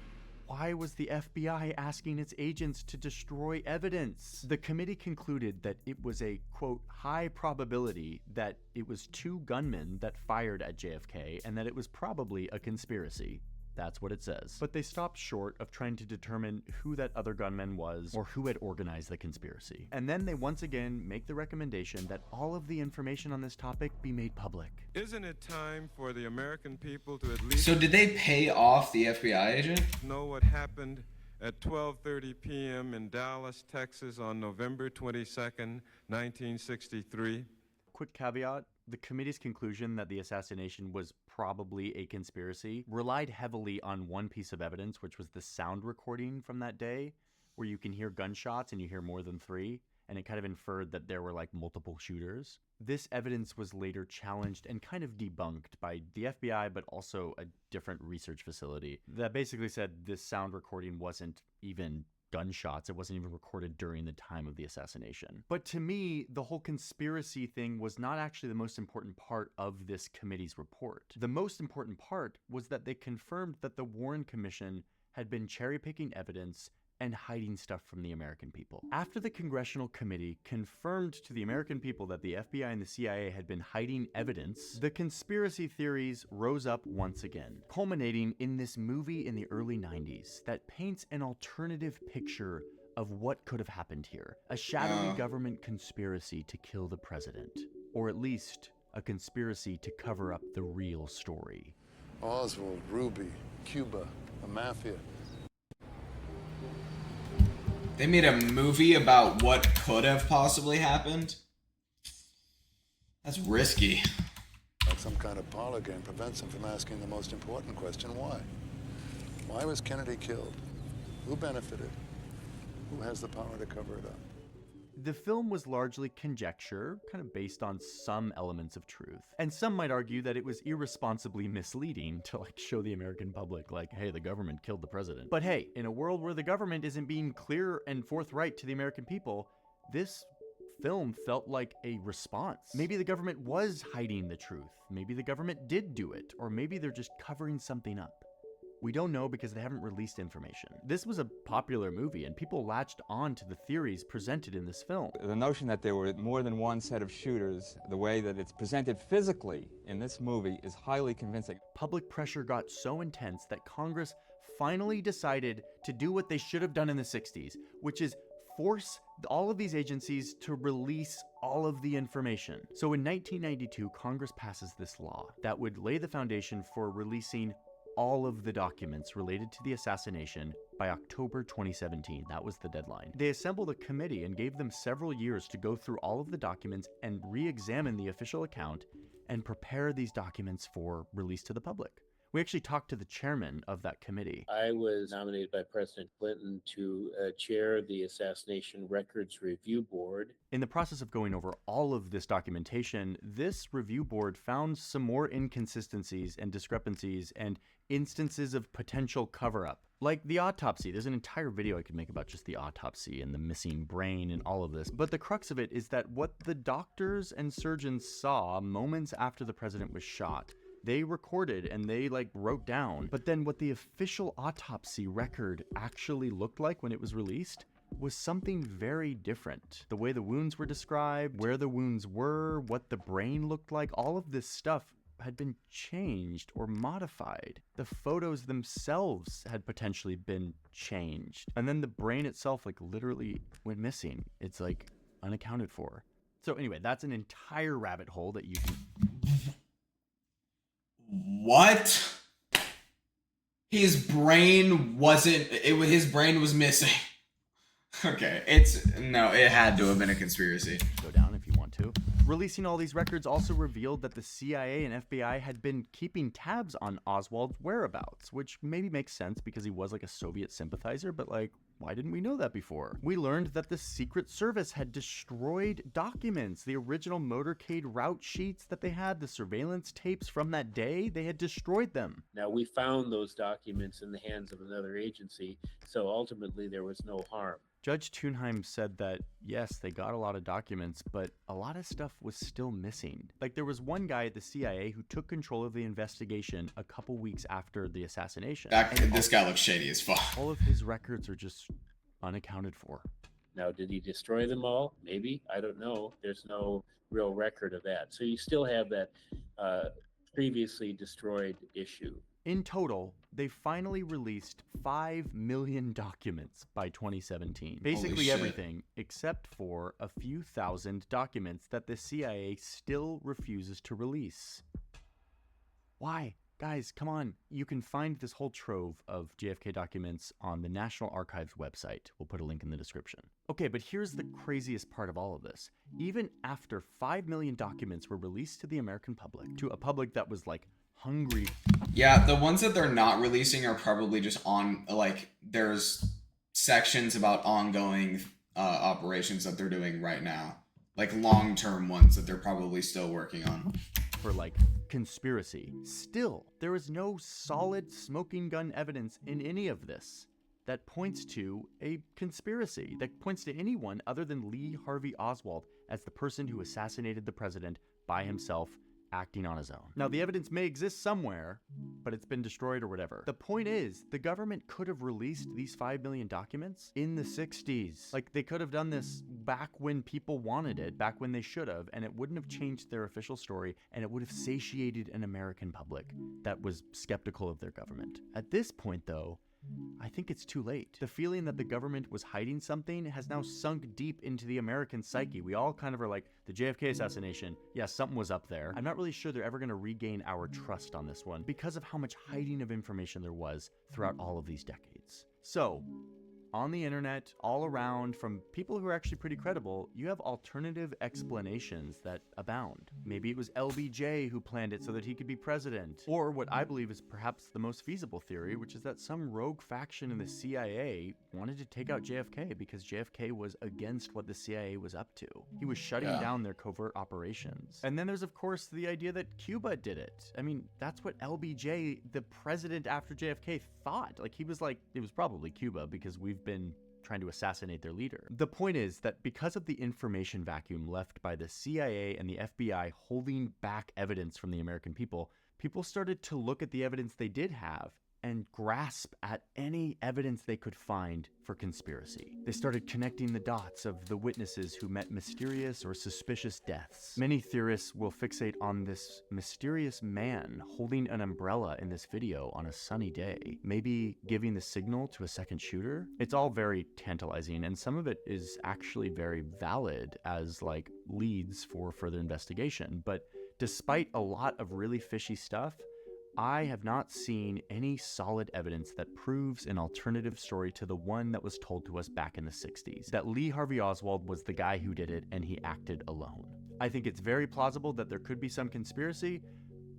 Why was the FBI asking its agents to destroy evidence? The committee concluded that it was a, quote, high probability that it was 2 gunmen that fired at JFK and that it was probably a conspiracy. That's what it says. But they stopped short of trying to determine who that other gunman was or who had organized the conspiracy. And then they once again make the recommendation that all of the information on this topic be made public. Isn't it time for the American people to at least... So did they pay off the FBI agent? ...know what happened at 12:30 p.m. in Dallas, Texas on November 22nd, 1963? Quick caveat, The committee's conclusion that the assassination was probably a conspiracy relied heavily on one piece of evidence, which was the sound recording from that day, where you can hear gunshots and you hear more than 3, and it kind of inferred that there were like multiple shooters. This evidence was later challenged and kind of debunked by the FBI, but also a different research facility that basically said this sound recording wasn't even gunshots. It wasn't even recorded during the time of the assassination. But to me, the whole conspiracy thing was not actually the most important part of this committee's report. The most important part was that they confirmed that the Warren Commission had been cherry-picking evidence and hiding stuff from the American people. After the Congressional Committee confirmed to the American people that the FBI and the CIA had been hiding evidence, the conspiracy theories rose up once again, culminating in this movie in the early 90s that paints an alternative picture of what could have happened here. A shadowy government conspiracy to kill the president, or at least a conspiracy to cover up the real story. Oswald, Ruby, Cuba, the mafia. They made a movie about what could have possibly happened? That's risky. Like some kind of parlor game prevents him from asking the most important question, why? Why was Kennedy killed? Who benefited? Who has the power to cover it up? The film was largely conjecture, kind of based on some elements of truth. And some might argue that it was irresponsibly misleading to show the American public hey, the government killed the president. But hey, in a world where the government isn't being clear and forthright to the American people, this film felt like a response. Maybe the government was hiding the truth. Maybe the government did do it, or maybe they're just covering something up. We don't know because they haven't released information. This was a popular movie and people latched on to the theories presented in this film. The notion that there were more than one set of shooters, the way that it's presented physically in this movie is highly convincing. Public pressure got so intense that Congress finally decided to do what they should have done in the 60s, which is force all of these agencies to release all of the information. So in 1992, Congress passes this law that would lay the foundation for releasing all of the documents related to the assassination by October 2017. That was the deadline. They assembled a committee and gave them several years to go through all of the documents and re-examine the official account and prepare these documents for release to the public. We actually talked to the chairman of that committee. I was nominated by President Clinton to chair the Assassination Records Review Board. In the process of going over all of this documentation, this review board found some more inconsistencies and discrepancies and instances of potential cover-up. Like the autopsy. There's an entire video I could make about just the autopsy and the missing brain and all of this. But the crux of it is that what the doctors and surgeons saw moments after the president was shot, they recorded and they wrote down. But then what the official autopsy record actually looked like when it was released was something very different. The way the wounds were described, where the wounds were, what the brain looked like, all of this stuff had been changed or modified. The photos themselves had potentially been changed. And then the brain itself literally went missing. It's unaccounted for. So anyway, that's an entire rabbit hole that you can... What? His brain wasn't... his brain was missing. Okay, no, it had to have been a conspiracy. Go down if you want to. Releasing all these records also revealed that the CIA and FBI had been keeping tabs on Oswald's whereabouts, which maybe makes sense because he was a Soviet sympathizer, but why didn't we know that before? We learned that the Secret Service had destroyed documents, the original motorcade route sheets that they had, the surveillance tapes from that day, they had destroyed them. Now, we found those documents in the hands of another agency, so ultimately there was no harm. Judge Thunheim said that, yes, they got a lot of documents, but a lot of stuff was still missing. There was one guy at the CIA who took control of the investigation a couple weeks after the assassination. This guy looks shady as fuck. All of his records are just unaccounted for. Now, did he destroy them all? Maybe. I don't know. There's no real record of that. So you still have that previously destroyed issue. In total, they finally released 5 million documents by 2017. Basically everything, except for a few thousand documents that the CIA still refuses to release. Why? Guys, come on. You can find this whole trove of JFK documents on the National Archives website. We'll put a link in the description. Okay, but here's the craziest part of all of this. Even after 5 million documents were released to the American public, to a public that was like hungry. Yeah, the ones that they're not releasing are probably just on, like, there's sections about ongoing operations that they're doing right now. Like long-term ones that they're probably still working on. For like conspiracy. Still, there is no solid smoking gun evidence in any of this that points to a conspiracy, that points to anyone other than Lee Harvey Oswald as the person who assassinated the president by himself, acting on his own. Now, the evidence may exist somewhere, but it's been destroyed or whatever. The point is, the government could have released these 5 million documents in the 60s. Like, they could have done this back when people wanted it, back when they should have, and it wouldn't have changed their official story, and it would have satiated an American public that was skeptical of their government. At this point, though, I think it's too late. The feeling that the government was hiding something has now sunk deep into the American psyche. We all kind of are like, the JFK assassination, yeah, something was up there. I'm not really sure they're ever going to regain our trust on this one because of how much hiding of information there was throughout all of these decades. So, on the internet, all around, from people who are actually pretty credible, you have alternative explanations that abound. Maybe it was LBJ who planned it so that he could be president. Or what I believe is perhaps the most feasible theory, which is that some rogue faction in the CIA wanted to take out JFK because JFK was against what the CIA was up to. He was shutting down their covert operations. And then there's, of course, the idea that Cuba did it. I mean, that's what LBJ, the president after JFK, thought. Like, he was like, it was probably Cuba because we've been trying to assassinate their leader. The point is that because of the information vacuum left by the CIA and the FBI holding back evidence from the American people, people started to look at the evidence they did have and grasp at any evidence they could find for conspiracy. They started connecting the dots of the witnesses who met mysterious or suspicious deaths. Many theorists will fixate on this mysterious man holding an umbrella in this video on a sunny day, maybe giving the signal to a second shooter. It's all very tantalizing, and some of it is actually very valid as like leads for further investigation. But despite a lot of really fishy stuff, I have not seen any solid evidence that proves an alternative story to the one that was told to us back in the 60s, that Lee Harvey Oswald was the guy who did it and he acted alone. I think it's very plausible that there could be some conspiracy.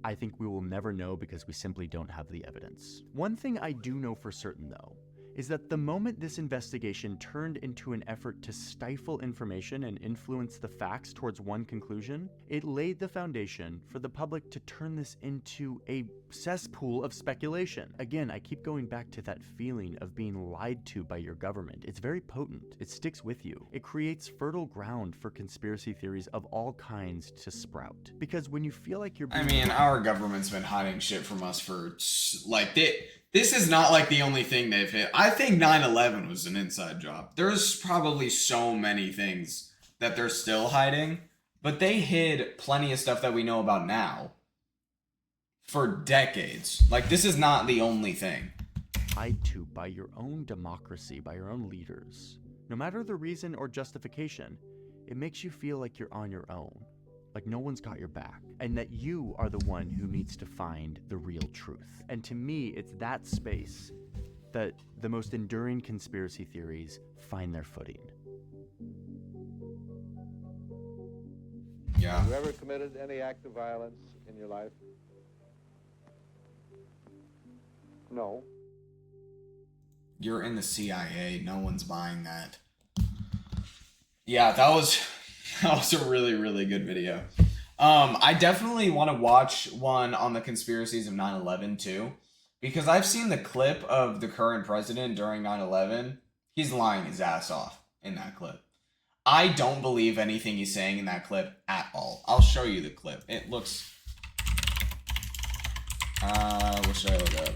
I think we will never know because we simply don't have the evidence. One thing I do know for certain, though, is that the moment this investigation turned into an effort to stifle information and influence the facts towards one conclusion, it laid the foundation for the public to turn this into a cesspool of speculation. Again, I keep going back to that feeling of being lied to by your government. It's very potent. It sticks with you. It creates fertile ground for conspiracy theories of all kinds to sprout. Because when you feel like you're being... I mean, our government's been hiding shit from us for, like, this is not like the only thing they've hit. I think 9/11 was an inside job. There's probably so many things that they're still hiding, but they hid plenty of stuff that we know about now for decades. Like, this is not the only thing. Lied to by your own democracy, by your own leaders. No matter the reason or justification, it makes you feel like you're on your own. Like no one's got your back, and that you are the one who needs to find the real truth. And to me, it's that space that the most enduring conspiracy theories find their footing. Yeah. Have you ever committed any act of violence in your life? No. You're in the CIA. No one's buying that. Yeah, that was a really, really good video. I definitely want to watch one on the conspiracies of 9/11 too, because I've seen the clip of the current president during 9/11. He's lying his ass off in that clip. I don't believe anything he's saying in that clip at all. I'll show you the clip. It looks... what should I look up?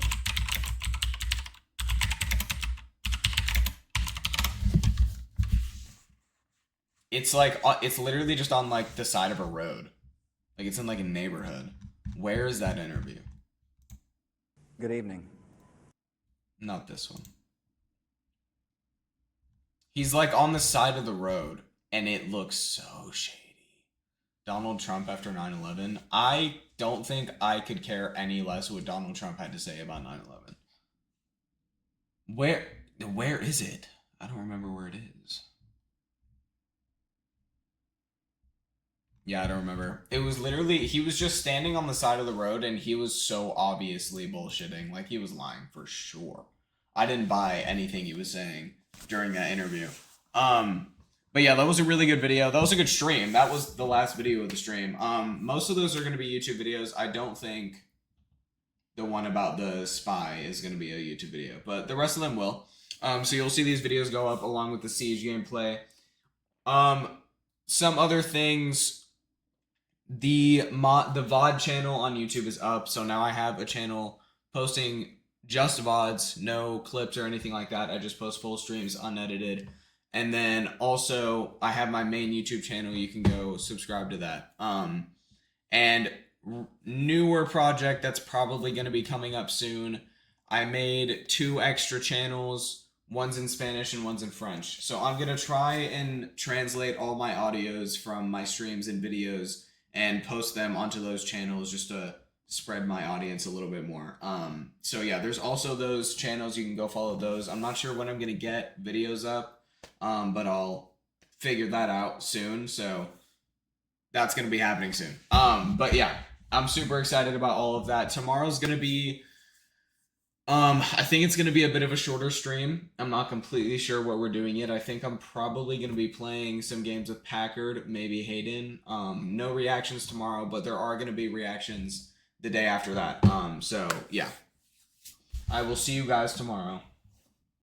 It's like, it's literally just on like the side of a road. Like it's in like a neighborhood. Where is that interview? Good evening. Not this one. He's like on the side of the road and it looks so shady. Donald Trump after 9/11. I don't think I could care any less what Donald Trump had to say about 9/11. Where is it? I don't remember where it is. Yeah, I don't remember. It was literally, he was just standing on the side of the road and he was so obviously bullshitting. Like, he was lying for sure. I didn't buy anything he was saying during that interview. But yeah, that was a really good video. That was a good stream. That was the last video of the stream. Most of those are going to be YouTube videos. I don't think the one about the spy is going to be a YouTube video, but the rest of them will. So you'll see these videos go up along with the Siege gameplay. Some other things, the VOD channel on YouTube is up, so now I have a channel posting just VODs, no clips or anything like that. I just post full streams unedited. And then also I have my main YouTube channel. You can go subscribe to that. And newer project that's probably going to be coming up soon. I made 2 extra channels. One's in Spanish and one's in French. So I'm going to try and translate all my audios from my streams and videos and post them onto those channels just to spread my audience a little bit more. So yeah, there's also those channels. You can go follow those. I'm not sure when I'm going to get videos up, but I'll figure that out soon. So that's going to be happening soon. But yeah, I'm super excited about all of that. Tomorrow's going to be, I think it's going to be a bit of a shorter stream. I'm not completely sure what we're doing yet. I think I'm probably going to be playing some games with Packard, maybe Hayden. No reactions tomorrow, but there are going to be reactions the day after that. So yeah, I will see you guys tomorrow.